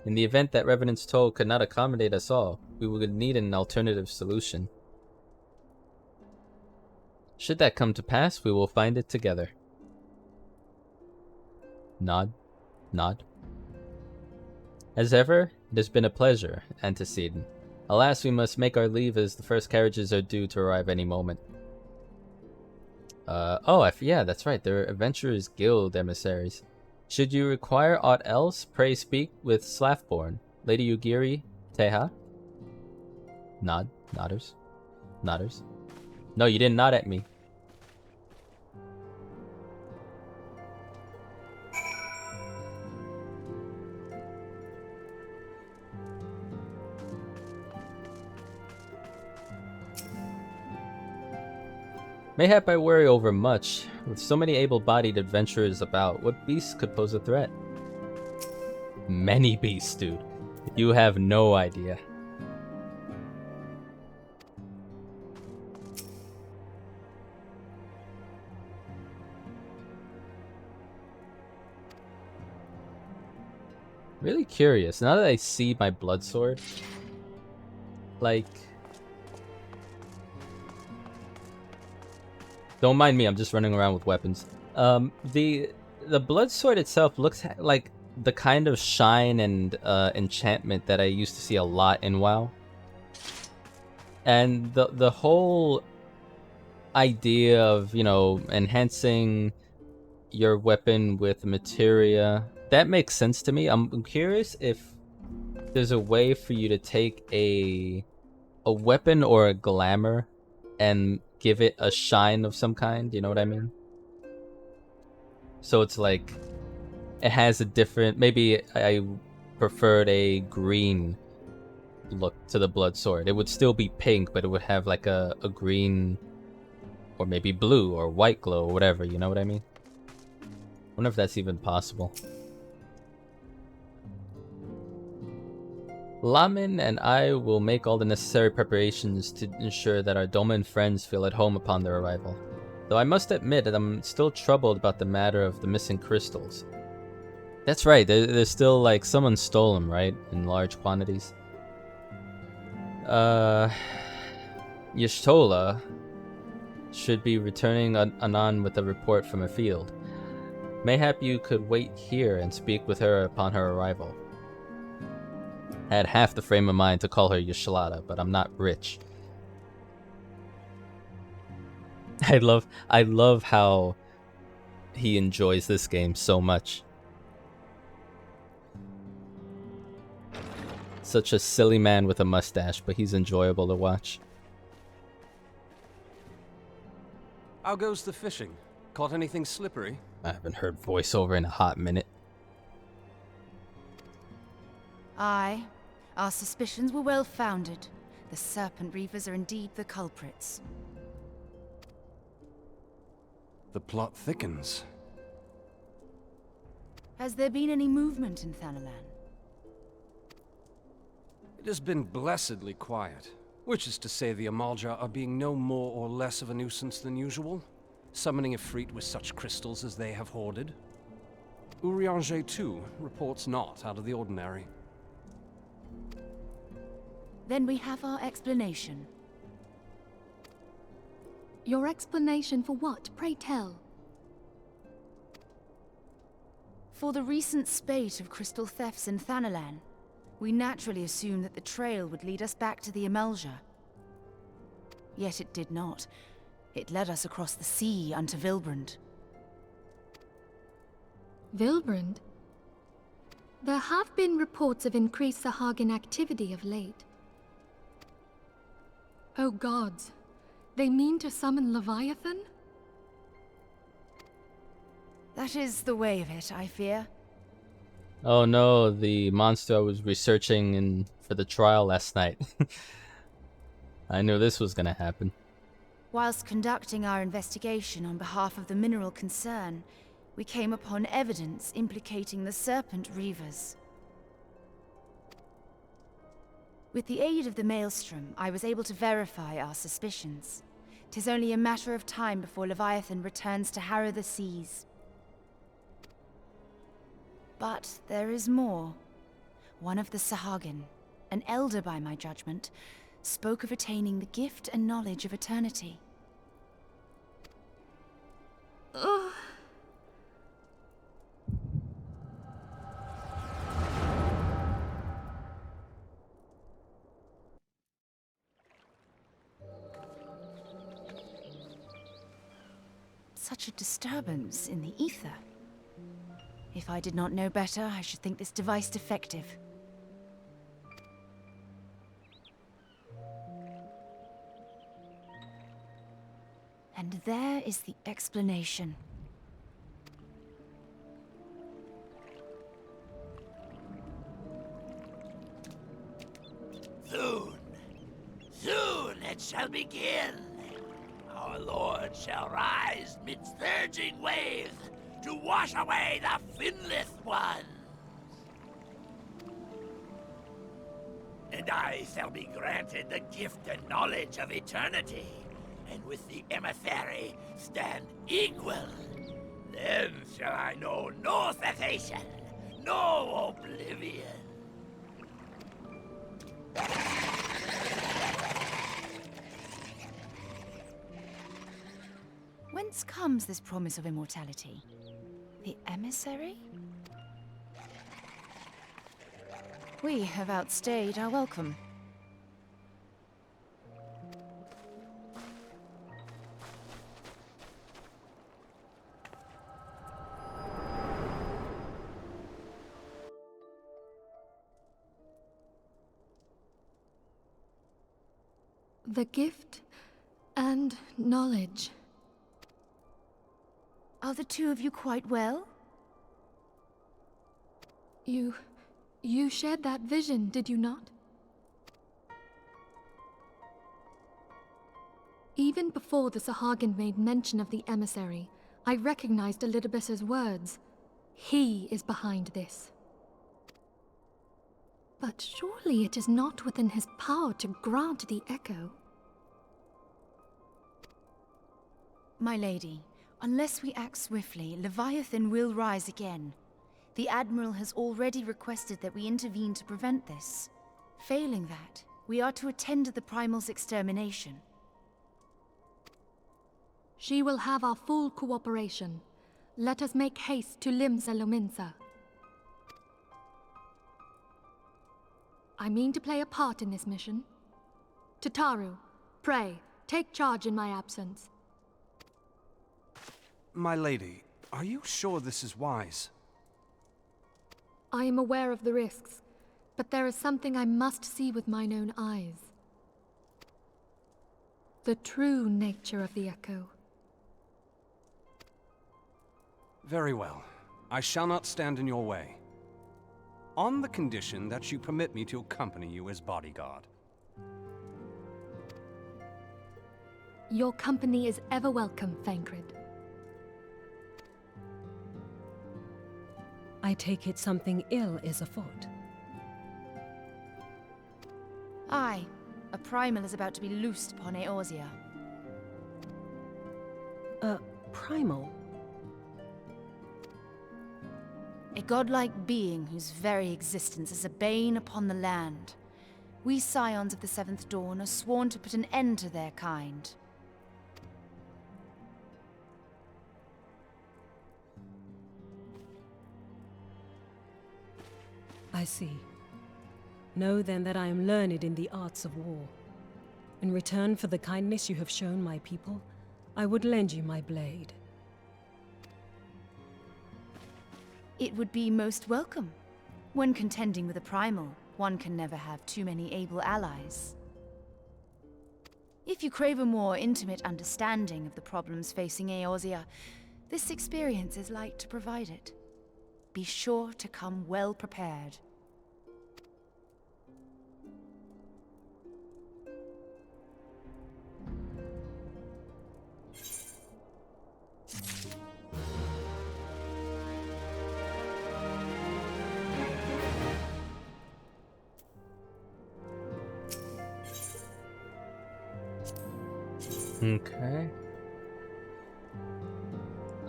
In the event that Revenant's Toll could not accommodate us all, we would need an alternative solution. Should that come to pass, we will find it together. Nod. Nod. As ever, it has been a pleasure, Antecedent. Alas, we must make our leave as the first carriages are due to arrive any moment. Yeah, that's right. They're Adventurers Guild emissaries. Should you require aught else, pray speak with Slaffborn. Lady Yugiri, Teha. Nod. Nodders. Nodders. No, you didn't nod at me. Mayhap I worry over much. With so many able-bodied adventurers about, what beasts could pose a threat? Many beasts, dude. You have no idea. Really curious. Now that I see my blood sword, like... Don't mind me, I'm just running around with weapons. The blood sword itself looks like the kind of shine and enchantment that I used to see a lot in WoW. And the whole idea of, you know, enhancing your weapon with materia, that makes sense to me. I'm curious if there's a way for you to take a weapon or a glamour and give it a shine of some kind, you know what I mean? So it's like, it has a different, maybe I preferred a green look to the blood sword. It would still be pink, but it would have like a green Or maybe blue or white glow or whatever, you know what I mean? I wonder if that's even possible. Lamin and I will make all the necessary preparations to ensure that our Doma friends feel at home upon their arrival. Though I must admit that I'm still troubled about the matter of the missing crystals. That's right, there's still like someone stole them, right? In large quantities. Y'shtola should be returning anon with a report from a field. Mayhap you could wait here and speak with her upon her arrival. I had half the frame of mind to call her Y'shtola, but I'm not rich. I love how he enjoys this game so much. Such a silly man with a mustache, but he's enjoyable to watch. How goes the fishing? Caught anything slippery? I haven't heard voiceover in a hot minute. Aye. Our suspicions were well founded. The Serpent Reavers are indeed the culprits. The plot thickens. Has there been any movement in Thanalan? It has been blessedly quiet, which is to say the Amalja are being no more or less of a nuisance than usual, summoning Ifrit with such crystals as they have hoarded. Urianger, too, reports not out of the ordinary. Then we have our explanation. Your explanation for what, pray tell? For the recent spate of crystal thefts in Thanalan, we naturally assumed that the trail would lead us back to the Amalja. Yet it did not. It led us across the sea unto Vilbrand. Vilbrand? There have been reports of increased Sahagin activity of late. Oh gods, they mean to summon Leviathan? That is the way of it, I fear. Oh no, the monster I was researching for the trial last night. I knew this was gonna happen. Whilst conducting our investigation on behalf of the mineral concern, we came upon evidence implicating the Serpent Reavers. With the aid of the Maelstrom, I was able to verify our suspicions. 'Tis only a matter of time before Leviathan returns to harrow the seas. But there is more. One of the Sahagin, an elder by my judgment, spoke of attaining the gift and knowledge of eternity. Ugh. Such a disturbance in the ether. If I did not know better, I should think this device defective. And there is the explanation. Soon, soon it shall begin. Our Lord shall rise midst surging waves to wash away the finless ones. And I shall be granted the gift and knowledge of eternity, and with the emissary stand equal. Then shall I know no cessation, no oblivion. Whence comes this promise of immortality? The emissary? We have outstayed our welcome. The gift and knowledge. Are the two of you quite well? You shared that vision, did you not? Even before the Sahagin made mention of the emissary, I recognized Elidibus's words. He is behind this. But surely it is not within his power to grant the echo. My lady, unless we act swiftly, Leviathan will rise again. The Admiral has already requested that we intervene to prevent this. Failing that, we are to attend to the Primal's extermination. She will have our full cooperation. Let us make haste to Limsa Lominsa. I mean to play a part in this mission. Tataru, pray, take charge in my absence. My lady, are you sure this is wise? I am aware of the risks, but there is something I must see with mine own eyes. The true nature of the echo. Very well. I shall not stand in your way. On the condition that you permit me to accompany you as bodyguard. Your company is ever welcome, Thancred. I take it something ill is afoot. Aye, a Primal is about to be loosed upon Eorzea. A primal? A godlike being whose very existence is a bane upon the land. We scions of the Seventh Dawn are sworn to put an end to their kind. I see. Know then that I am learned in the arts of war. In return for the kindness you have shown my people, I would lend you my blade. It would be most welcome. When contending with a Primal, one can never have too many able allies. If you crave a more intimate understanding of the problems facing Eorzea, this experience is like to provide it. Be sure to come well prepared. Okay.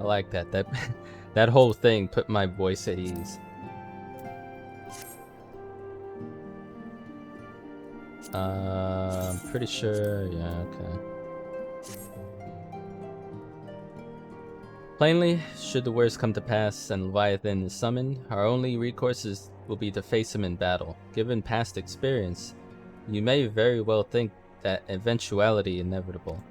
I like that. That whole thing put my voice at ease. I'm pretty sure, yeah, okay. Plainly, should the worst come to pass and Leviathan is summoned, our only recourse will be to face him in battle. Given past experience, you may very well think that eventuality inevitable.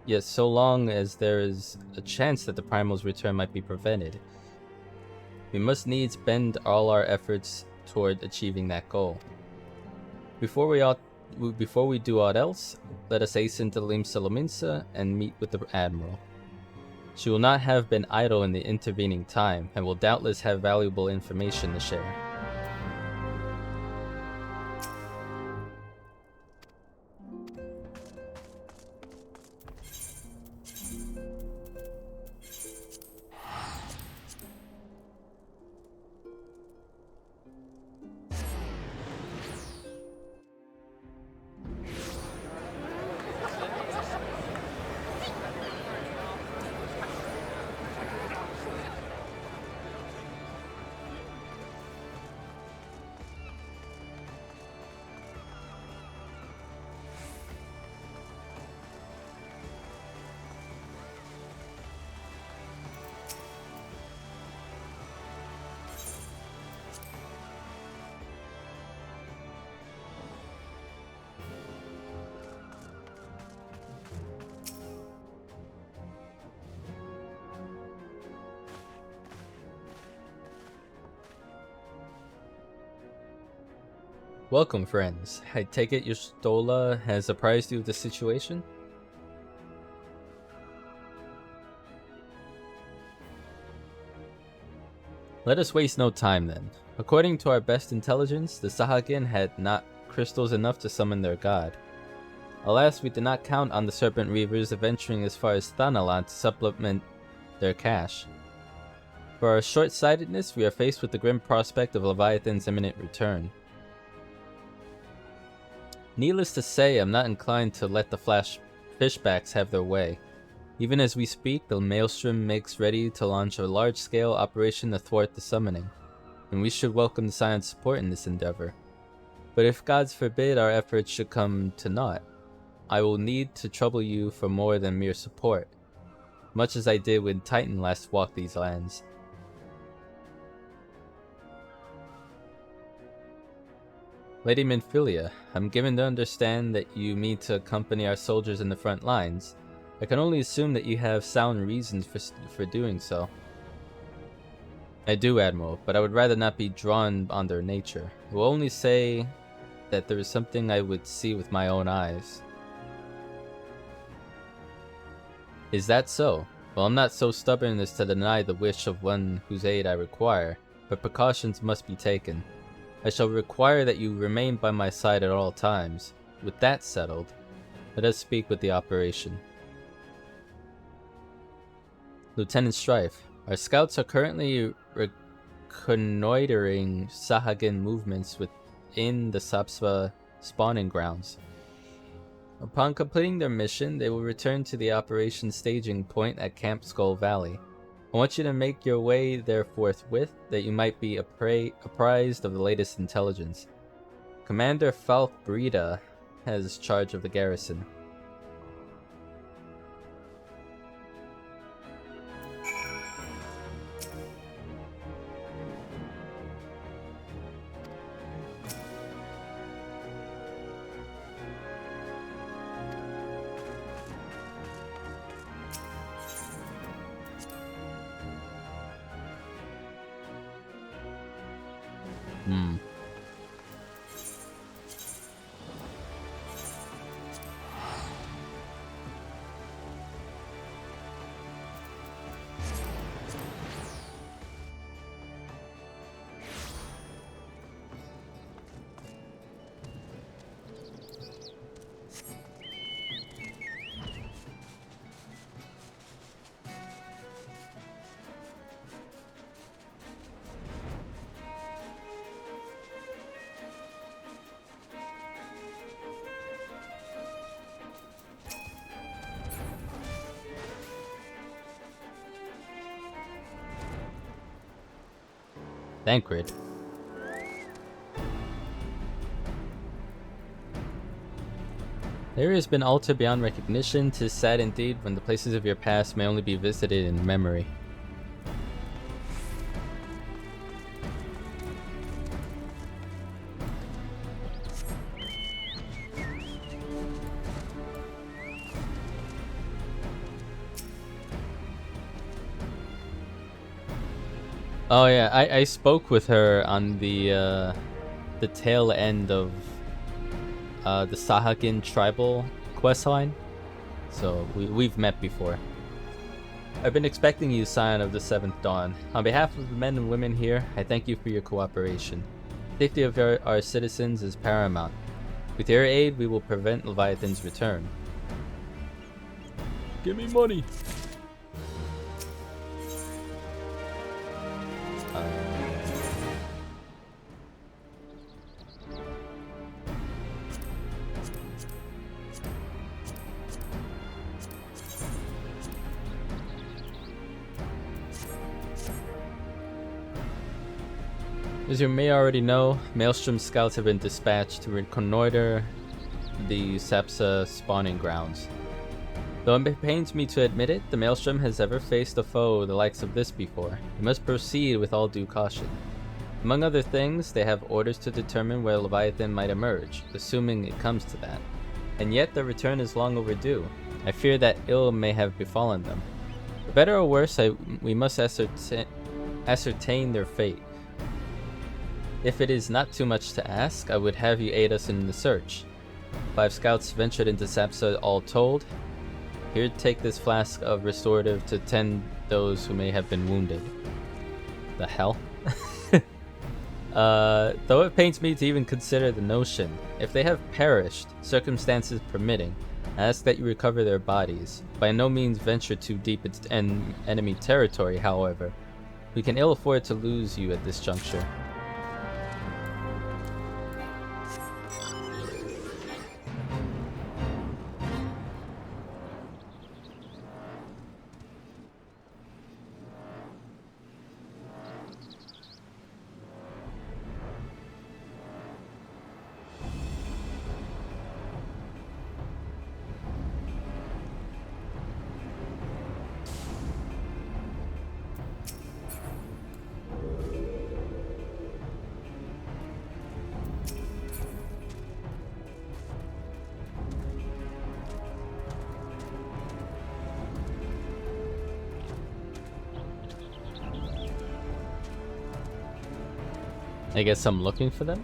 Yet so long as there is a chance that the Primal's return might be prevented, we must needs bend all our efforts toward achieving that goal. Before we do aught else, let us hasten to Limsa Lominsa and meet with the Admiral. She will not have been idle in the intervening time, and will doubtless have valuable information to share. Welcome, friends. I take it your Stola has apprised you of the situation? Let us waste no time then. According to our best intelligence, the Sahagin had not crystals enough to summon their god. Alas, we did not count on the Serpent Reavers adventuring as far as Thanalan to supplement their cache. For our short-sightedness, we are faced with the grim prospect of Leviathan's imminent return. Needless to say, I'm not inclined to let the fishbacks have their way. Even as we speak, the Maelstrom makes ready to launch a large-scale operation to thwart the summoning, and we should welcome the Scion's support in this endeavor. But if gods forbid our efforts should come to naught, I will need to trouble you for more than mere support, much as I did when Titan last walked these lands. Lady Minfilia, I'm given to understand that you mean to accompany our soldiers in the front lines. I can only assume that you have sound reasons for doing so. I do, Admiral, but I would rather not be drawn on their nature. I will only say that there is something I would see with my own eyes. Is that so? Well, I'm not so stubborn as to deny the wish of one whose aid I require, but precautions must be taken. I shall require that you remain by my side at all times. With that settled, let us speak with the operation. Lieutenant Strife, our scouts are currently reconnoitering Sahagin movements within the Sapsa spawning grounds. Upon completing their mission, they will return to the operation staging point at Camp Skull Valley. I want you to make your way there forthwith, that you might be apprised of the latest intelligence. Commander Falk Breda has charge of the garrison. Thancred. The area has been altered beyond recognition. 'Tis sad indeed when the places of your past may only be visited in memory. Oh yeah, I spoke with her on the tail end of the Sahagin tribal questline, so we've met before. I've been expecting you, Scion of the Seventh Dawn. On behalf of the men and women here, I thank you for your cooperation. The safety of our citizens is paramount. With your aid, we will prevent Leviathan's return. Give me money! As you may already know, Maelstrom scouts have been dispatched to reconnoiter the Sapsa spawning grounds. Though it pains me to admit it, the Maelstrom has ever faced a foe the likes of this before. We must proceed with all due caution. Among other things, they have orders to determine where Leviathan might emerge, assuming it comes to that. And yet their return is long overdue. I fear that ill may have befallen them. For better or worse, we must ascertain their fate. If it is not too much to ask, I would have you aid us in the search. 5 scouts ventured into Sapsa all told. Here, take this flask of restorative to tend those who may have been wounded. The hell? Though it pains me to even consider the notion, if they have perished, circumstances permitting, I ask that you recover their bodies. By no means venture too deep into enemy territory, however. We can ill afford to lose you at this juncture. I guess I'm looking for them?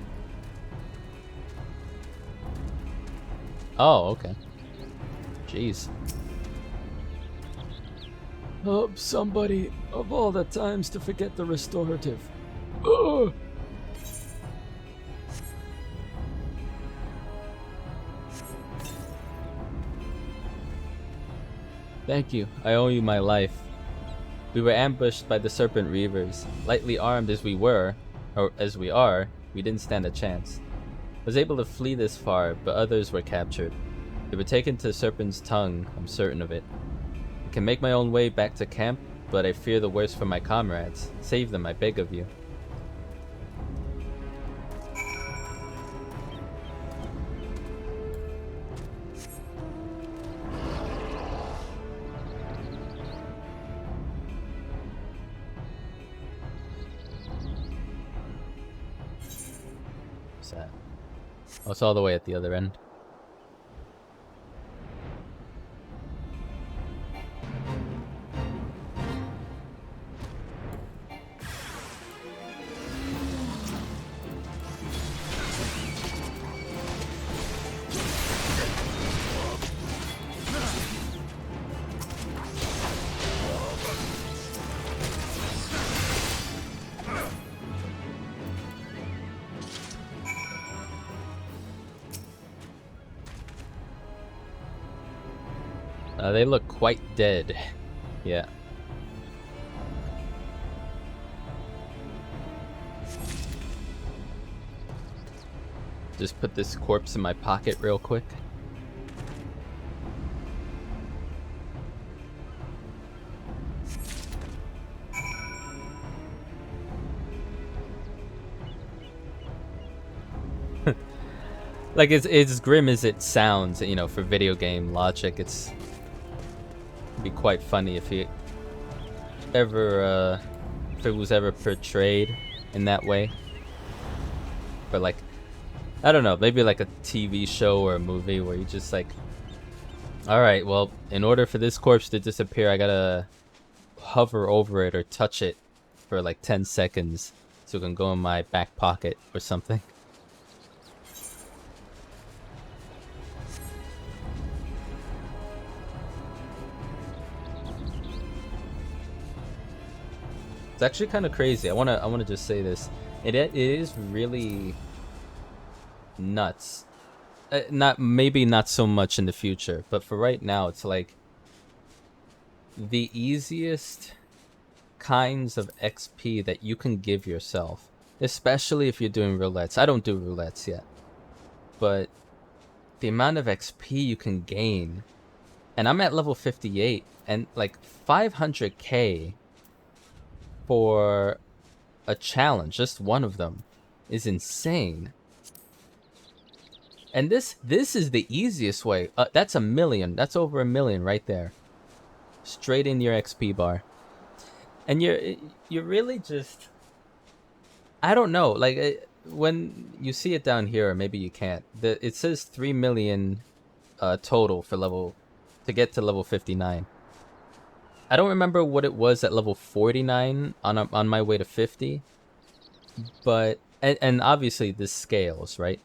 Oh, okay. Jeez. Oh, somebody, of all the times to forget the restorative. Ugh. Thank you. I owe you my life. We were ambushed by the Serpent Reavers. Lightly armed as we were, or as we are, we didn't stand a chance. I was able to flee this far, but others were captured. They were taken to Serpent's Tongue, I'm certain of it. I can make my own way back to camp, but I fear the worst for my comrades. Save them, I beg of you. What's that? Oh, it's all the way at the other end. They look quite dead. Yeah. Just put this corpse in my pocket real quick. Like, it's as grim as it sounds, you know, for video game logic. It'd be quite funny if it was ever portrayed in that way. But like, I don't know, maybe like a TV show or a movie where you just like, alright, well, in order for this corpse to disappear, I gotta hover over it or touch it for like 10 seconds so it can go in my back pocket or something. It's actually kind of crazy. I wanna just say this. It is really nuts. Maybe not so much in the future, but for right now, it's like the easiest kinds of XP that you can give yourself, especially if you're doing roulettes. I don't do roulettes yet, but the amount of XP you can gain, and I'm at level 58, and like 500k for a challenge, just one of them, is insane. And this is the easiest way. That's a million. That's over 1 million right there, straight in your XP bar. And you're really just, I don't know, like when you see it down here, or maybe you can't. It says 3 million total for to get to level 59. I don't remember what it was at level 49 on my way to 50, but and obviously this scales, right?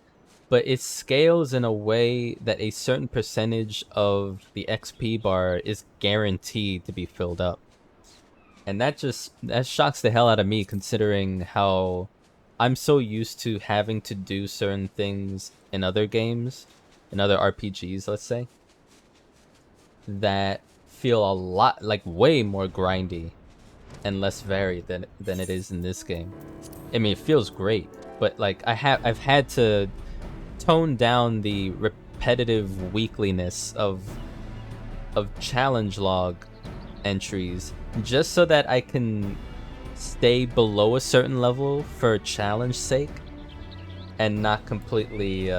But it scales in a way that a certain percentage of the XP bar is guaranteed to be filled up, and that shocks the hell out of me, considering how I'm so used to having to do certain things in other games, in other RPGs, let's say, that feel a lot, like, way more grindy and less varied than it is in this game. I mean, it feels great, but like I've had to tone down the repetitive weakliness of challenge log entries just so that I can stay below a certain level for challenge sake and not completely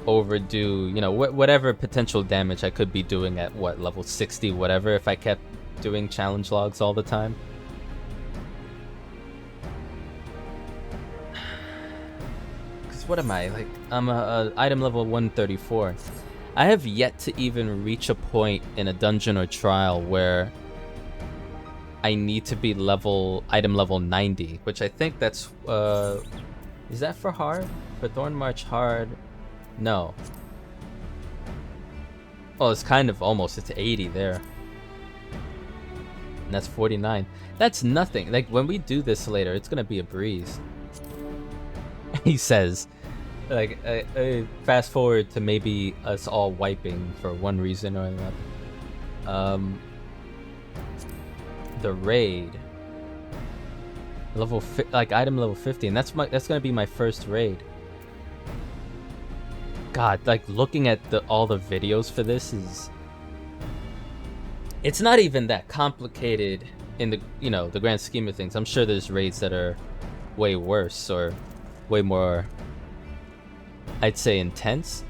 overdo, you know, whatever potential damage I could be doing at what level 60 whatever if I kept doing challenge logs all the time. Cause what am I, like, I'm a item level 134. I have yet to even reach a point in a dungeon or trial where I need to be item level 90, which I think that's is that for hard? For Thorn March hard? No. Oh, it's kind of almost, it's 80 there. And that's 49. That's nothing. Like, when we do this later, it's gonna be a breeze. He says, like, fast forward to maybe us all wiping for one reason or another. The raid, item level 50, and that's gonna be my first raid. God, like, looking at all the videos for this is, it's not even that complicated in the, you know, the grand scheme of things. I'm sure there's raids that are way worse or way more, I'd say, intense.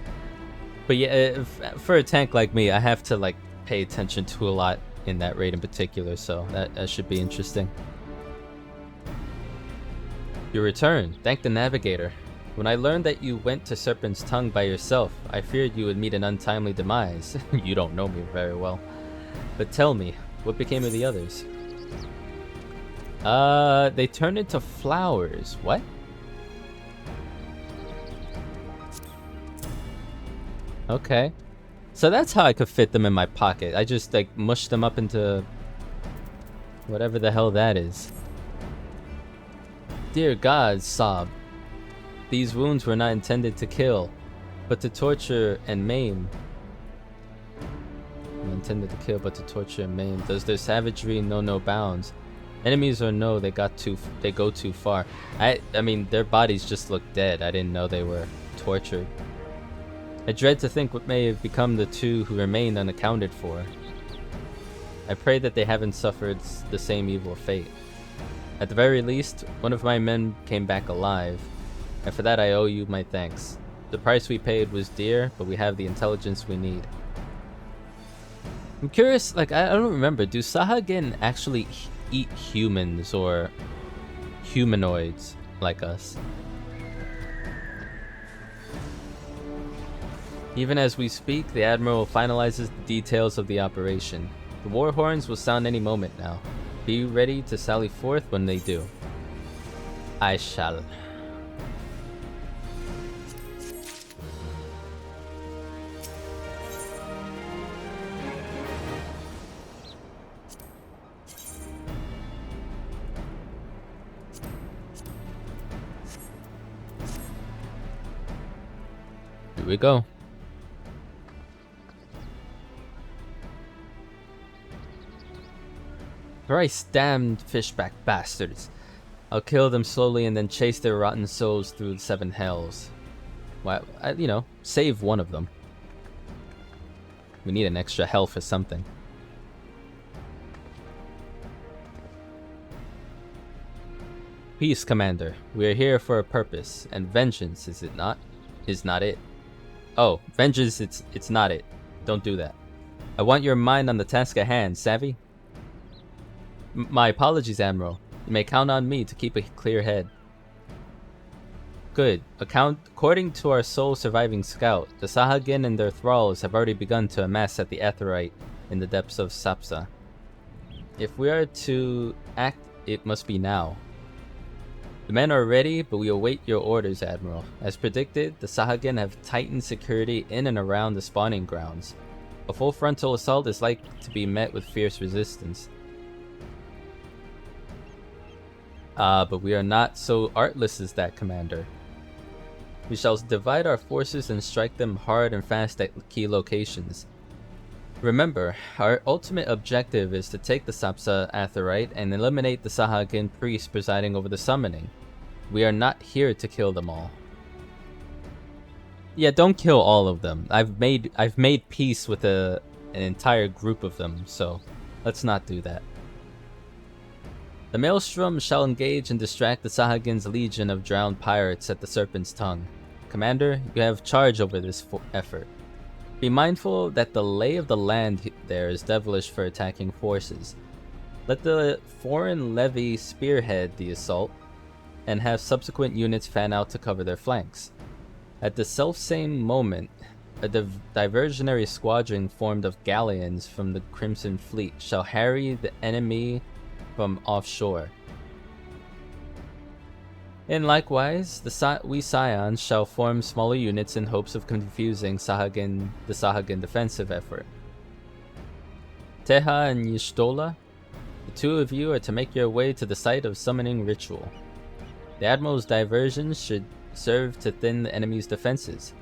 But yeah, for a tank like me, I have to, like, pay attention to a lot in that raid in particular, so that should be interesting. Your return. Thank the navigator. When I learned that you went to Serpent's Tongue by yourself, I feared you would meet an untimely demise. You don't know me very well. But tell me, what became of the others? They turned into flowers. What? Okay. So that's how I could fit them in my pocket. I just, like, mushed them up into whatever the hell that is. Dear God, sob. These wounds were not intended to kill, but to torture and maim. Not intended to kill, but to torture and maim. Does their savagery know no bounds? Enemies or no, they go too far. I mean, their bodies just look dead. I didn't know they were tortured. I dread to think what may have become the two who remained unaccounted for. I pray that they haven't suffered the same evil fate. At the very least, one of my men came back alive, and for that I owe you my thanks. The price we paid was dear, but we have the intelligence we need. I'm curious, like, I don't remember, do Sahagin actually eat humans or humanoids like us? Even as we speak, the Admiral finalizes the details of the operation. The war horns will sound any moment now. Be ready to sally forth when they do. I shall. Here we go. Thrice damned fishback bastards. I'll kill them slowly and then chase their rotten souls through the 7 hells. Well, you know, save one of them. We need an extra hell for something. Peace, Commander. We are here for a purpose, and vengeance, is it not? Is not it? Oh, vengeance, it's not it. Don't do that. I want your mind on the task at hand, savvy? My apologies, Admiral. You may count on me to keep a clear head. Good. According to our sole surviving scout, the Sahagin and their thralls have already begun to amass at the Aetheryte in the depths of Sapsa. If we are to act, it must be now. The men are ready, but we await your orders, Admiral. As predicted, the Sahagin have tightened security in and around the spawning grounds. A full frontal assault is like to be met with fierce resistance. But we are not so artless as that, Commander. We shall divide our forces and strike them hard and fast at key locations. Remember, our ultimate objective is to take the Sapsa Aetheryte and eliminate the Sahagin priest presiding over the summoning. We are not here to kill them all. Yeah, don't kill all of them. I've made peace with an entire group of them, so let's not do that. The Maelstrom shall engage and distract the Sahagin's legion of drowned pirates at the Serpent's Tongue. Commander, you have charge over this effort. Be mindful that the lay of the land there is devilish for attacking forces. Let the foreign levy spearhead the assault, and have subsequent units fan out to cover their flanks. At the selfsame moment, a diversionary squadron formed of galleons from the Crimson Fleet shall harry the enemy from offshore. And likewise, we Scions shall form smaller units in hopes of confusing the Sahagin defensive effort. Teha and Y'shtola, the two of you are to make your way to the site of summoning ritual. The Admiral's diversion should serve to thin the enemy's defenses,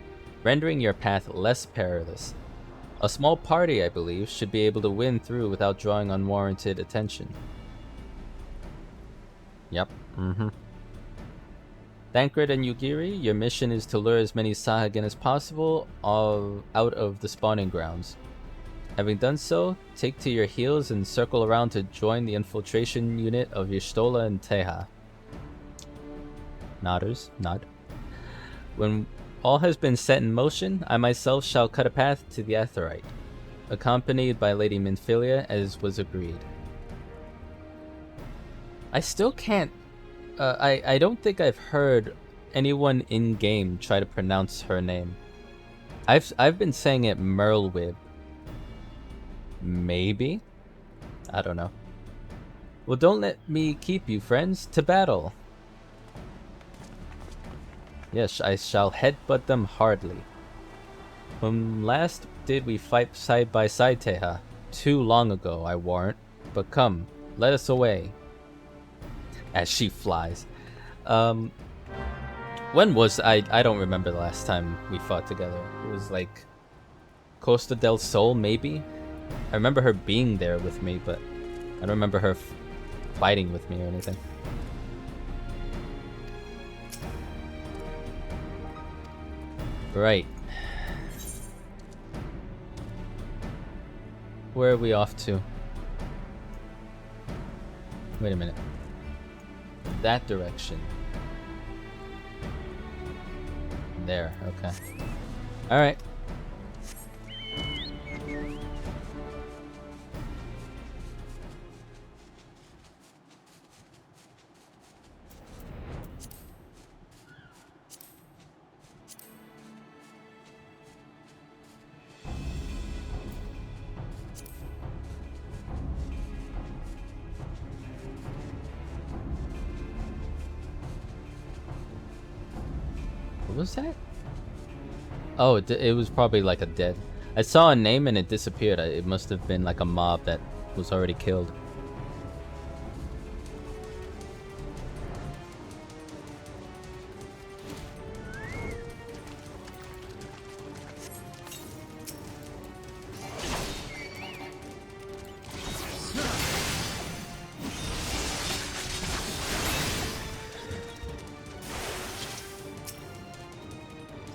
rendering your path less perilous. A small party, I believe, should be able to win through without drawing unwarranted attention. Yep, Thancred and Yugiri, your mission is to lure as many Sahagin as possible out of the spawning grounds. Having done so, take to your heels and circle around to join the infiltration unit of Y'shtola and Teha. Nodders, nod. When all has been set in motion, I myself shall cut a path to the Aetheryte, accompanied by Lady Minfilia as was agreed. I still can't... I don't think I've heard anyone in-game try to pronounce her name. I've been saying it Merlwib. Maybe? I don't know. Well, don't let me keep you, friends. To battle! Yes, I shall headbutt them hardly. When last did we fight side by side, Teha? Too long ago, I warrant. But come, let us away. As she flies. When was I don't remember the last time we fought together. It was like Costa del Sol, maybe? I remember her being there with me, but I don't remember her fighting with me or anything. Right. Where are we off to? Wait a minute. That direction. There, okay. Alright. What was that? Oh, it was probably like a dead. I saw a name and it disappeared. It must have been like a mob that was already killed.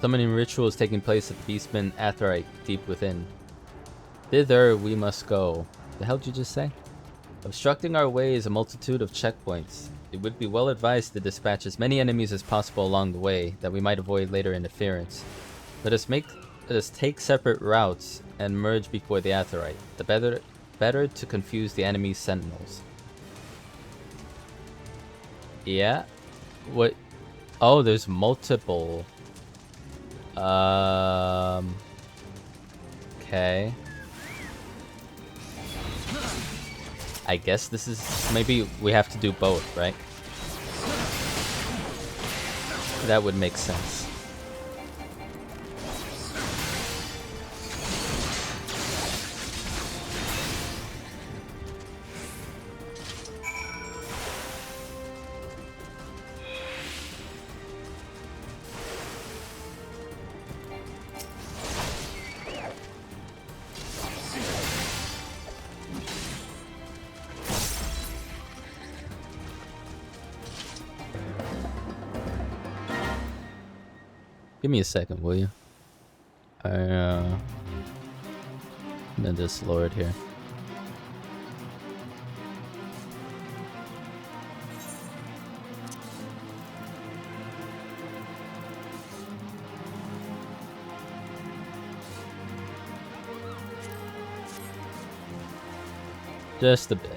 Summoning ritual is taking place at the Beastman Aetheryte deep within. Thither we must go. The hell did you just say? Obstructing our way is a multitude of checkpoints. It would be well advised to dispatch as many enemies as possible along the way, that we might avoid later interference. Let us take separate routes and merge before the Aetheryte. The better to confuse the enemy's sentinels. Yeah? What? Oh, there's multiple. Okay. I guess this is... maybe we have to do both, right? That would make sense. Give me a second, will you? And then just lower it here. Just a bit.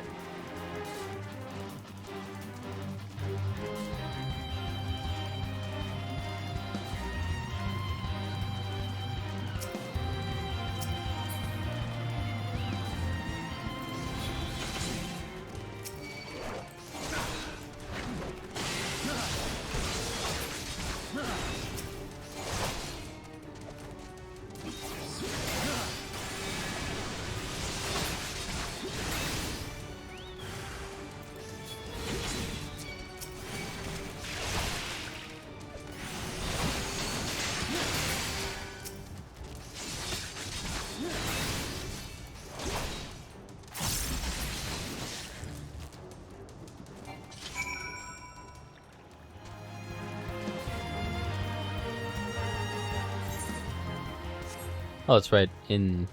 Oh, it's right in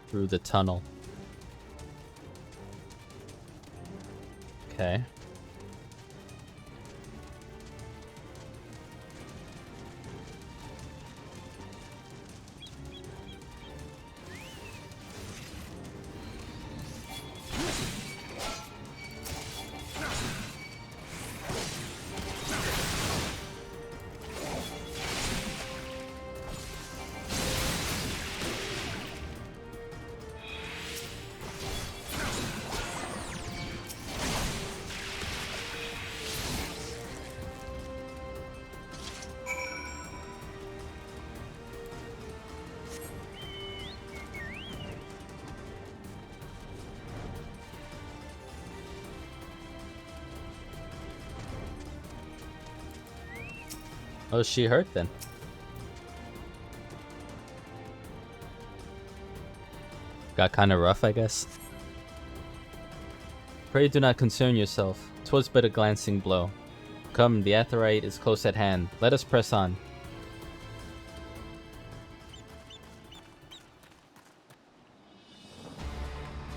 through the tunnel. Okay. Oh, she hurt then. Got kind of rough, I guess. Pray do not concern yourself. 'Twas but a glancing blow. Come, the Aetheryte is close at hand. Let us press on.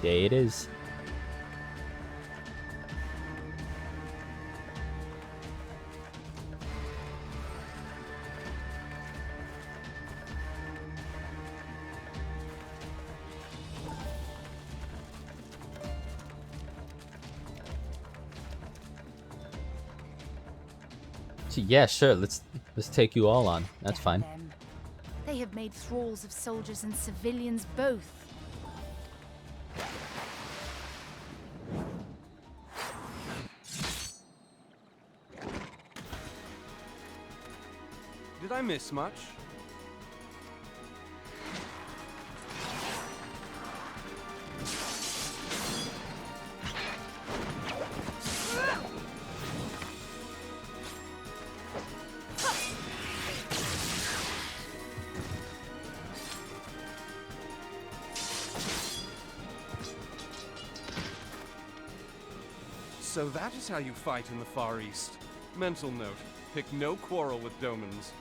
There it is. Yeah, sure. Let's take you all on. That's fine. They have made thralls of soldiers and civilians both. Did I miss much? So that is how you fight in the Far East. Mental note, pick no quarrel with domans.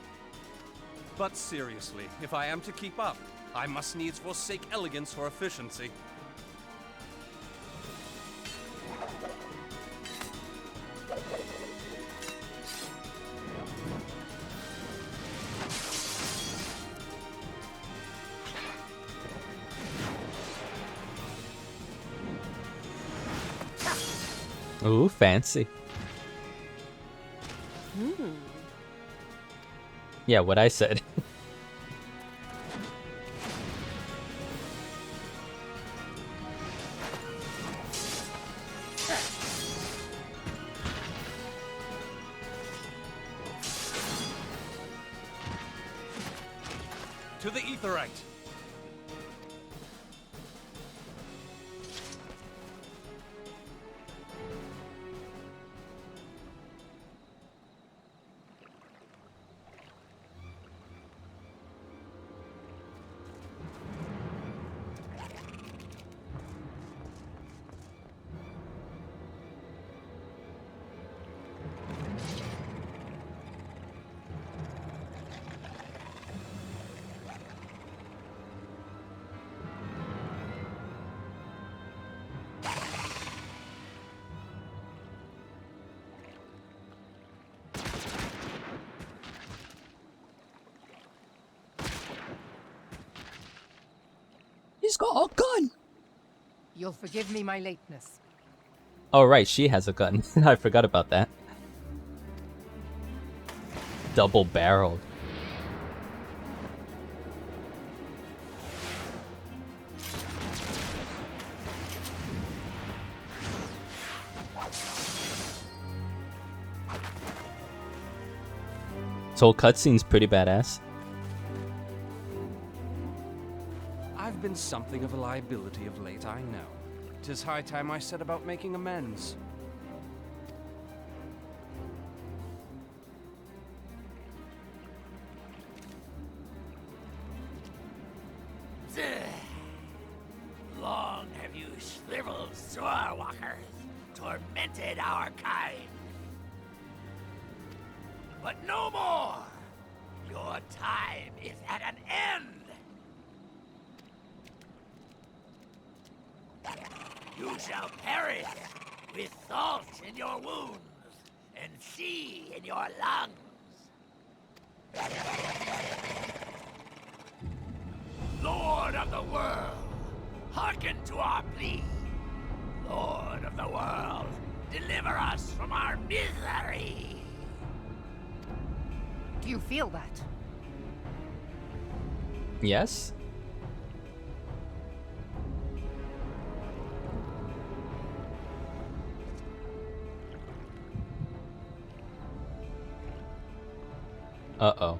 But seriously, if I am to keep up, I must needs forsake elegance for efficiency. Ooh, fancy. Yeah, what I said. To the Aetheryte! got a gun! You'll forgive me my lateness. Oh, right, she has a gun. I forgot about that. Double barreled. This whole cutscene's pretty badass. I've been something of a liability of late, I know. 'Tis high time I set about making amends. Long have you shriveled swordwalkers tormented our kind. But no more! Your time is at an end! You shall perish with salt in your wounds and sea in your lungs. Lord of the world, hearken to our plea. Lord of the world, deliver us from our misery. Do you feel that? Yes? Uh-oh.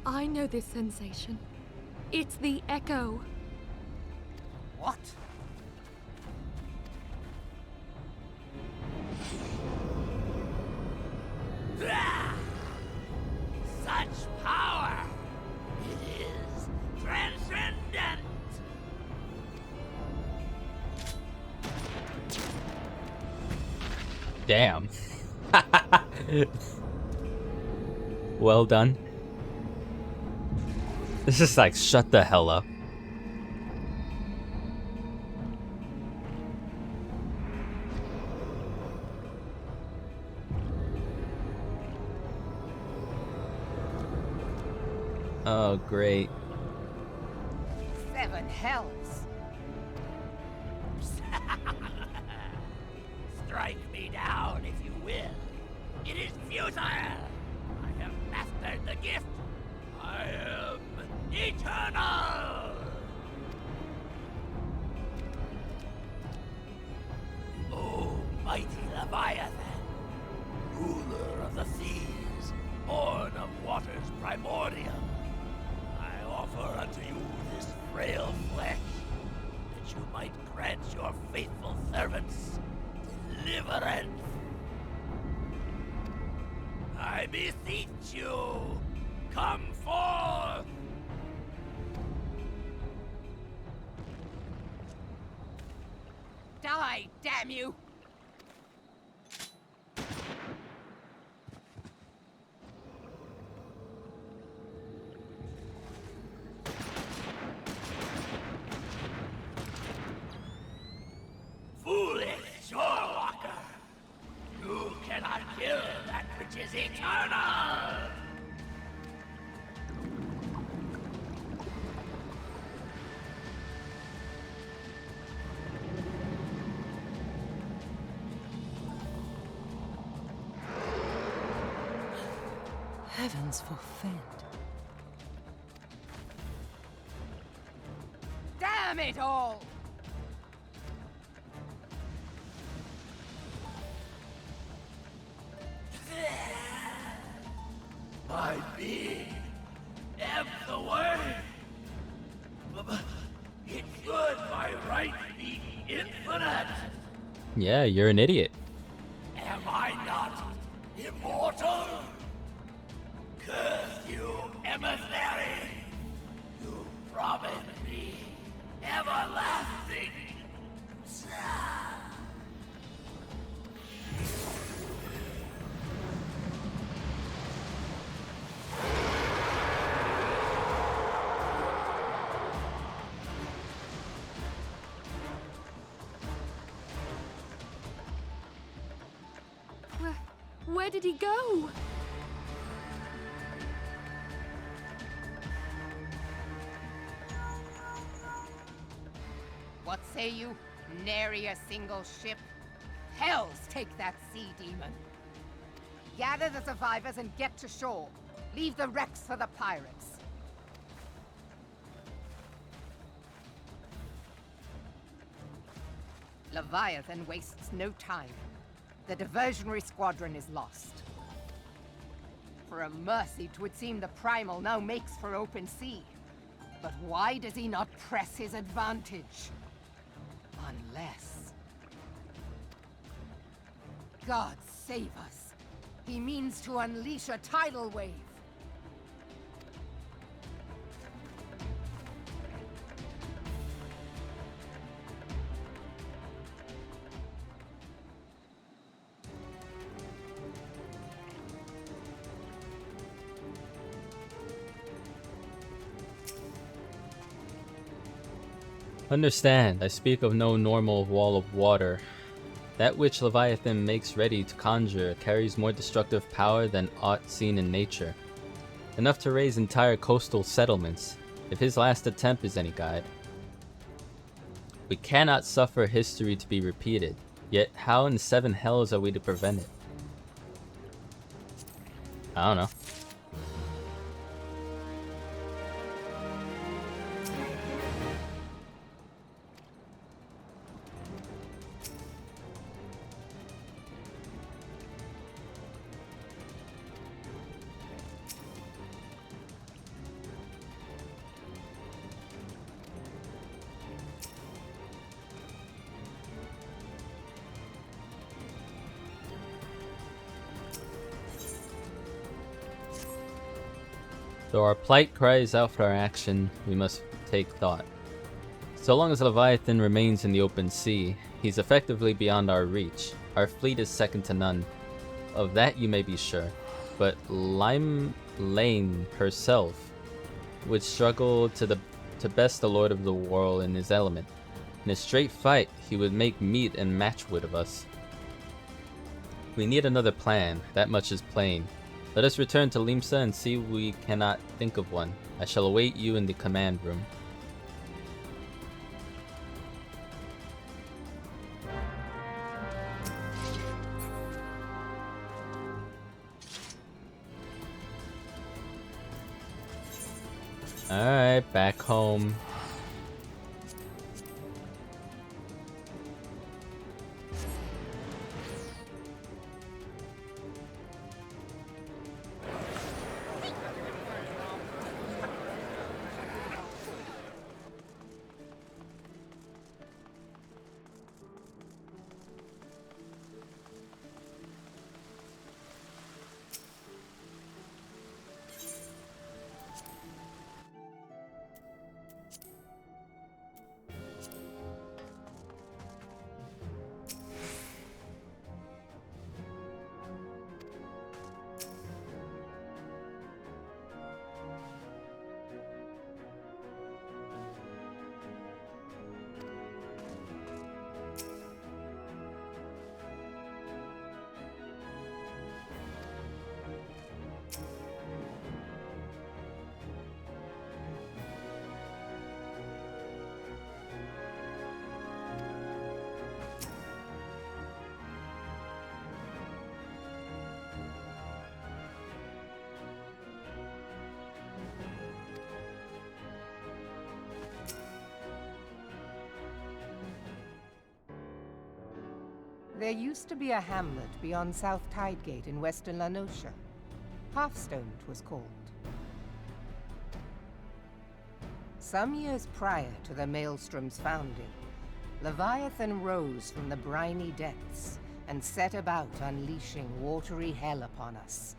I know this sensation. It's the echo. What? Such power! It is transcendent! Damn. Well done. This is like, shut the hell up. Oh, great. 7 hells. Strike me down if you will. It is futile. I have mastered the gift. I am eternal. O mighty Leviathan, ruler of the seas, born of waters primordial, I offer unto you this frail flesh, that you might grant your faithful servants deliverance. I beseech you, come forth! Die, damn you! Foolish shorewalker! You cannot kill that which is eternal! Heavens forfend. Damn it all! My being ebbs away. It should by right be infinite. Yeah, you're an idiot. Am I not immortal? Curse you, emissary! You promised me everlasting. Where did he go? pay you? Nary a single ship? Hells take that sea demon. Gather the survivors and get to shore. Leave the wrecks for the pirates. Leviathan wastes no time. The diversionary squadron is lost. For a mercy, 'twould seem the Primal now makes for open sea. But why does he not press his advantage? Unless... God save us. He means to unleash a tidal wave. Understand, I speak of no normal wall of water. That which Leviathan makes ready to conjure carries more destructive power than aught seen in nature. Enough to raise entire coastal settlements, if his last attempt is any guide. We cannot suffer history to be repeated, yet how in 7 hells are we to prevent it? I don't know. Though our plight cries out for our action, we must take thought. So long as Leviathan remains in the open sea, he's effectively beyond our reach. Our fleet is second to none. Of that you may be sure. But Lime Lane herself would struggle to best the Lord of the World in his element. In a straight fight, he would make meat and matchwood of us. We need another plan, that much is plain. Let us return to Limsa and see if we cannot think of one. I shall await you in the command room. Alright, back home. There used to be a hamlet beyond South Tidegate in western La Noscia. Hearthstone, 'twas called. Some years prior to the Maelstrom's founding, Leviathan rose from the briny depths and set about unleashing watery hell upon us.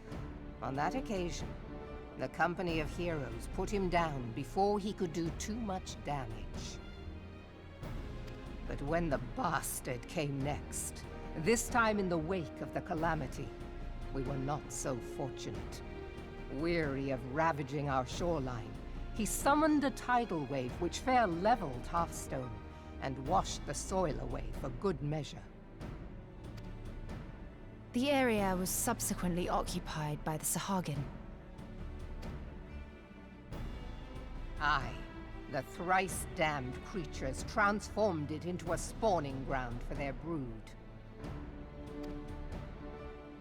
On that occasion, the company of heroes put him down before he could do too much damage. But when the bastard came next, this time in the wake of the calamity, we were not so fortunate. Weary of ravaging our shoreline, he summoned a tidal wave which fair leveled Hearthstone and washed the soil away for good measure. The area was subsequently occupied by the Sahagin. Aye. The thrice-damned creatures transformed it into a spawning ground for their brood.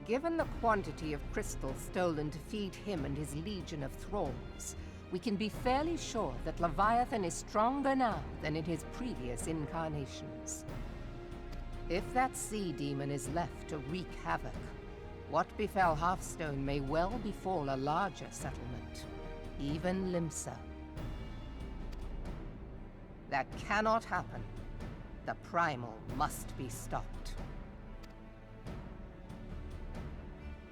Given the quantity of crystal stolen to feed him and his legion of thralls, we can be fairly sure that Leviathan is stronger now than in his previous incarnations. If that sea demon is left to wreak havoc, what befell Hearthstone may well befall a larger settlement, even Limsa. That cannot happen. The Primal must be stopped.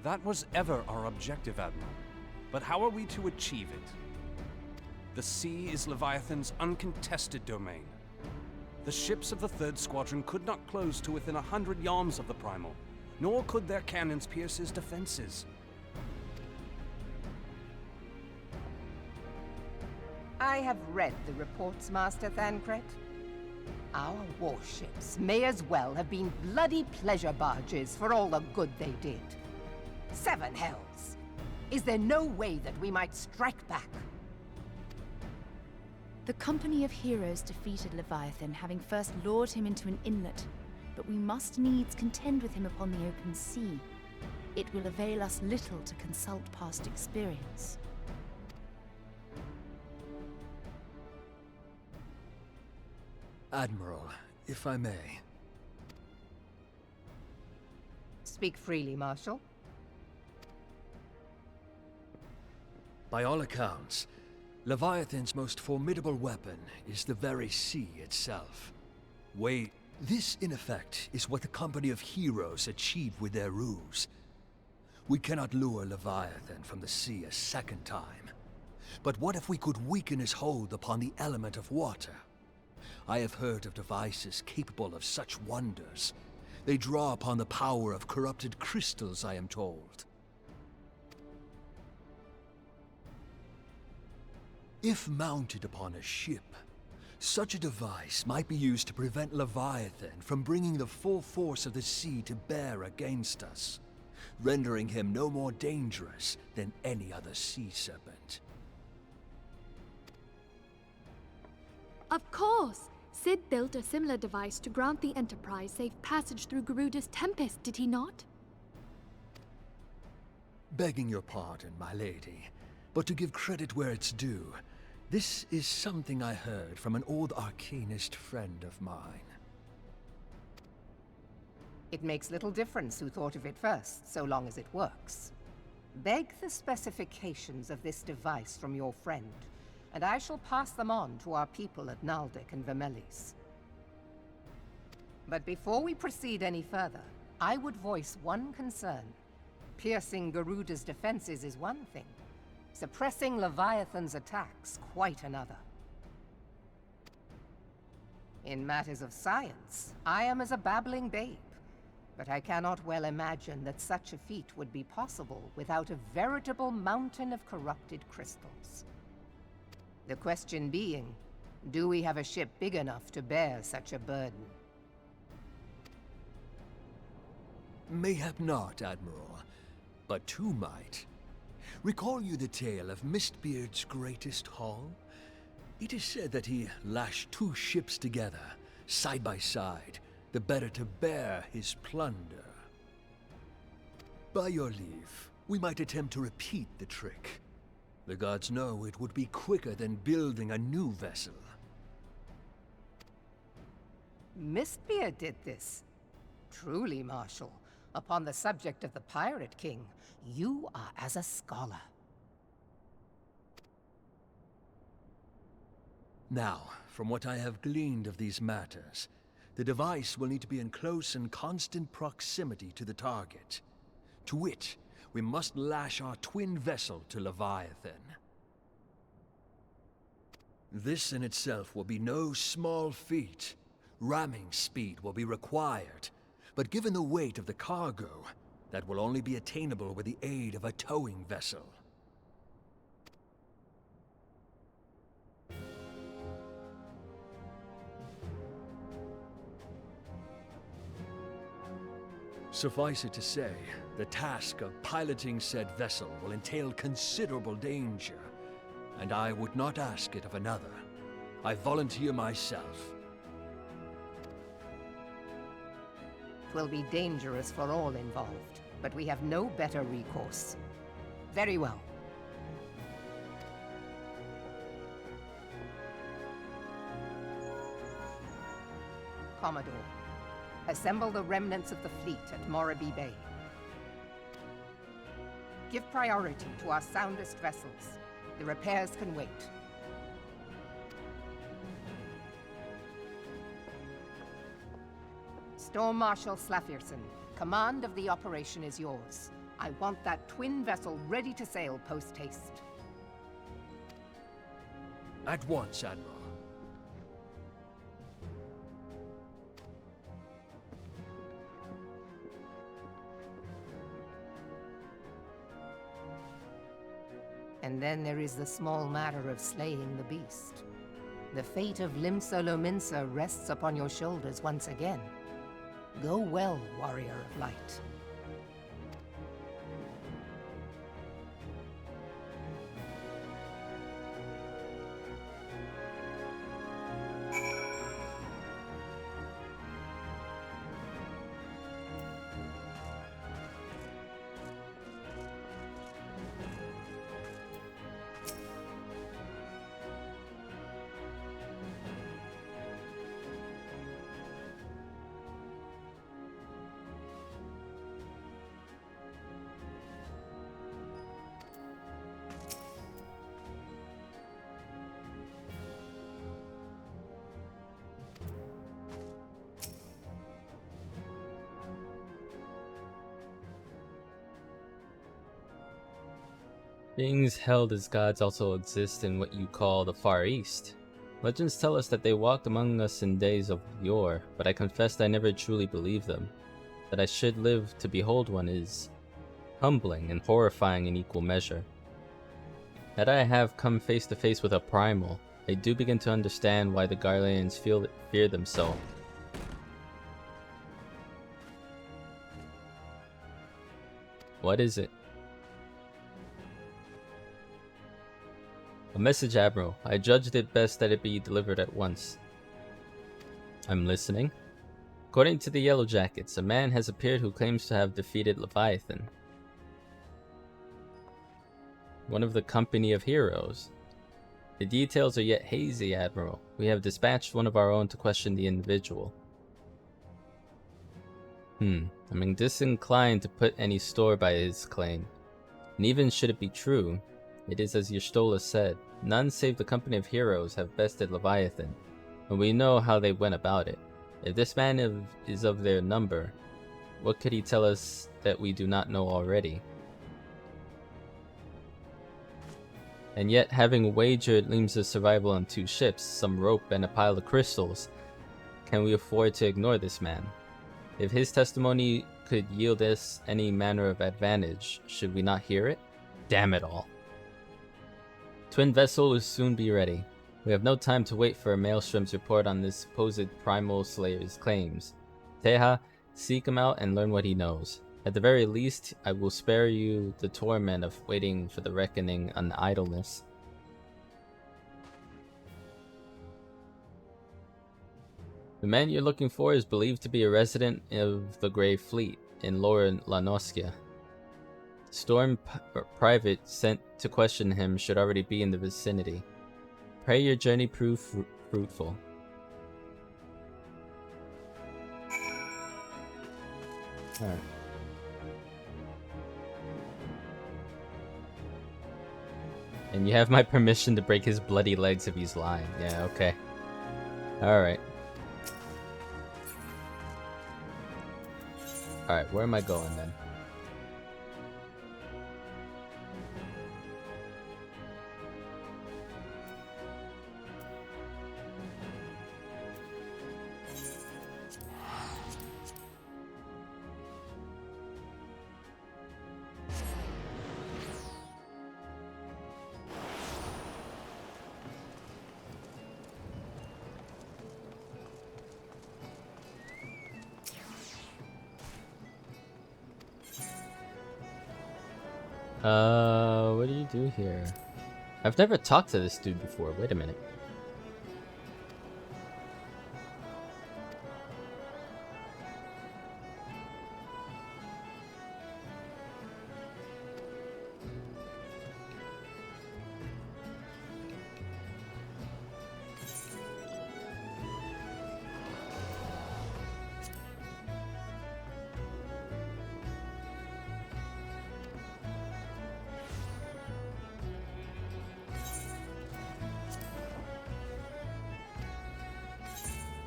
That was ever our objective, Admiral. But how are we to achieve it? The sea is Leviathan's uncontested domain. The ships of the 3rd Squadron could not close to within 100 yards of the Primal, nor could their cannons pierce his defenses. I have read the reports, Master Thancred. Our warships may as well have been bloody pleasure barges for all the good they did. 7 hells! Is there no way that we might strike back? The company of heroes defeated Leviathan, having first lured him into an inlet, but we must needs contend with him upon the open sea. It will avail us little to consult past experience. Admiral, if I may. Speak freely, Marshal. By all accounts, Leviathan's most formidable weapon is the very sea itself. This, in effect, is what the company of heroes achieved with their ruse. We cannot lure Leviathan from the sea a second time. But what if we could weaken his hold upon the element of water? I have heard of devices capable of such wonders. They draw upon the power of corrupted crystals, I am told. If mounted upon a ship, such a device might be used to prevent Leviathan from bringing the full force of the sea to bear against us, rendering him no more dangerous than any other sea serpent. Of course! Sid built a similar device to grant the Enterprise safe passage through Garuda's Tempest, did he not? Begging your pardon, my lady, but to give credit where it's due, this is something I heard from an old arcanist friend of mine. It makes little difference who thought of it first, so long as it works. Beg the specifications of this device from your friend, and I shall pass them on to our people at Naldic and Vermelis. But before we proceed any further, I would voice one concern. Piercing Garuda's defenses is one thing. Suppressing Leviathan's attacks, quite another. In matters of science, I am as a babbling babe, but I cannot well imagine that such a feat would be possible without a veritable mountain of corrupted crystals. The question being, do we have a ship big enough to bear such a burden? Mayhap not, Admiral, but two might. Recall you the tale of Mistbeard's greatest haul? It is said that he lashed 2 ships together, side by side, the better to bear his plunder. By your leave, we might attempt to repeat the trick. The gods know it would be quicker than building a new vessel. Mistbeard did this. Truly, Marshal, upon the subject of the Pirate King, you are as a scholar. Now, from what I have gleaned of these matters, the device will need to be in close and constant proximity to the target. To wit, we must lash our twin vessel to Leviathan. This in itself will be no small feat. Ramming speed will be required, but given the weight of the cargo, that will only be attainable with the aid of a towing vessel. Suffice it to say, the task of piloting said vessel will entail considerable danger, and I would not ask it of another. I volunteer myself. Twill be dangerous for all involved, but we have no better recourse. Very well. Commodore, assemble the remnants of the fleet at Mmorpg Bay. Give priority to our soundest vessels. The repairs can wait. Storm Marshal Slafirson, command of the operation is yours. I want that twin vessel ready to sail post-haste. At once, Admiral. And then there is the small matter of slaying the beast. The fate of Limsolo Minsa rests upon your shoulders once again. Go well, warrior of light. Beings held as gods also exist in what you call the Far East. Legends tell us that they walked among us in days of yore, but I confessed I never truly believed them. That I should live to behold one is humbling and horrifying in equal measure. That I have come face to face with a primal, I do begin to understand why the Garleans fear them so. What is it? A message, Admiral. I judged it best that it be delivered at once. I'm listening. According to the Yellow Jackets, a man has appeared who claims to have defeated Leviathan. One of the company of heroes. The details are yet hazy, Admiral. We have dispatched one of our own to question the individual. I'm disinclined to put any store by his claim. And even should it be true, it is as Y'shtola said, none save the company of heroes have bested Leviathan, and we know how they went about it. If this man is of their number, what could he tell us that we do not know already? And yet, having wagered Limsa's survival on 2 ships, some rope, and a pile of crystals, can we afford to ignore this man? If his testimony could yield us any manner of advantage, should we not hear it? Damn it all. Twin vessel will soon be ready. We have no time to wait for Maelstrom's report on this supposed primal slayer's claims. Teha, seek him out and learn what he knows. At the very least, I will spare you the torment of waiting for the reckoning on idleness. The man you're looking for is believed to be a resident of the Grey Fleet in Lower Lanoskia. Storm Private sent to question him should already be in the vicinity. Pray your journey prove fruitful. Alright. And you have my permission to break his bloody legs if he's lying. Yeah, okay. Alright. Alright, where am I going then? What do you do here? I've never talked to this dude before. Wait a minute.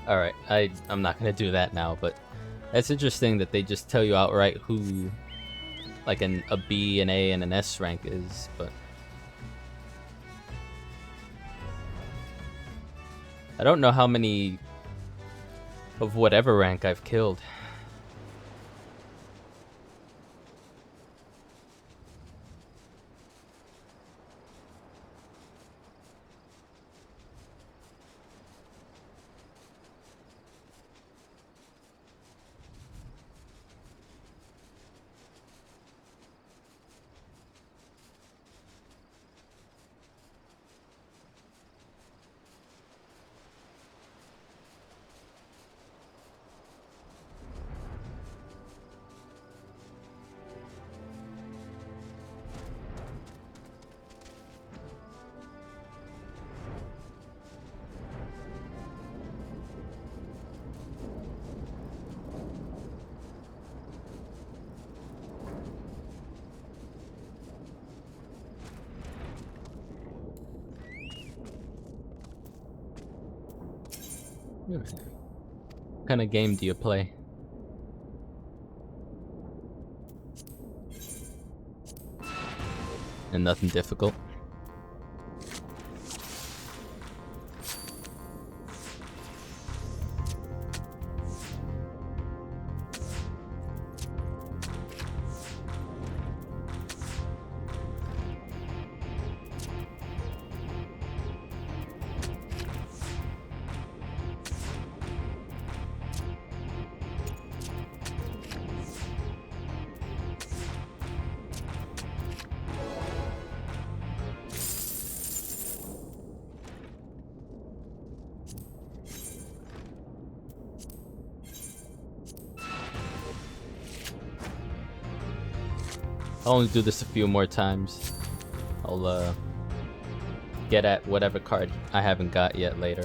Alright, I'm not gonna do that now, but it's interesting that they just tell you outright who like a B, an A, and an S rank is, but I don't know how many of whatever rank I've killed. What kind of game do you play? And nothing difficult? I'll only do this a few more times. I'll get at whatever card I haven't got yet later.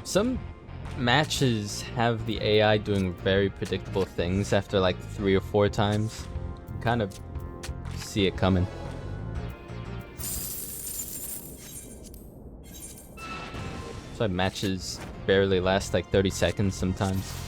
Some matches have the AI doing very predictable things after like 3 or 4 times. Kind of see it coming. So matches barely last like 30 seconds sometimes.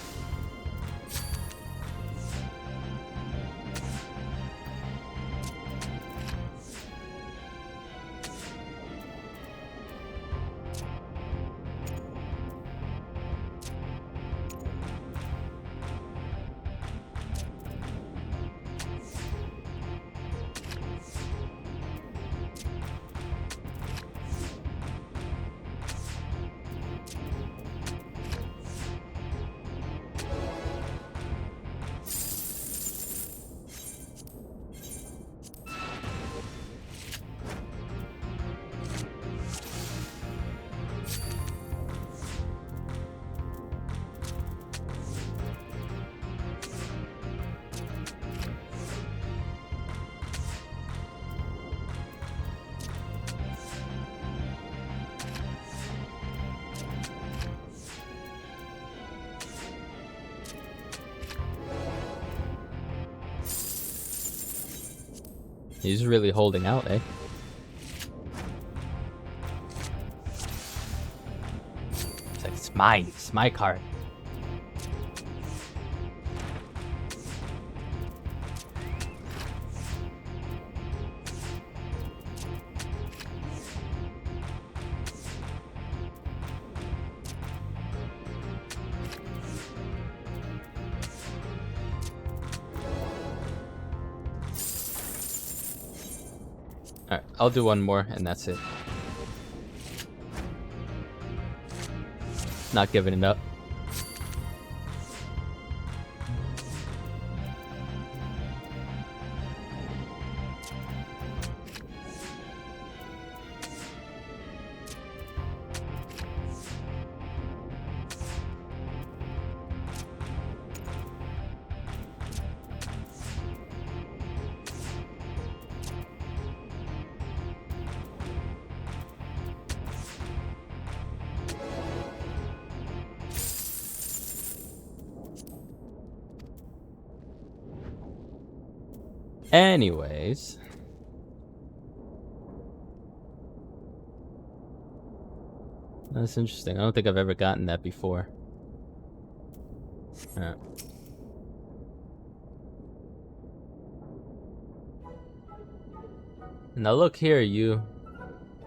He's really holding out, eh? It's like, it's mine. It's my card. Alright, I'll do one more and that's it. Not giving it up. Anyways, that's interesting. I don't think I've ever gotten that before. Alright. Now look here, you'll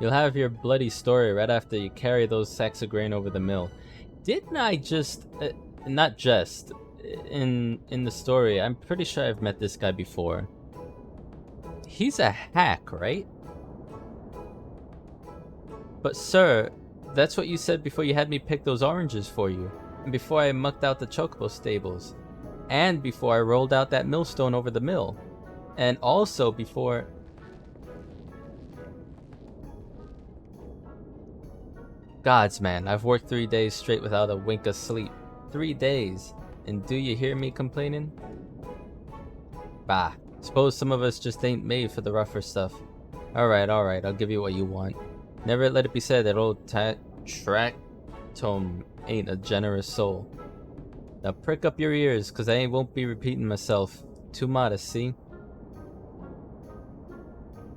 have your bloody story right after you carry those sacks of grain over the mill. Didn't I just, not just, in the story, I'm pretty sure I've met this guy before. He's a hack, right? But sir, that's what you said before you had me pick those oranges for you. And before I mucked out the chocobo stables. And before I rolled out that millstone over the mill. And also before... Gods, man, I've worked 3 days straight without a wink of sleep. 3 days. And do you hear me complaining? Bah. Suppose some of us just ain't made for the rougher stuff. Alright, I'll give you what you want. Never let it be said that old Tractome ain't a generous soul. Now prick up your ears, cause I won't be repeating myself. Too modest, see?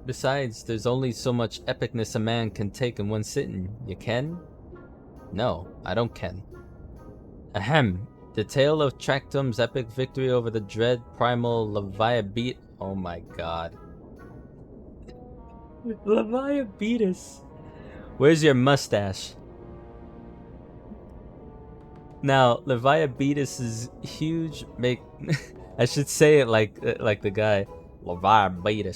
Besides, there's only so much epicness a man can take in one sitting. You can? No, I don't ken. Ahem. The tale of Tractome's epic victory over the dread primal Leviathan. Oh my god. Leviathan. Where's your mustache? Now, Leviathan's huge I should say it like the guy. Leviathan.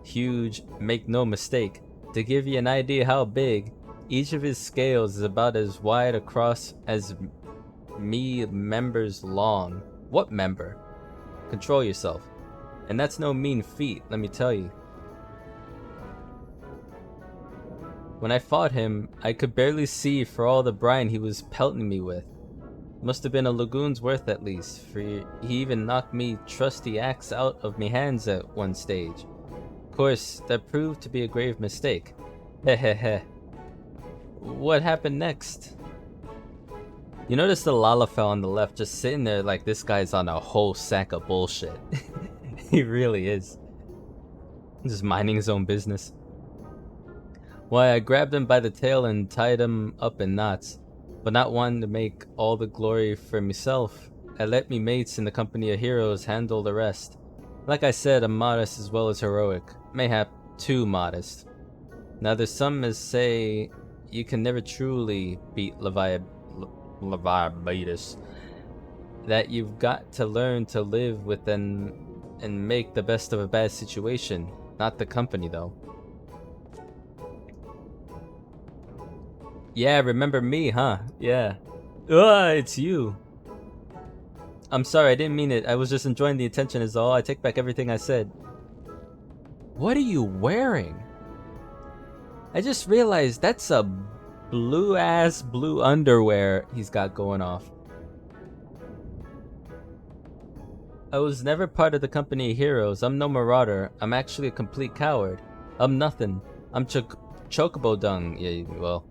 Huge, make no mistake. To give you an idea how big, each of his scales is about as wide across as me members long. What member? Control yourself. And that's no mean feat, let me tell you. When I fought him, I could barely see for all the brine he was pelting me with. Must have been a lagoon's worth at least, for he even knocked me trusty axe out of me hands at one stage. Of course, that proved to be a grave mistake. Hehehe. What happened next? You notice the Lalafell on the left just sitting there like this guy's on a whole sack of bullshit. He really is. Just minding his own business. Why, I grabbed him by the tail and tied him up in knots, but not wanting to make all the glory for myself. I let me mates in the company of heroes handle the rest. Like I said, I'm modest as well as heroic. Mayhap too modest. Now there's some as say you can never truly beat Leviathan. That you've got to learn to live with and make the best of a bad situation. Not the company though. Yeah, remember me, huh? Yeah. It's you. I'm sorry, I didn't mean it. I was just enjoying the attention is all. I take back everything I said. What are you wearing? I just realized that's a blue underwear he's got going off. I was never part of the company of heroes. I'm no marauder. I'm actually a complete coward. I'm nothing. I'm chocobo dung. Yeah, well.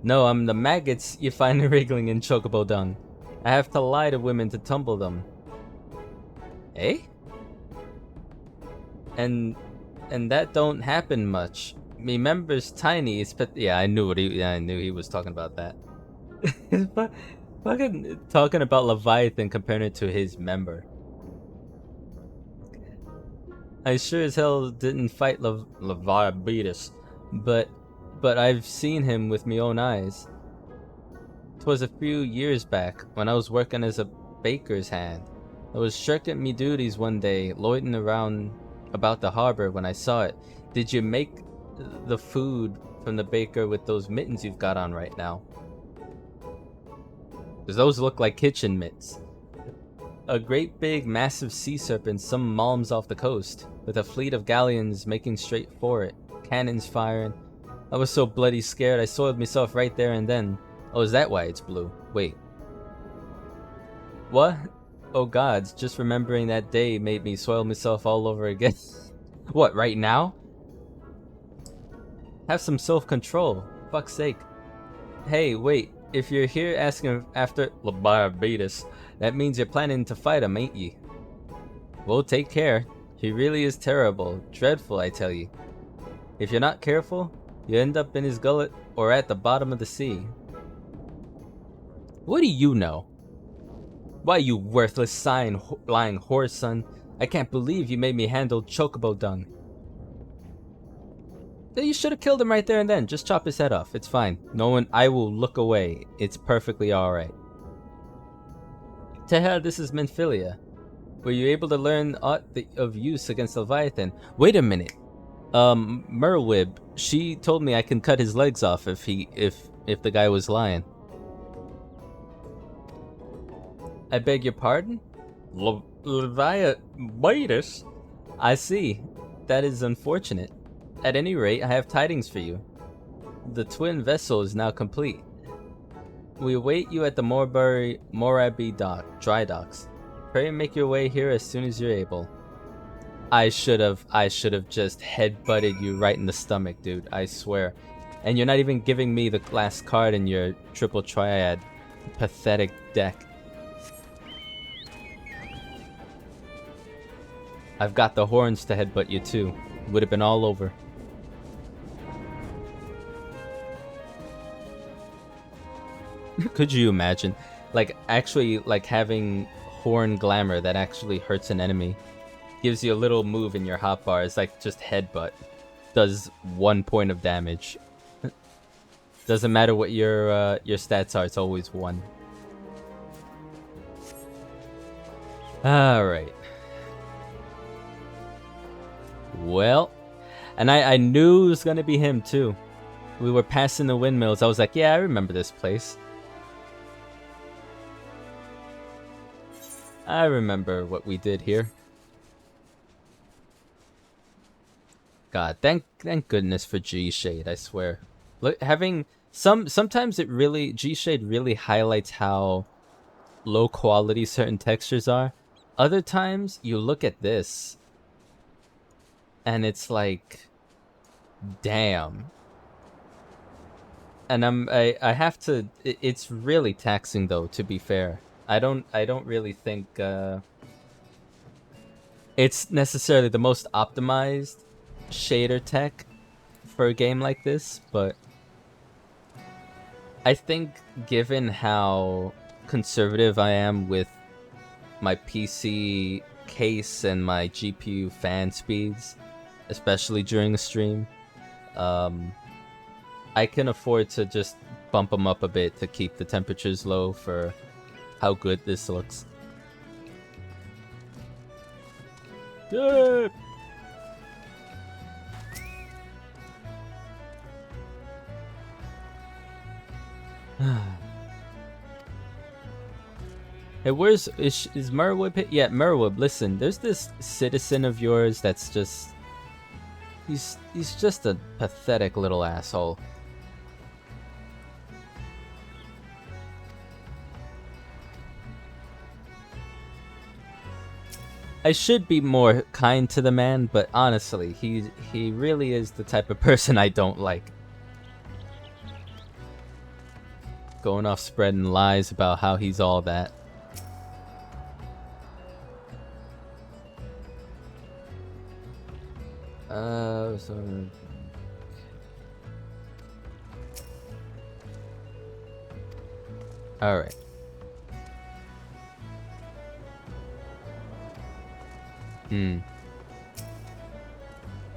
No, I'm the maggots you find wriggling in chocobo dung. I have to lie to women to tumble them. Eh? and that don't happen much. Me members tiny, yeah, I knew he was talking about that. Fucking talking about Leviathan comparing it to his member. I sure as hell didn't fight Leviathan, but I've seen him with me own eyes. 'Twas a few years back when I was working as a baker's hand. I was shirking me duties one day, loitering around about the harbor when I saw it. Did you make the food from the baker with those mittens you've got on right now? Because those look like kitchen mitts. A great big massive sea serpent some malms off the coast, with a fleet of galleons making straight for it, cannons firing. I was so bloody scared I soiled myself right there and then. Oh, is that why it's blue? Wait. What? Oh gods, just remembering that day made me soil myself all over again. What, right now? Have some self-control. Fuck's sake. Hey, wait. If you're here asking after Leviathan, that means you're planning to fight him, ain't ye? Well, take care. He really is terrible. Dreadful, I tell ye. If you're not careful, you end up in his gullet or at the bottom of the sea. What do you know? Why, you worthless lying whore, son. I can't believe you made me handle chocobo dung. You should have killed him right there and then. Just chop his head off. It's fine. No one. I will look away. It's perfectly alright. Teha, this is Menphilia. Were you able to learn aught of use against Leviathan? Wait a minute. Merwib, she told me I can cut his legs off if the guy was lying. I beg your pardon? Leviathan? I see. That is unfortunate. At any rate, I have tidings for you. The twin vessel is now complete. We await you at the Morabi dry docks. Pray and make your way here as soon as you're able. I should have just headbutted you right in the stomach, dude. I swear. And you're not even giving me the last card in your triple triad. Pathetic deck. I've got the horns to headbutt you too. Would have been all over. Could you imagine? Like, actually, like, having horn glamour that actually hurts an enemy. Gives you a little move in your hotbar. It's like just headbutt. Does 1 point of damage. Doesn't matter what your stats are, it's always 1. Alright. Well, and I knew it was gonna be him too. We were passing the windmills. I was like, yeah, I remember this place. I remember what we did here. God, thank goodness for G-Shade, I swear. Look, having sometimes it really, G-Shade really highlights how low quality certain textures are. Other times you look at this and it's like, damn. And I have to, it's really taxing though, to be fair. I don't really think it's necessarily the most optimized shader tech for a game like this, but I think given how conservative I am with my PC case and my GPU fan speeds, especially during a stream, I can afford to just bump them up a bit to keep the temperatures low for how good this looks. Yeah. Hey, is Merwib? Yeah, Merwib, listen, there's this citizen of yours that's just... He's just a pathetic little asshole. I should be more kind to the man, but honestly, he really is the type of person I don't like. Going off spreading lies about how he's all that. So... Alright.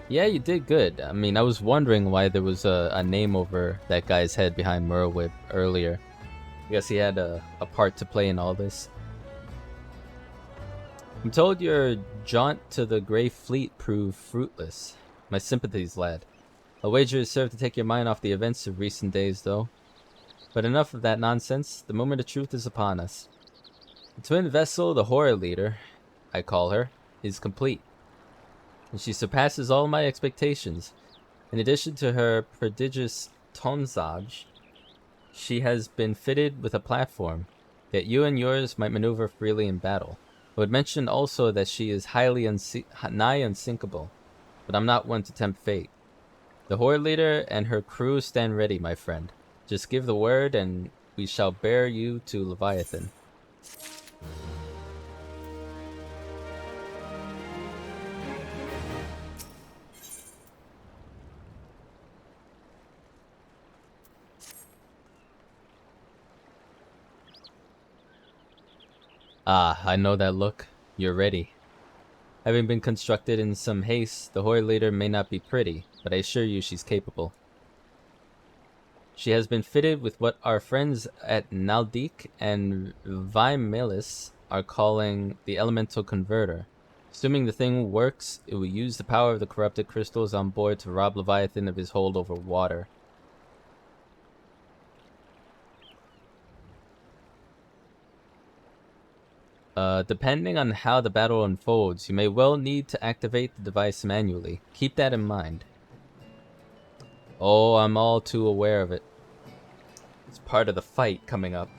Yeah, you did good. I mean, I was wondering why there was a name over that guy's head behind Merwib earlier. I guess he had a part to play in all this. I'm told your jaunt to the Grey Fleet proved fruitless. My sympathies, lad. A wager is served to take your mind off the events of recent days, though. But enough of that nonsense. The moment of truth is upon us. The twin vessel, the Horror Leader, I call her, is complete. And she surpasses all my expectations. In addition to her prodigious tonsage, she has been fitted with a platform, that you and yours might maneuver freely in battle. I would mention also that she is highly nigh unsinkable, but I'm not one to tempt fate. The Horde Leader and her crew stand ready, my friend. Just give the word and we shall bear you to Leviathan. Ah, I know that look. You're ready. Having been constructed in some haste, the Horde Leader may not be pretty, but I assure you she's capable. She has been fitted with what our friends at Naldik and Vimelis are calling the Elemental Converter. Assuming the thing works, it will use the power of the corrupted crystals on board to rob Leviathan of his hold over water. Depending on how the battle unfolds, you may well need to activate the device manually. Keep that in mind. Oh, I'm all too aware of it. It's part of the fight coming up.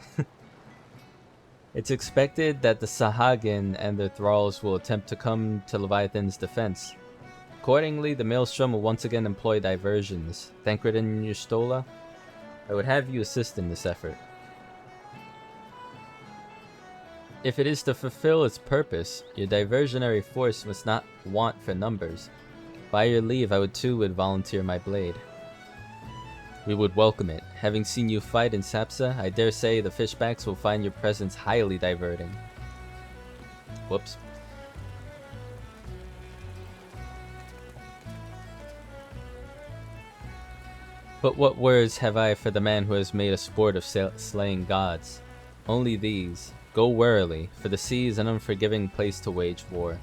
It's expected that the Sahagin and their thralls will attempt to come to Leviathan's defense. Accordingly, the Maelstrom will once again employ diversions. Thancred and Yustola, I would have you assist in this effort. If it is to fulfill its purpose, your diversionary force must not want for numbers. By your leave, I would volunteer my blade. We would welcome it. Having seen you fight in Sapsa, I dare say the fishbacks will find your presence highly diverting. Whoops. But what words have I for the man who has made a sport of slaying gods? Only these. Go warily, for the sea is an unforgiving place to wage war.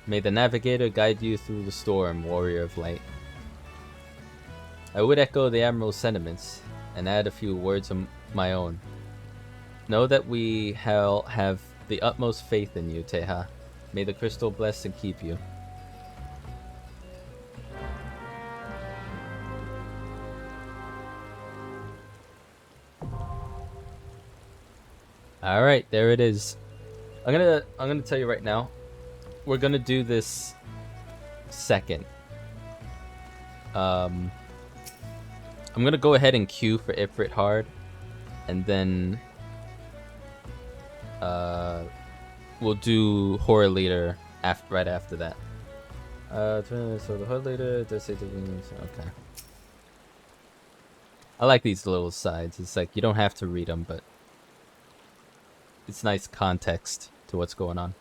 May the navigator guide you through the storm, warrior of light. I would echo the Admiral's sentiments, and add a few words of my own. Know that we have the utmost faith in you, Teha. May the crystal bless and keep you. Alright, there it is. I'm gonna tell you right now, we're gonna do this second. I'm gonna go ahead and queue for Ifrit hard, and then we'll do Horror Leader right after that. So the Horror Leader does say okay. I like these little sides. It's like you don't have to read them, but it's nice context to what's going on.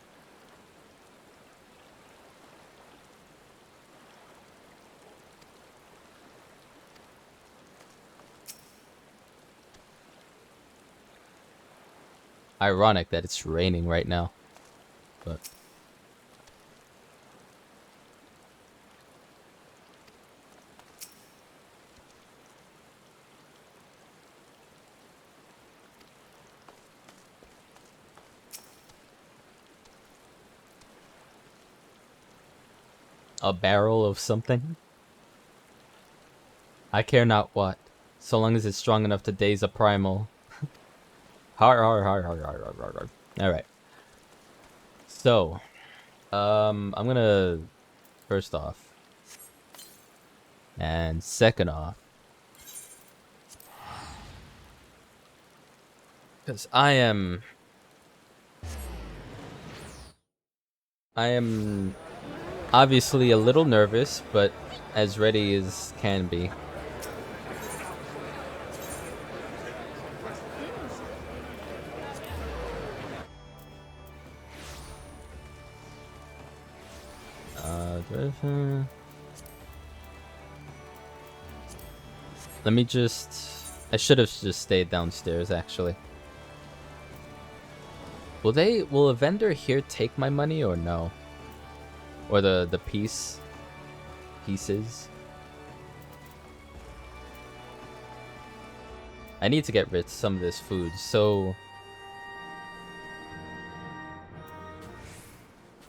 Ironic that it's raining right now, but a barrel of something? I care not what, so long as it's strong enough to daze a primal. Har har har har har har har. Alright. So, I'm gonna first off, and second off, because I am Obviously a little nervous, but as ready as can be. Let me just... I should have just stayed downstairs, actually. Will a vendor here take my money or no? Or the pieces? I need to get rid of some of this food, so...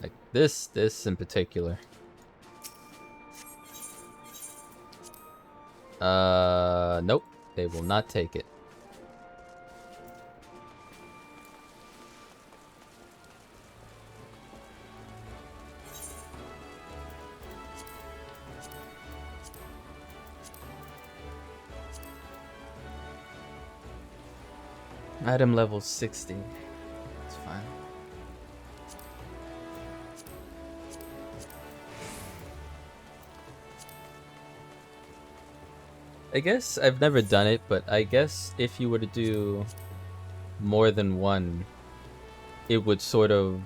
Like this in particular. Nope. They will not take it. Item level 60. It's fine. I guess I've never done it, but I guess if you were to do more than one, it would sort of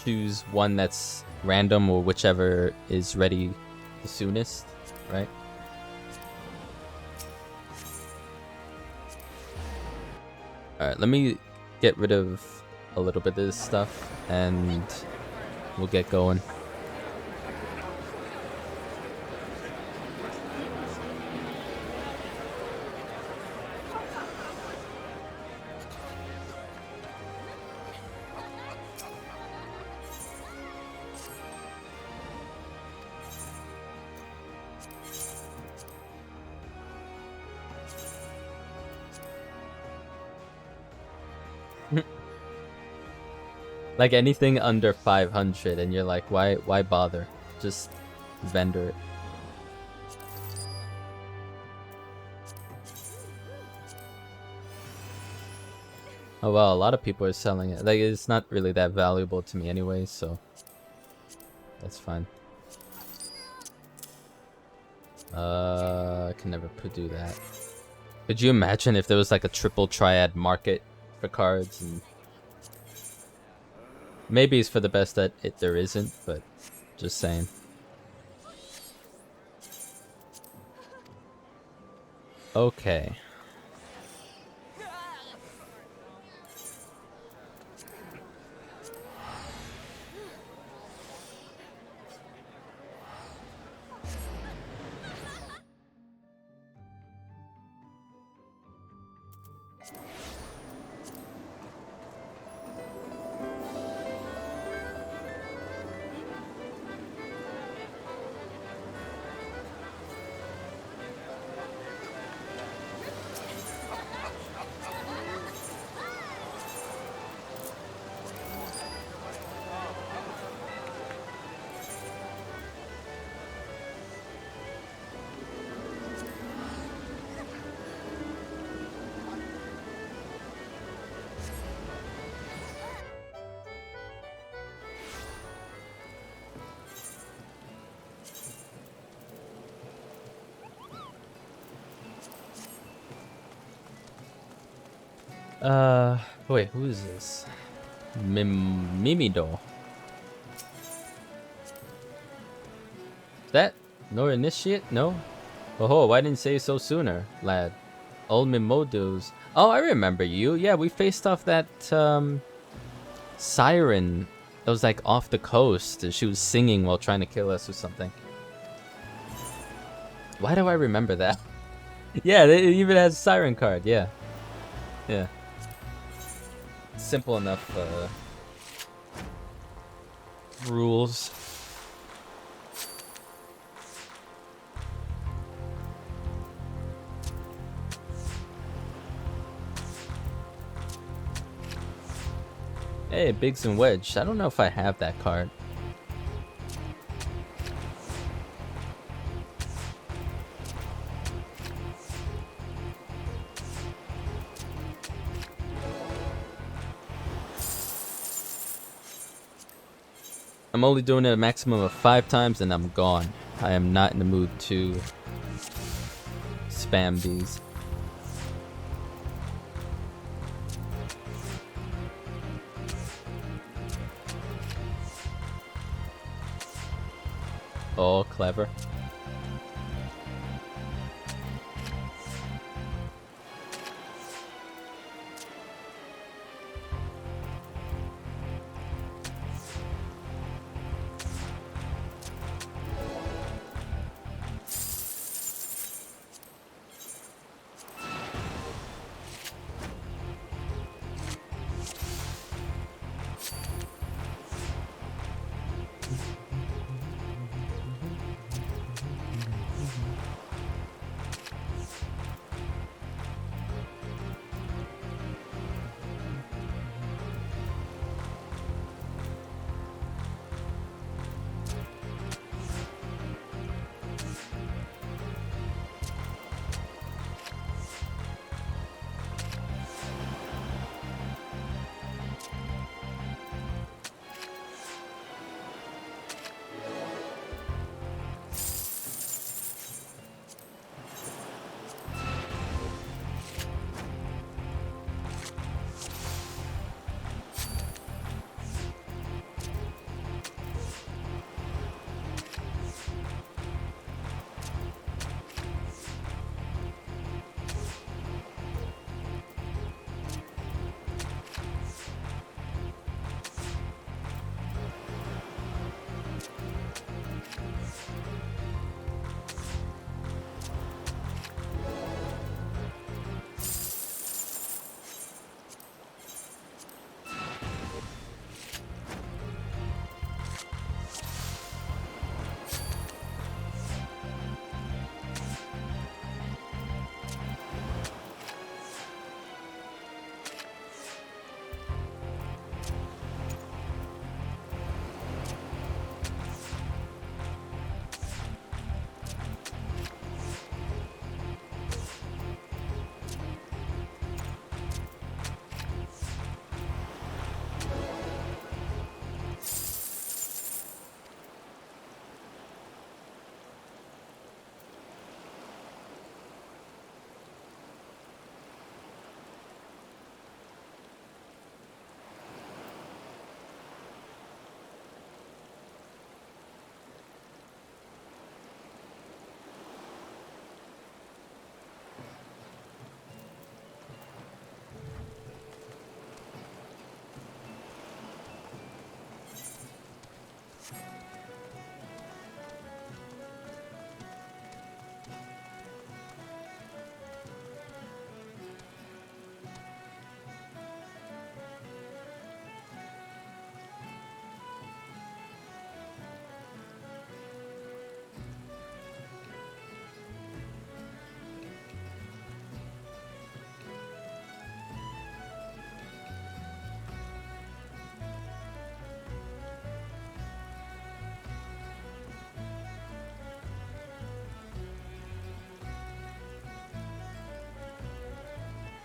choose one that's random or whichever is ready the soonest, right? Alright, let me get rid of a little bit of this stuff and we'll get going. Like anything under 500 and you're like, why bother? Just vendor it. Oh well, a lot of people are selling it. Like it's not really that valuable to me anyway, so that's fine. I can never do that. Could you imagine if there was like a triple triad market for cards? And maybe it's for the best that there isn't, but just saying. Okay. Wait, who is this? Mimido. Is that no initiate? No? Oh, why didn't you say so sooner, lad? Old Mimodos. Oh, I remember you. Yeah, we faced off that siren that was like off the coast. She was singing while trying to kill us or something. Why do I remember that? Yeah, it even has a siren card. Yeah. Yeah. Simple enough rules. Hey, Biggs and Wedge. I don't know if I have that card. I'm only doing it a maximum of 5 times and I'm gone. I am not in the mood to spam these. Oh, clever.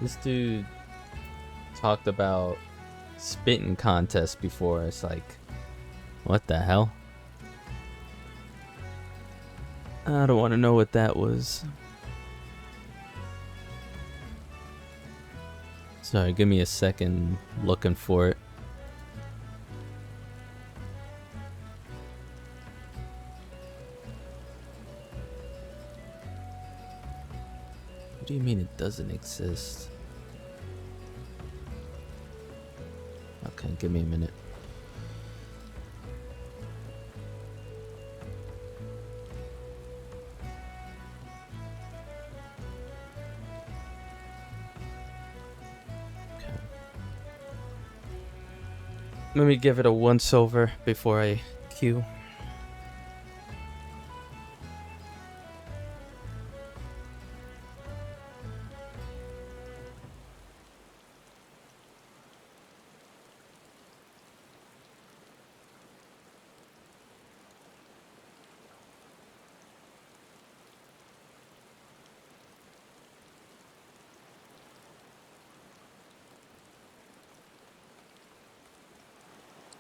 This dude talked about spitting contest before. It's like, what the hell? I don't want to know what that was. Sorry, give me a second looking for it. What do you mean it doesn't exist? Okay, give me a minute. Okay. Let me give it a once over before I queue.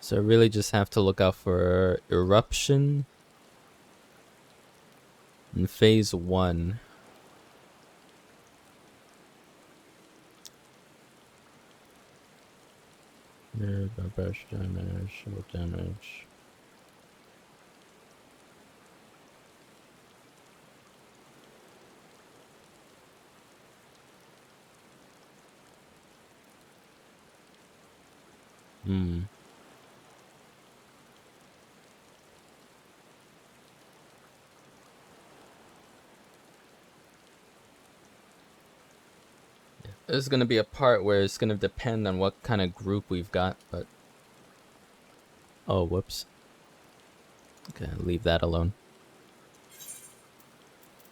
So I really just have to look out for eruption in phase 1. Best damage, shield damage. There's gonna be a part where it's gonna depend on what kind of group we've got, but oh, whoops. Okay, leave that alone.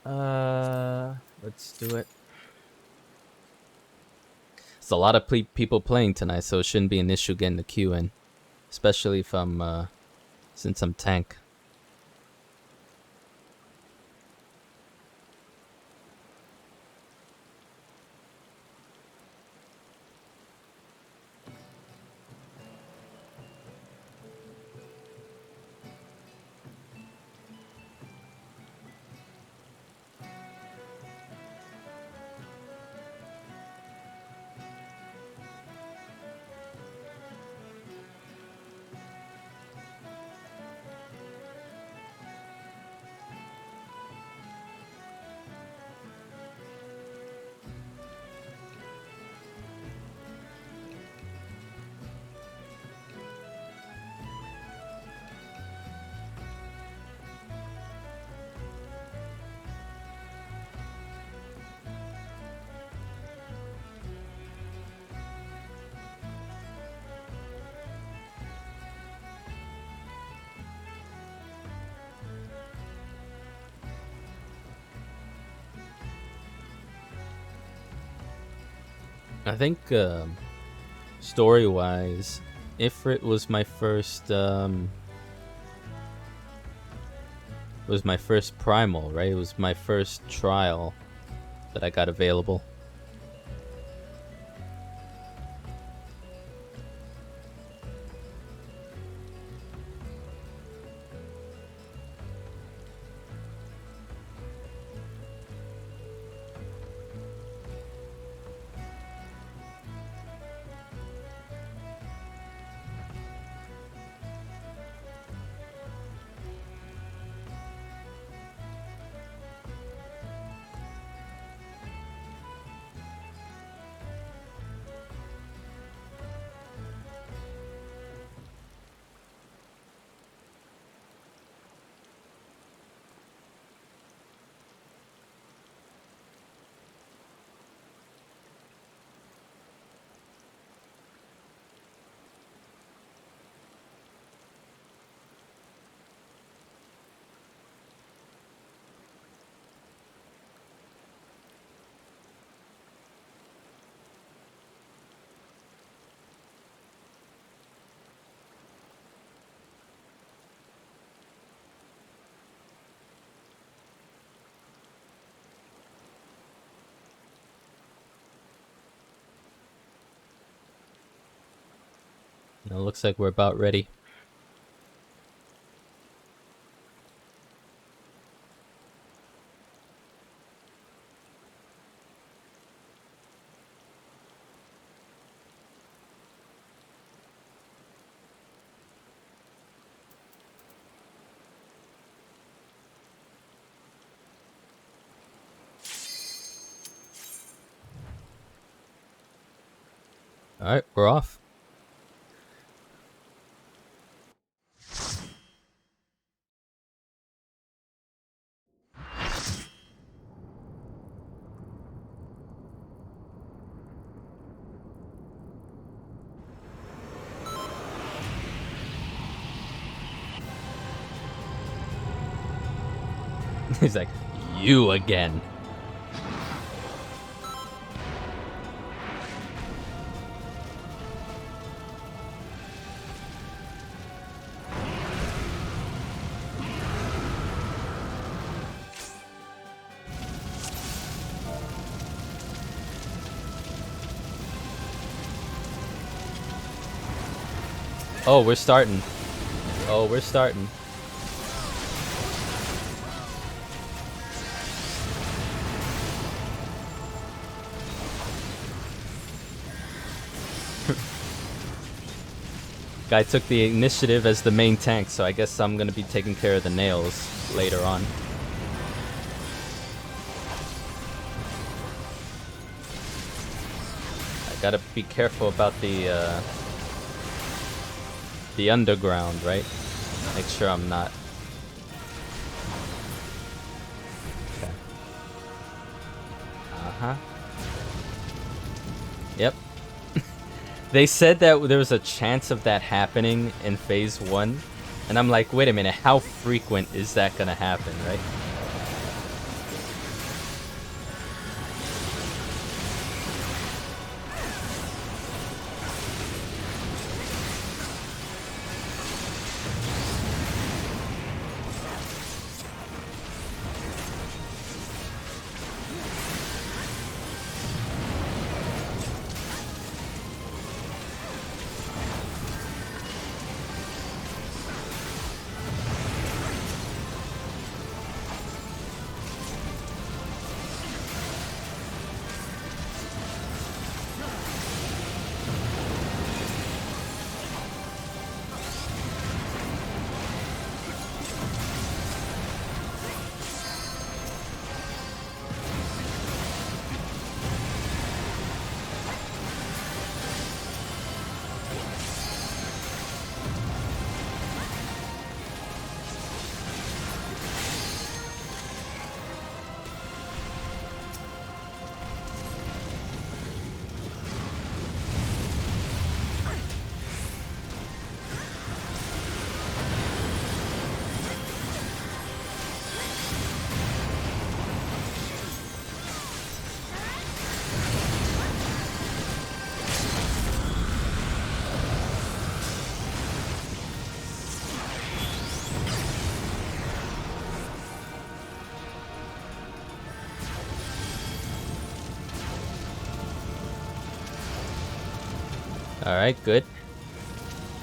Let's do it. There's a lot of people playing tonight, so it shouldn't be an issue getting the queue in, especially if I'm since I'm tank. I think story-wise, Ifrit was my first primal, right? It was my first trial that I got available. It looks like we're about ready. All right, we're off. He's like, you again. Oh, we're starting. Oh, we're starting. Guy took the initiative as the main tank, so I guess I'm gonna be taking care of the nails later on. I gotta be careful about the underground, right? Make sure I'm not. Okay. Uh-huh. Yep. They said that there was a chance of that happening in phase 1, and I'm like, wait a minute, how frequent is that gonna happen, right? Alright, good.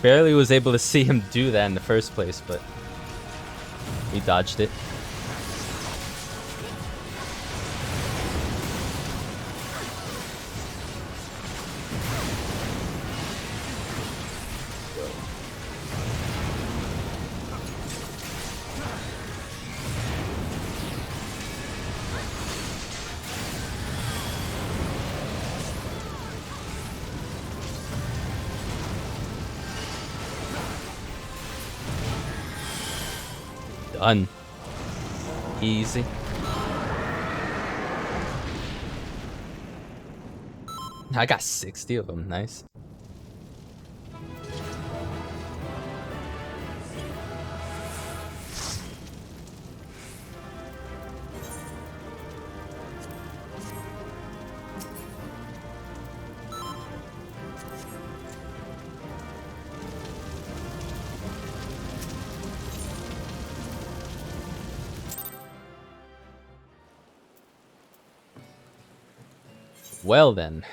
Barely was able to see him do that in the first place, but we dodged it. Done. Easy. I got 60 of them. Nice. Well then,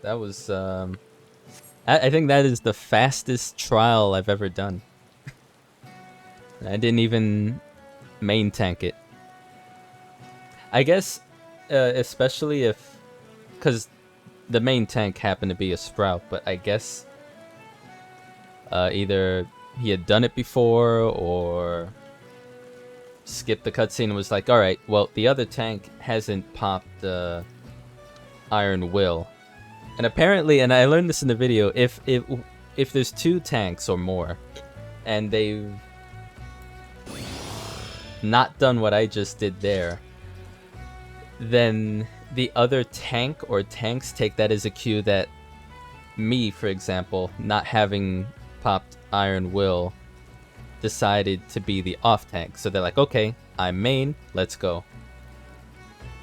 that was I think that is the fastest trial I've ever done. I didn't even main tank it. I guess especially if, because the main tank happened to be a Sprout, but I guess either he had done it before or skipped the cutscene and was like, alright, well the other tank hasn't popped Iron Will. And apparently, and I learned this in the video, if there's 2 tanks or more and they've not done what I just did there, then the other tank or tanks take that as a cue that me, for example, not having popped Iron Will, decided to be the off tank. So they're like, okay, I'm main, let's go.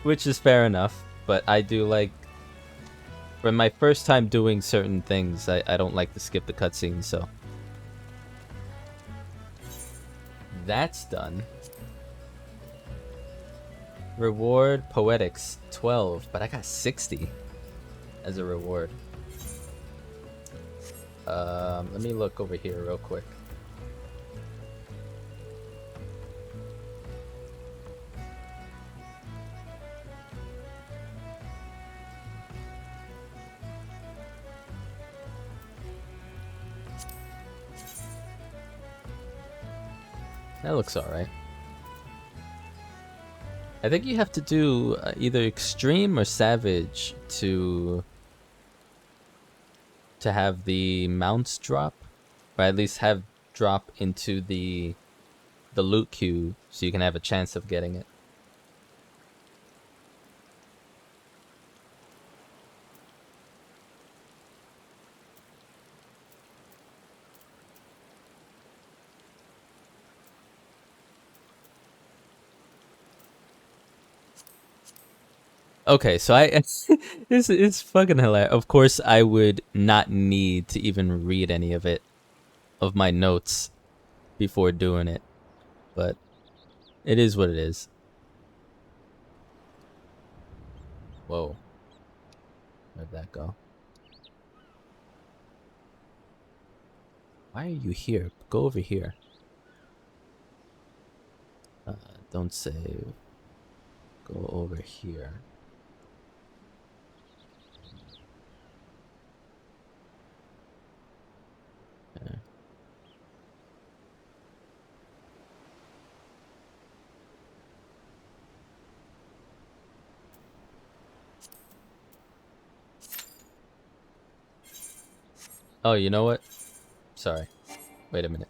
Which is fair enough, but I do like, for my first time doing certain things, I don't like to skip the cutscenes, so. That's done. Reward Poetics 12, but I got 60 as a reward. Let me look over here real quick. That looks alright. I think you have to do either extreme or savage to have the mounts drop, or at least have drop into the loot queue so you can have a chance of getting it. Okay, so it's fucking hilarious. Of course, I would not need to even read any of it, of my notes, before doing it, but it is what it is. Whoa, where'd that go? Why are you here? Go over here. Don't save. Go over here. Okay. Oh, you know what? Sorry. Wait a minute.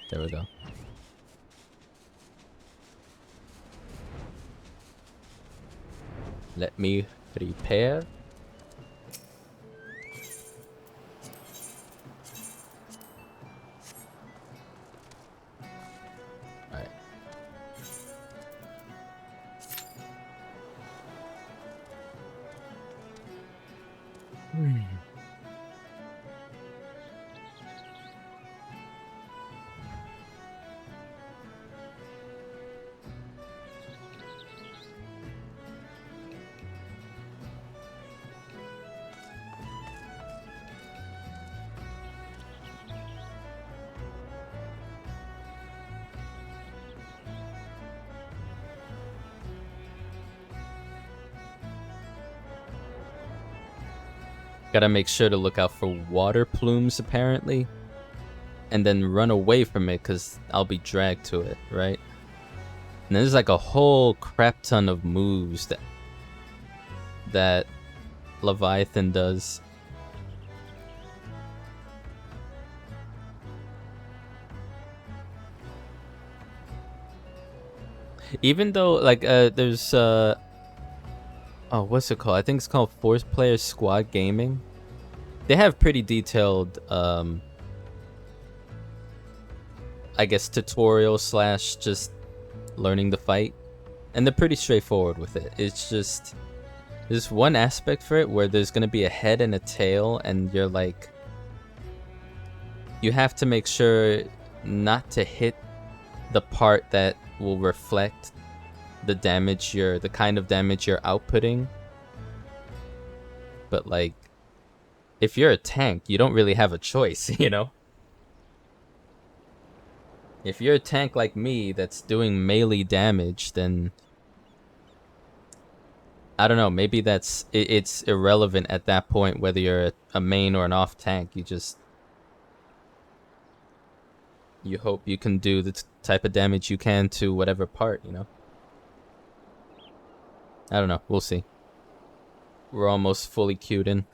There we go. Let me prepare. Alright. Gotta make sure to look out for water plumes, apparently. And then run away from it, because I'll be dragged to it, right? And there's like a whole crap ton of moves that Leviathan does. Even though, like, there's, oh, what's it called? I think it's called 4-player squad gaming. They have pretty detailed, I guess, tutorial slash just learning the fight. And they're pretty straightforward with it. It's just, there's one aspect for it where there's going to be a head and a tail, and you're like, you have to make sure not to hit the part that will reflect the damage the kind of damage you're outputting. But like, if you're a tank, you don't really have a choice, you know? If you're a tank like me that's doing melee damage, then I don't know, maybe it's irrelevant at that point whether you're a main or an off tank. You hope you can do the type of damage you can to whatever part, you know? I don't know. We'll see. We're almost fully queued in.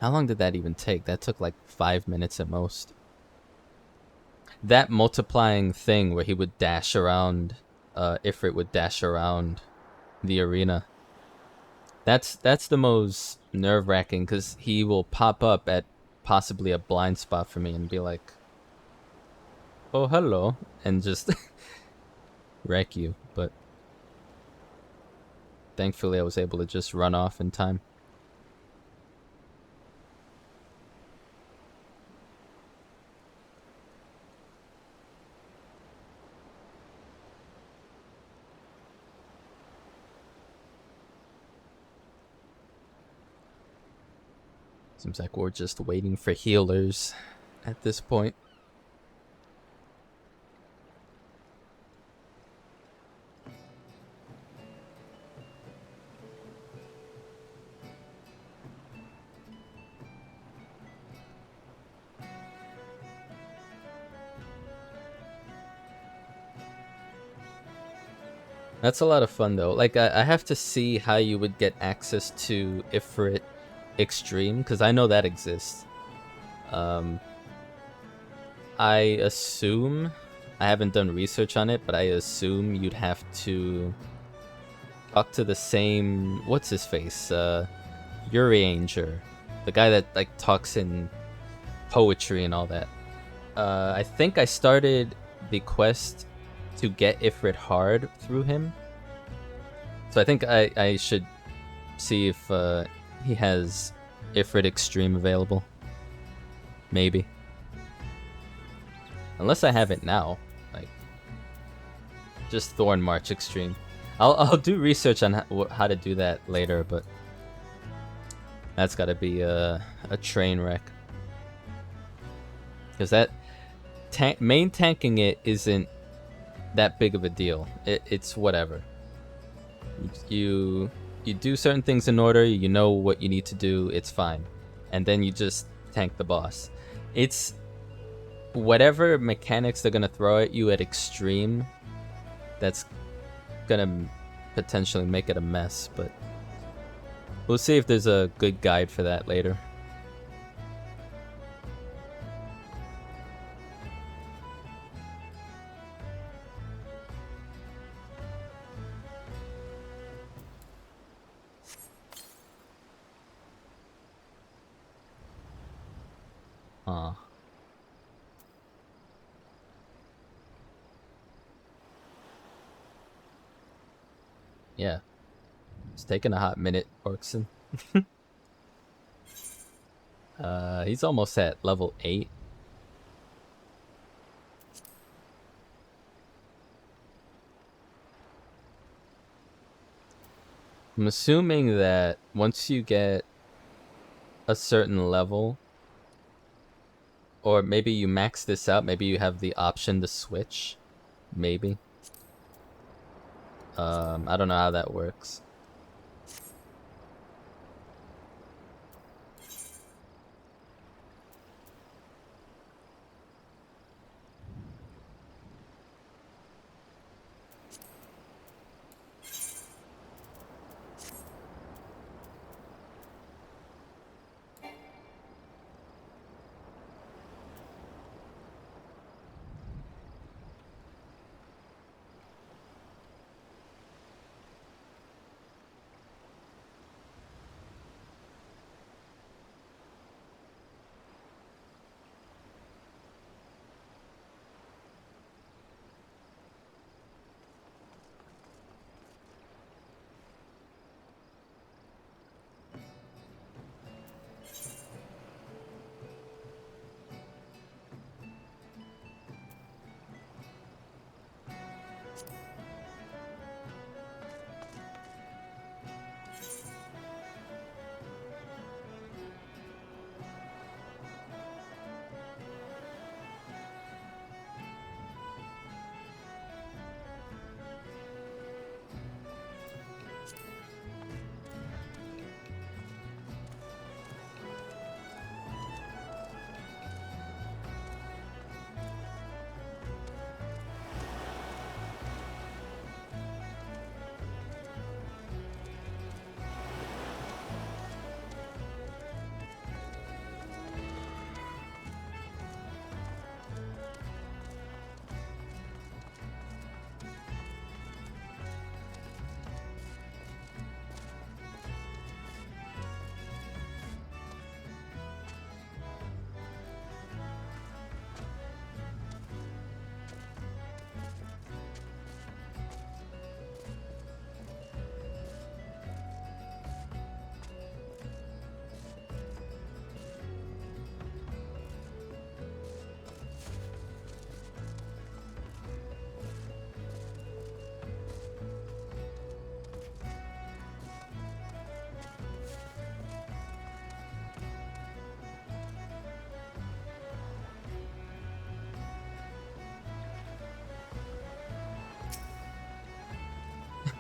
How long did that even take? That took like 5 minutes at most. That multiplying thing where he would dash around, Ifrit would dash around the arena. That's the most nerve-wracking, because he will pop up at possibly a blind spot for me and be like, oh, hello, and just wreck you. But thankfully I was able to just run off in time. Seems like we're just waiting for healers at this point. That's a lot of fun though. Like I have to see how you would get access to Ifrit Extreme, because I know that exists. I assume, I haven't done research on it, but I assume you'd have to talk to the same, what's his face, Urianger, the guy that like talks in poetry and all that. I think I started the quest to get Ifrit hard through him, so I think I should see if he has Ifrit Extreme available. Maybe. Unless I have it now, like just Thorn March Extreme. I'll do research on how to do that later, but that's got to be a train wreck, because that main tanking it isn't that big of a deal. It's whatever. You do certain things in order, you know what you need to do, it's fine, and then you just tank the boss. It's whatever mechanics they're gonna throw at you at extreme that's gonna potentially make it a mess, but we'll see if there's a good guide for that later. Yeah. It's taking a hot minute, Orkson. He's almost at level 8. I'm assuming that once you get a certain level, or maybe you max this out, maybe you have the option to switch. Maybe. I don't know how that works.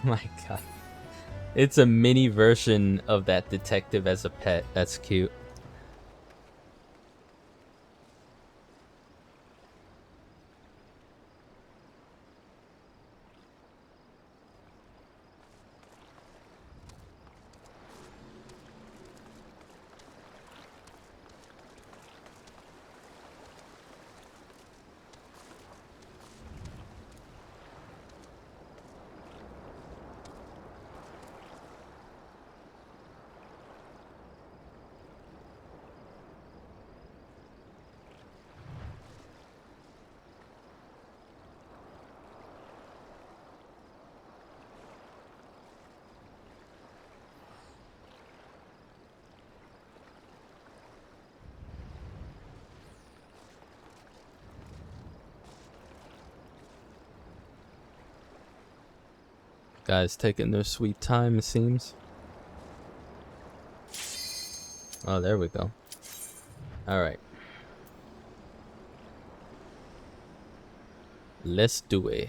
My god. It's a mini version of that detective as a pet. That's cute. Guys taking their sweet time, it seems. Oh, there we go. Alright. Let's do it.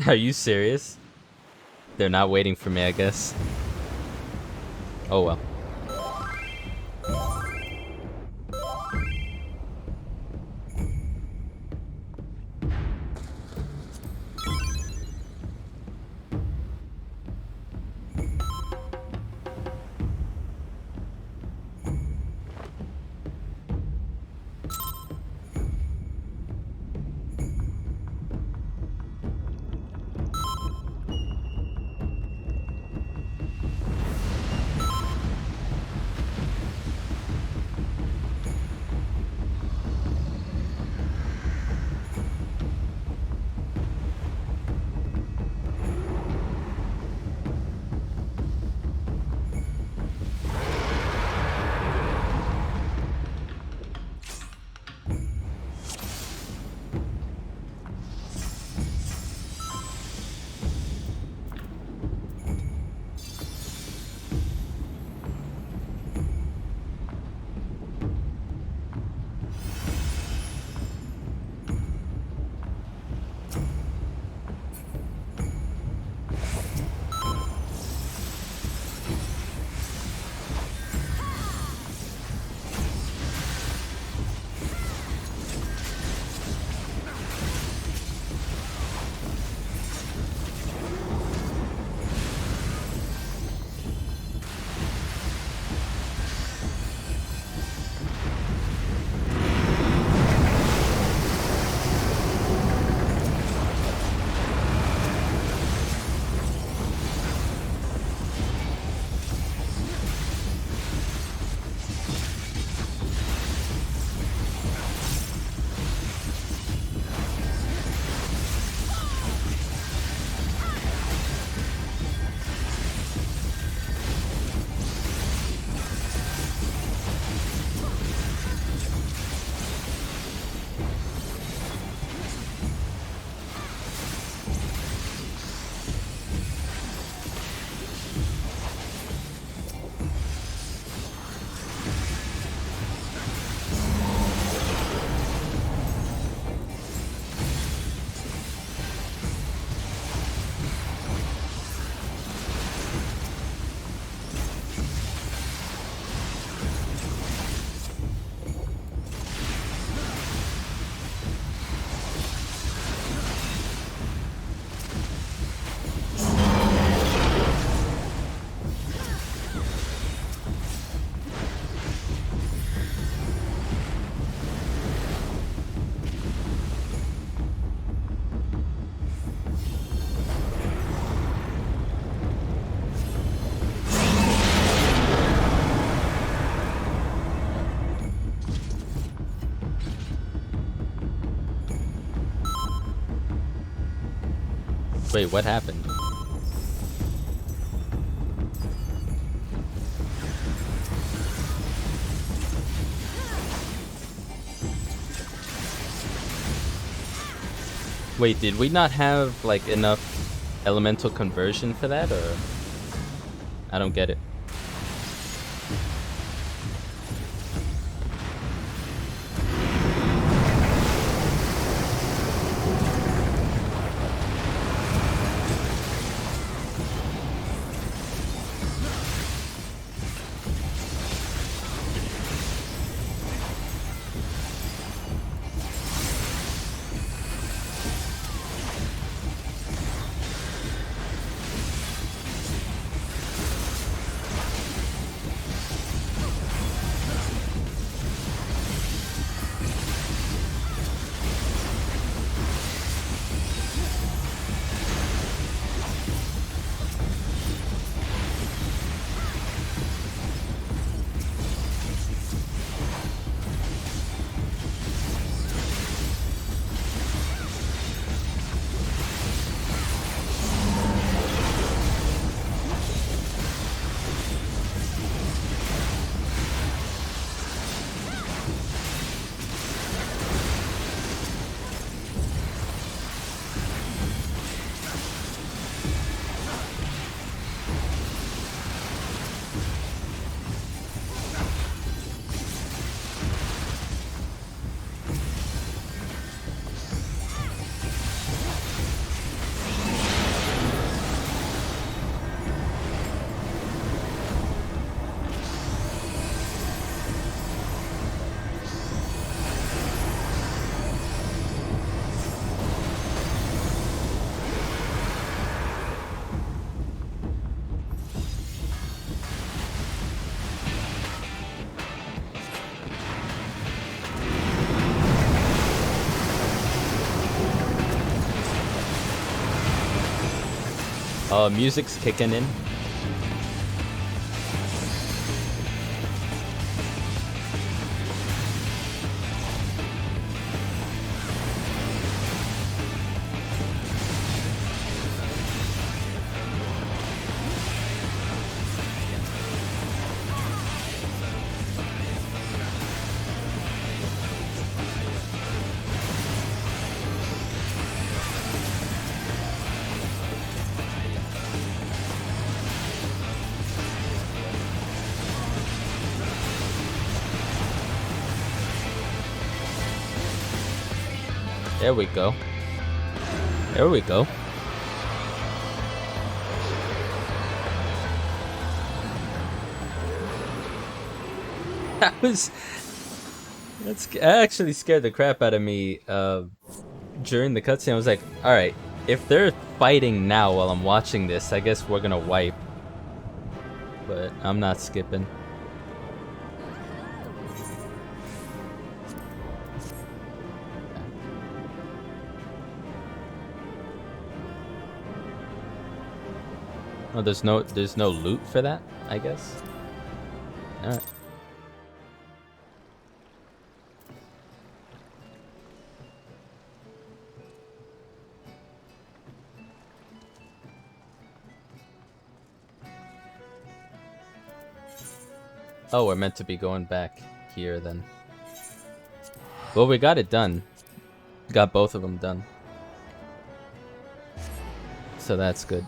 Are you serious? They're not waiting for me, I guess. Oh well. Wait, what happened? Wait, did we not have like enough elemental conversion for that, or I don't get it. Music's kicking in. There we go. There we go. That actually scared the crap out of me during the cutscene. I was like, alright, if they're fighting now while I'm watching this, I guess we're gonna wipe. But I'm not skipping. Oh, there's no loot for that, I guess. Alright. Oh, we're meant to be going back here then. Well, we got it done. Got both of them done. So that's good.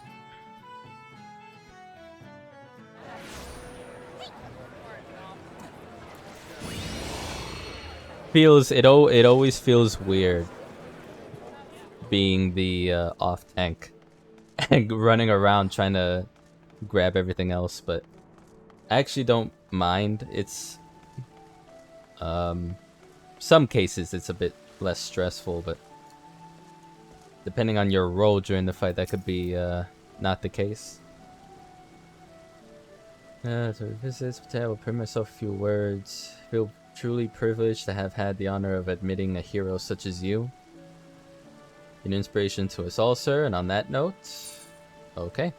It always feels weird being the off tank and running around trying to grab everything else, but I actually don't mind. It's some cases it's a bit less stressful, but depending on your role during the fight, that could be not the case. To revisit, I will print myself a few words. Feel truly privileged to have had the honor of admitting a hero such as you. An inspiration to us all, sir, and on that note, okay.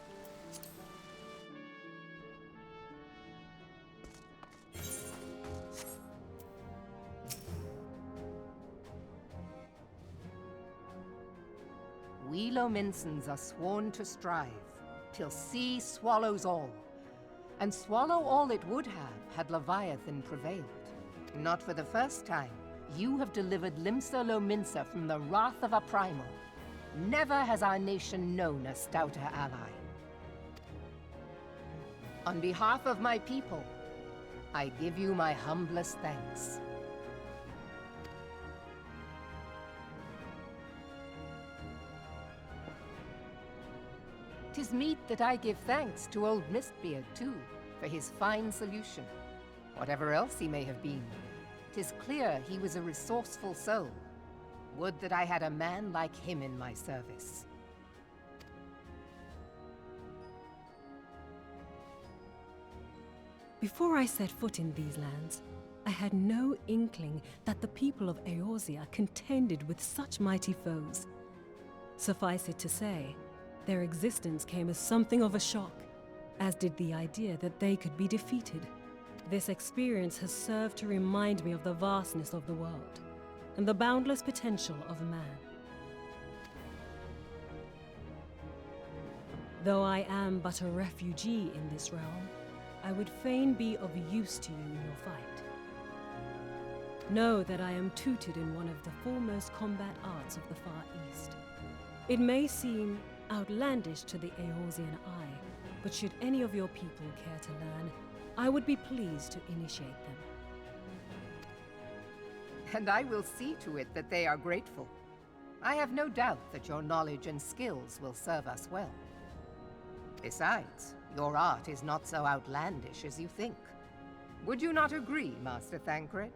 We'll Lominsans are sworn to strive, till sea swallows all. And swallow all it would have had Leviathan prevailed. Not for the first time, you have delivered Limsa Lominsa from the wrath of a primal. Never has our nation known a stouter ally. On behalf of my people, I give you my humblest thanks. 'Tis meet that I give thanks to old Mistbeard, too, for his fine solution. Whatever else he may have been, 'tis clear he was a resourceful soul. Would that I had a man like him in my service. Before I set foot in these lands, I had no inkling that the people of Eorzea contended with such mighty foes. Suffice it to say, their existence came as something of a shock, as did the idea that they could be defeated. This experience has served to remind me of the vastness of the world, and the boundless potential of man. Though I am but a refugee in this realm, I would fain be of use to you in your fight. Know that I am tutored in one of the foremost combat arts of the Far East. It may seem outlandish to the Eorzean eye, but should any of your people care to learn, I would be pleased to initiate them. And I will see to it that they are grateful. I have no doubt that your knowledge and skills will serve us well. Besides, your art is not so outlandish as you think. Would you not agree, Master Thancred?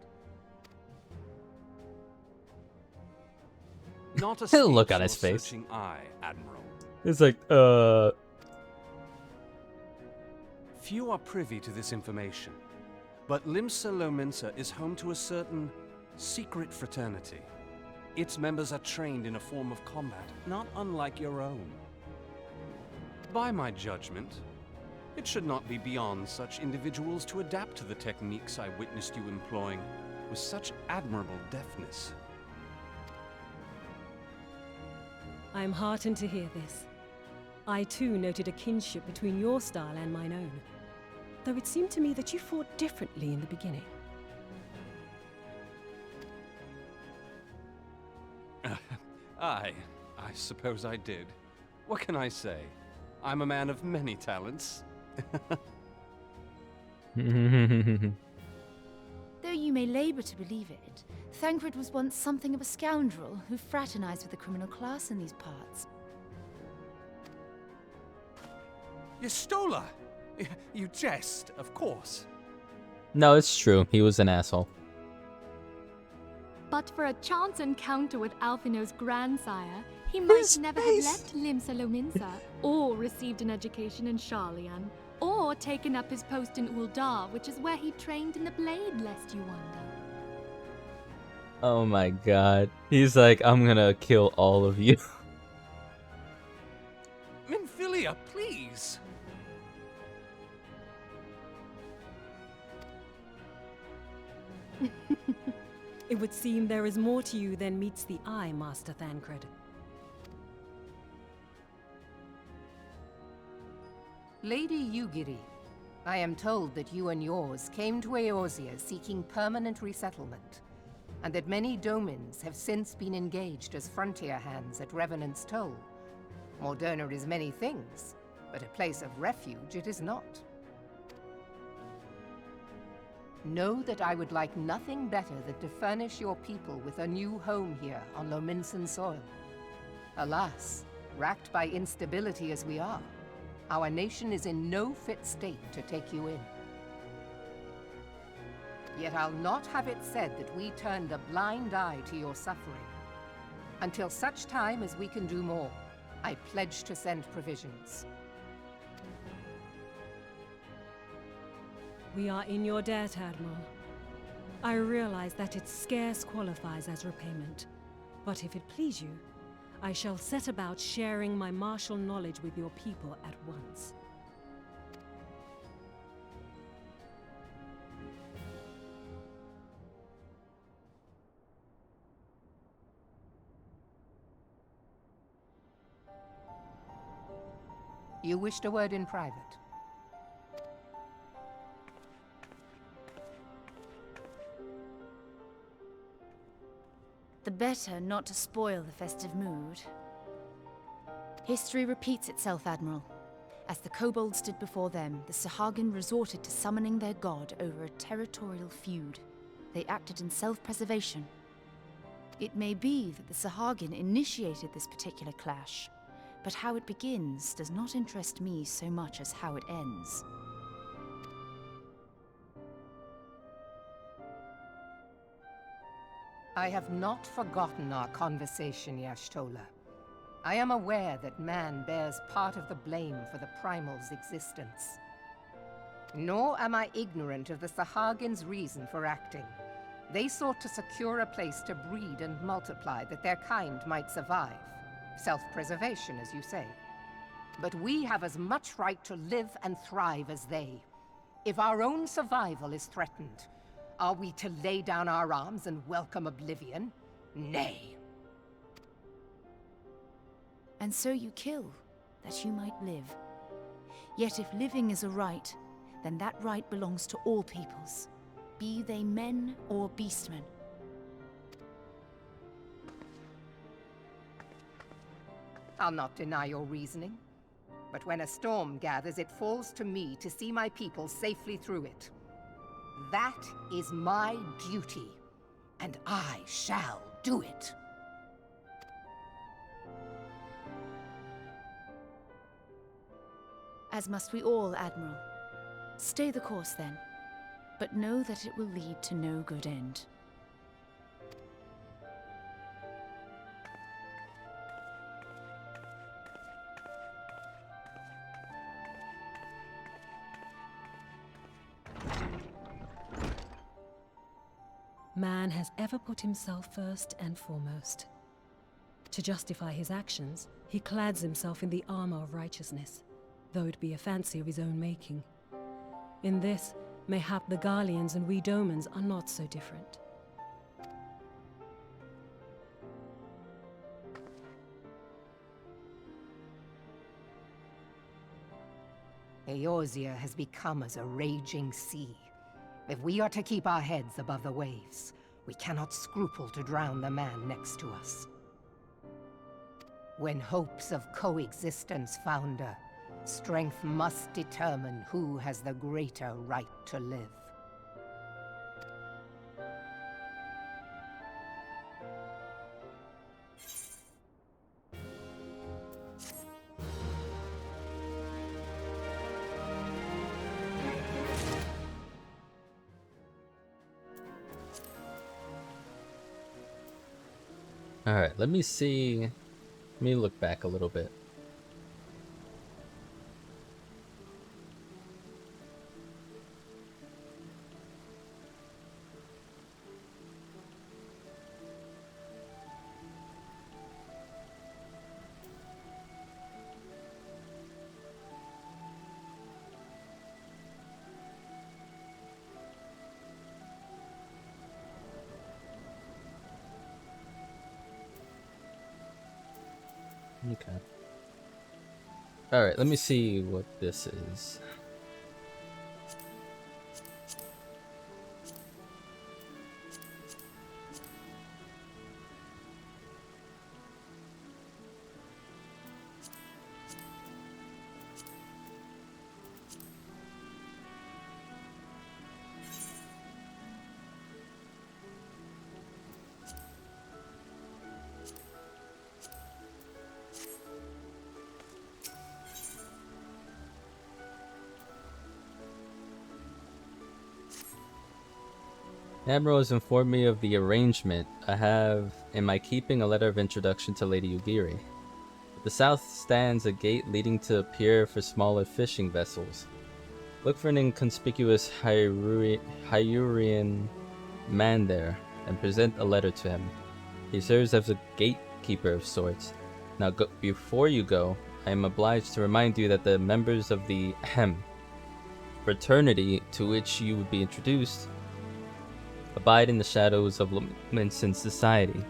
Not a He'll look on his face. searching eye, Admiral. It's like, Few are privy to this information, but Limsa Lominsa is home to a certain secret fraternity. Its members are trained in a form of combat not unlike your own. By my judgment, it should not be beyond such individuals to adapt to the techniques I witnessed you employing with such admirable deftness. I am heartened to hear this. I too noted a kinship between your style and mine own, though it seemed to me that you fought differently in the beginning. I suppose I did. What can I say? I'm a man of many talents. Though you may labor to believe it, Thancred was once something of a scoundrel who fraternized with the criminal class in these parts. Yestola! You jest, of course. no, it's true. He was an asshole. But for a chance encounter with Alphino's grandsire, he might never have left Limsa Lominsa, or received an education in Sharlayan, or taken up his post in Uldar, which is where he trained in the blade, lest you wonder. Oh my god. He's like, I'm gonna kill all of you. Minfilia, please! It would seem there is more to you than meets the eye, Master Thancred. Lady Yugiri, I am told that you and yours came to Eorzea seeking permanent resettlement, and that many domins have since been engaged as frontier hands at Revenant's Toll. Morderna is many things, but a place of refuge it is not. Know that I would like nothing better than to furnish your people with a new home here on Lominsan soil. Alas, racked by instability as we are, our nation is in no fit state to take you in. Yet I'll not have it said that we turned a blind eye to your suffering. Until such time as we can do more, I pledge to send provisions. We are in your debt, Admiral. I realize that it scarce qualifies as repayment, but if it please you, I shall set about sharing my martial knowledge with your people at once. You wished a word in private. The better not to spoil the festive mood. History repeats itself, Admiral. As the kobolds did before them, the Sahagin resorted to summoning their god over a territorial feud. They acted in self-preservation. It may be that the Sahagin initiated this particular clash, but how it begins does not interest me so much as how it ends. I have not forgotten our conversation, Y'shtola. I am aware that man bears part of the blame for the Primal's existence. Nor am I ignorant of the Sahagin's reason for acting. They sought to secure a place to breed and multiply that their kind might survive. Self-preservation, as you say. But we have as much right to live and thrive as they. If our own survival is threatened, are we to lay down our arms and welcome oblivion? Nay. And so you kill, that you might live. Yet if living is a right, then that right belongs to all peoples, be they men or beastmen. I'll not deny your reasoning. But when a storm gathers, it falls to me to see my people safely through it. That is my duty, and I shall do it. As must we all, Admiral. Stay the course, then. But know that it will lead to no good end. Man has ever put himself first and foremost. To justify his actions, he clads himself in the armor of righteousness, though it be a fancy of his own making. In this, mayhap the Garleans and we Domans are not so different. Eorzea has become as a raging sea. If we are to keep our heads above the waves, we cannot scruple to drown the man next to us. When hopes of coexistence founder, strength must determine who has the greater right to live. Alright, let me see. Let me look back a little bit. Okay. Alright, let me see what this is. Admiral has informed me of the arrangement. I have in my keeping a letter of introduction to Lady Ugiri. At the south stands a gate leading to a pier for smaller fishing vessels. Look for an inconspicuous Hyurian man there and present a letter to him. He serves as a gatekeeper of sorts. Now before you go, I am obliged to remind you that the members of the fraternity to which you would be introduced abide in the shadows of laments in society.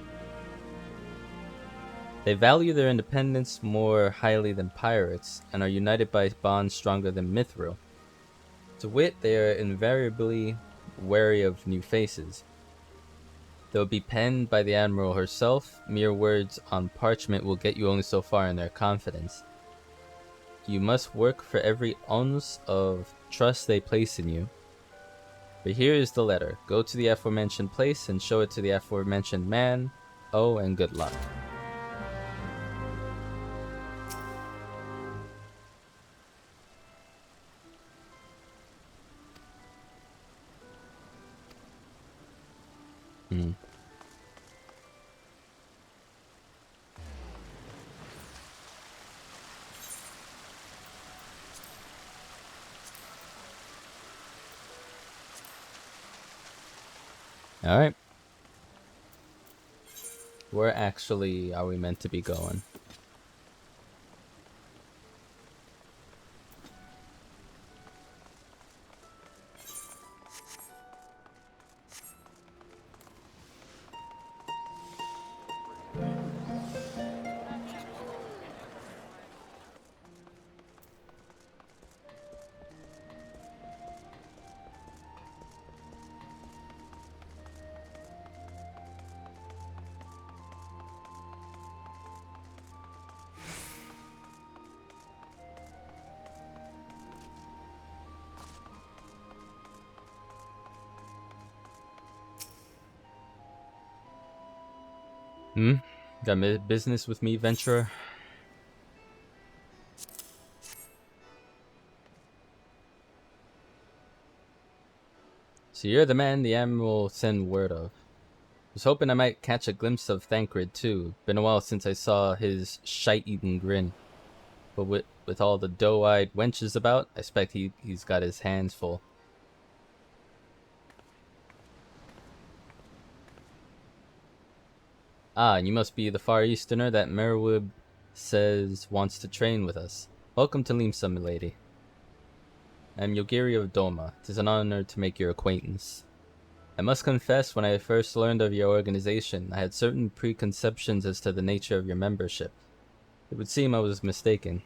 They value their independence more highly than pirates, and are united by bonds stronger than mithril. To wit, they are invariably wary of new faces. Though be penned by the Admiral herself, mere words on parchment will get you only so far in their confidence. You must work for every ounce of trust they place in you. But here is the letter. Go to the aforementioned place and show it to the aforementioned man. Oh, and good luck. Alright. Where actually are we meant to be going? Got business with me, venturer? So you're the man the Admiral sent word of. Was hoping I might catch a glimpse of Thancred too. Been a while since I saw his shite-eaten grin. But with all the doe-eyed wenches about, I expect he's got his hands full. Ah, and you must be the Far Easterner that Merwib says wants to train with us. Welcome to Limsa, milady. I am Yogiri of Doma. 'Tis an honor to make your acquaintance. I must confess, when I first learned of your organization, I had certain preconceptions as to the nature of your membership. It would seem I was mistaken.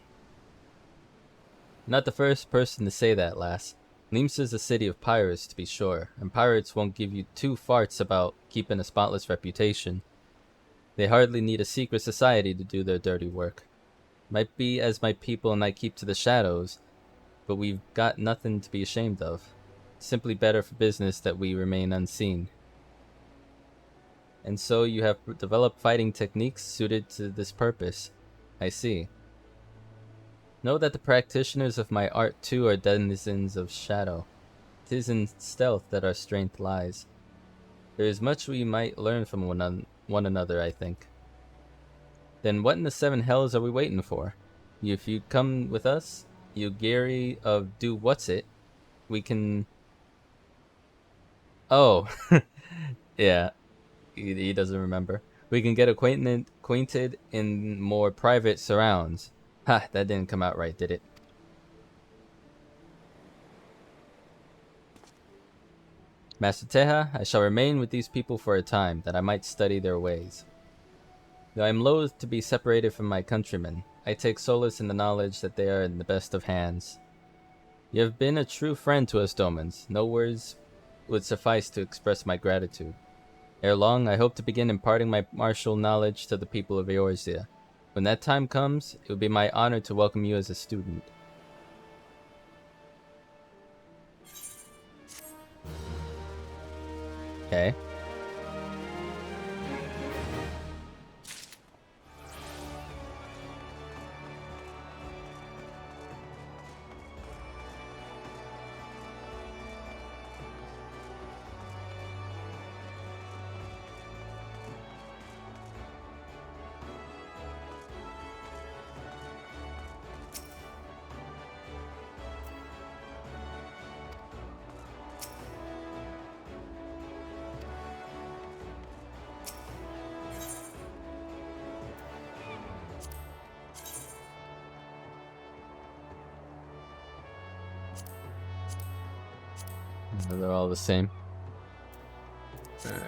Not the first person to say that, lass. Limsa is a city of pirates, to be sure, and pirates won't give you two farts about keeping a spotless reputation. They hardly need a secret society to do their dirty work. Might be as my people and I keep to the shadows, but we've got nothing to be ashamed of. Simply better for business that we remain unseen. And so you have developed fighting techniques suited to this purpose. I see. Know that the practitioners of my art too are denizens of shadow. 'Tis in stealth that our strength lies. There is much we might learn from one another, I think. Then what in the seven hells are we waiting for? If you come with us, you Gary of Do What's It, we can... Oh, yeah, he doesn't remember. We can get acquainted in more private surrounds. Ha, that didn't come out right, did it? Master Teja, I shall remain with these people for a time, that I might study their ways. Though I am loath to be separated from my countrymen, I take solace in the knowledge that they are in the best of hands. You have been a true friend to us Domans. No words would suffice to express my gratitude. Ere long, I hope to begin imparting my martial knowledge to the people of Eorzea. When that time comes, it will be my honor to welcome you as a student. Okay. They're all the same. Alright.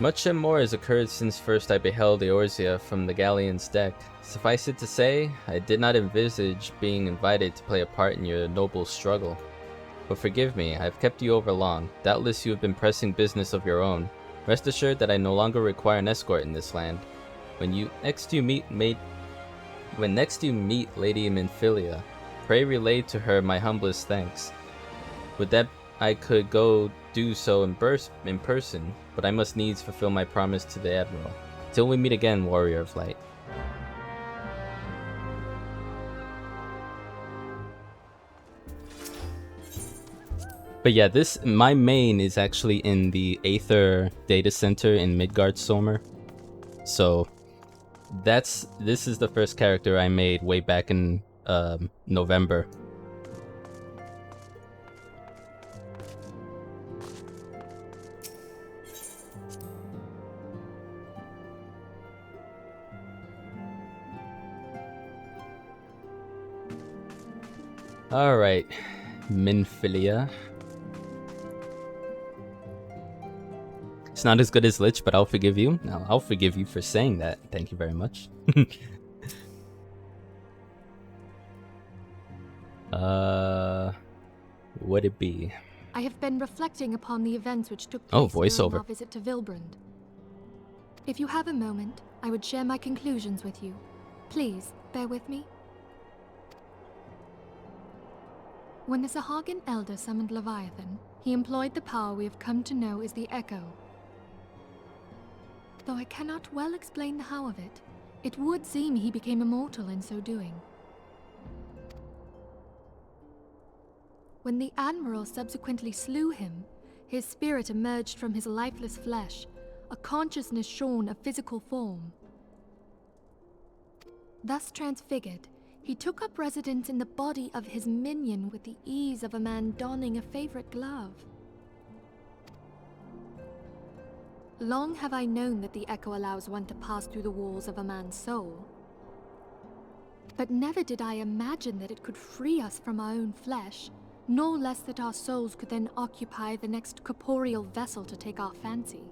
Much and more has occurred since first I beheld Eorzea from the galleon's deck. Suffice it to say, I did not envisage being invited to play a part in your noble struggle. But forgive me, I have kept you over long. Doubtless you have been pressing business of your own. Rest assured that I no longer require an escort in this land. When next you meet Lady Minfilia, pray relay to her my humblest thanks. Would that I could go do so in person, but I must needs fulfill my promise to the Admiral. Till we meet again, Warrior of Light. But yeah, my main is actually in the Aether data center in Midgardsormr. So this is the first character I made way back in November. Alright, Minfilia. It's not as good as Lich, but I'll forgive you. No, I'll forgive you for saying that. Thank you very much. Would it be? I have been reflecting upon the events which took place during voiceover. our visit to Vilbrand. If you have a moment, I would share my conclusions with you. Please, bear with me. When the Sahagin Elder summoned Leviathan, he employed the power we have come to know as the Echo. Though I cannot well explain the how of it, it would seem he became immortal in so doing. When the Admiral subsequently slew him, his spirit emerged from his lifeless flesh, a consciousness shorn of physical form. Thus transfigured, he took up residence in the body of his minion with the ease of a man donning a favorite glove. Long have I known that the Echo allows one to pass through the walls of a man's soul. But never did I imagine that it could free us from our own flesh, nor less that our souls could then occupy the next corporeal vessel to take our fancy.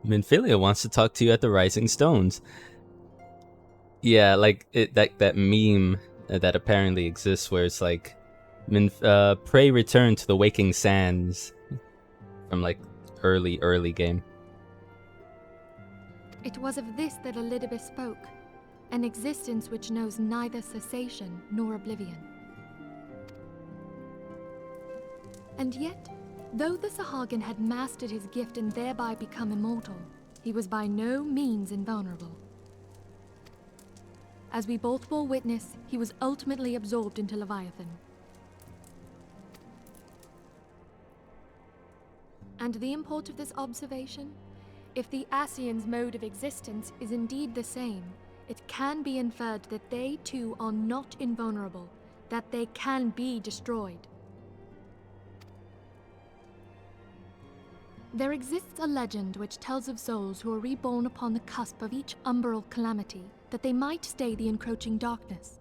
Minfilia wants to talk to you at the Rising Stones. Yeah, like that meme that apparently exists where it's like, pray return to the Waking Sands from like early game. It was of this that Elidibeth spoke, an existence which knows neither cessation nor oblivion. And yet, though the Sahagin had mastered his gift and thereby become immortal, he was by no means invulnerable. As we both bore witness, he was ultimately absorbed into Leviathan. And the import of this observation? If the Ascians' mode of existence is indeed the same, it can be inferred that they too are not invulnerable, that they can be destroyed. There exists a legend which tells of souls who are reborn upon the cusp of each umbral calamity, that they might stay the encroaching darkness.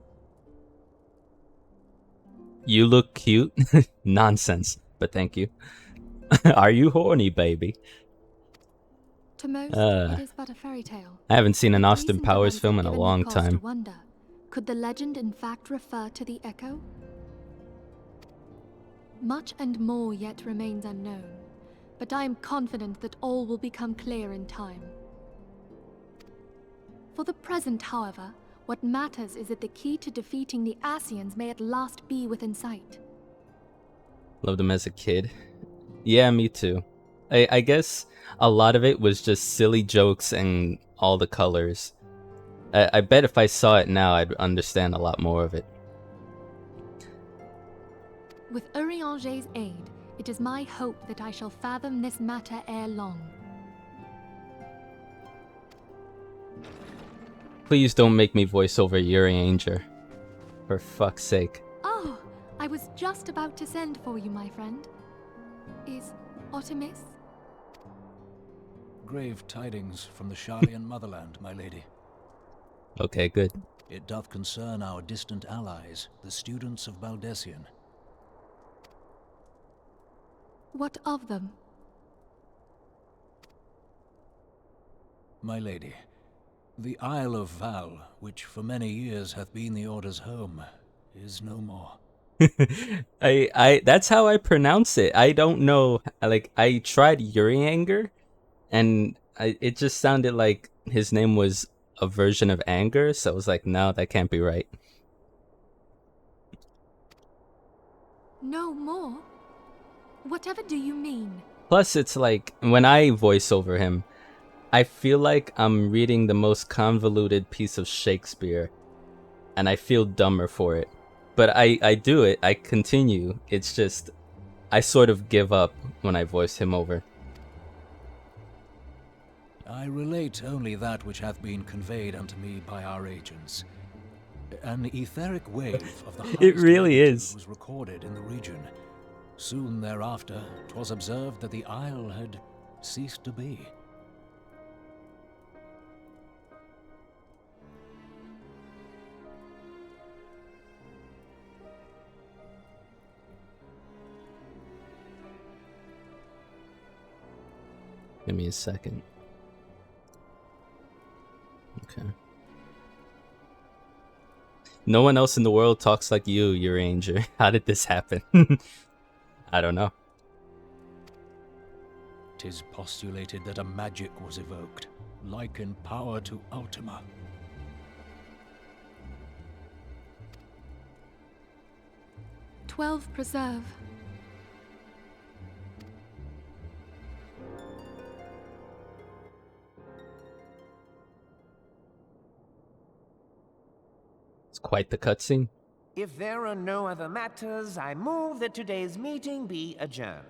You look cute. Nonsense, but thank you. Are you horny, baby? To most, it is but a fairy tale. I haven't seen an But Austin recent Powers events film have in a given me long cause to time. wonder, could the legend in fact refer to the Echo? Much and more yet remains unknown, but I am confident that all will become clear in time. For the present, however, what matters is that the key to defeating the Ascians may at last be within sight. Loved him as a kid. Yeah, me too. I guess a lot of it was just silly jokes and all the colors. I bet if I saw it now, I'd understand a lot more of it. With Urianger's aid, it is my hope that I shall fathom this matter ere long. Please don't make me voice over Urianger. For fuck's sake. Oh, I was just about to send for you, my friend. Is Artemis? Grave tidings from the Sharlayan motherland, my lady. Okay, good. It doth concern our distant allies, the students of Baldessian. What of them? My lady, the Isle of Val, which for many years hath been the Order's home, is no more. That's how I pronounce it. I don't know. Like, I tried Urianger, and it just sounded like his name was a version of Anger, so I was like, no, that can't be right. No more? Whatever do you mean? Plus, it's like, when I voice over him, I feel like I'm reading the most convoluted piece of Shakespeare, and I feel dumber for it. But I do it, I continue. It's just, I sort of give up when I voice him over. I relate only that which hath been conveyed unto me by our agents. An etheric wave of the It really is. was recorded in the region. Soon thereafter, 'twas observed that the isle had ceased to be. Give me a second. Okay. No one else in the world talks like you, Uranger. How did this happen? I don't know. 'Tis postulated that a magic was evoked, like in power to Ultima. "12 preserve." It's quite the cutscene. If there are no other matters, I move that today's meeting be adjourned.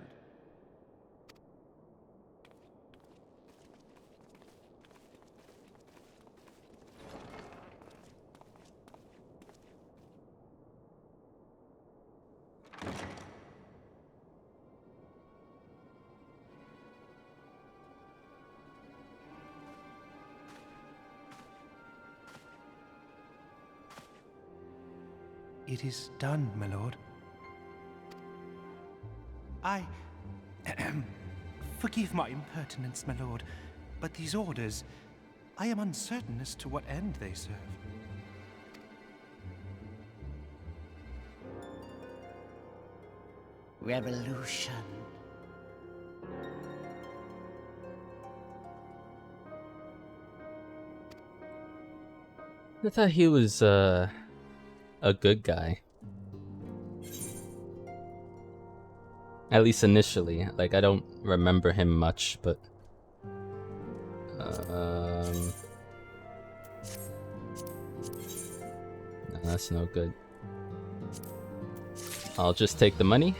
It is done, my lord. I... Forgive my impertinence, my lord, but these orders, I am uncertain as to what end they serve. Revolution. I thought he was, a good guy. At least initially. Like, I don't remember him much, but... No, that's no good. I'll just take the money.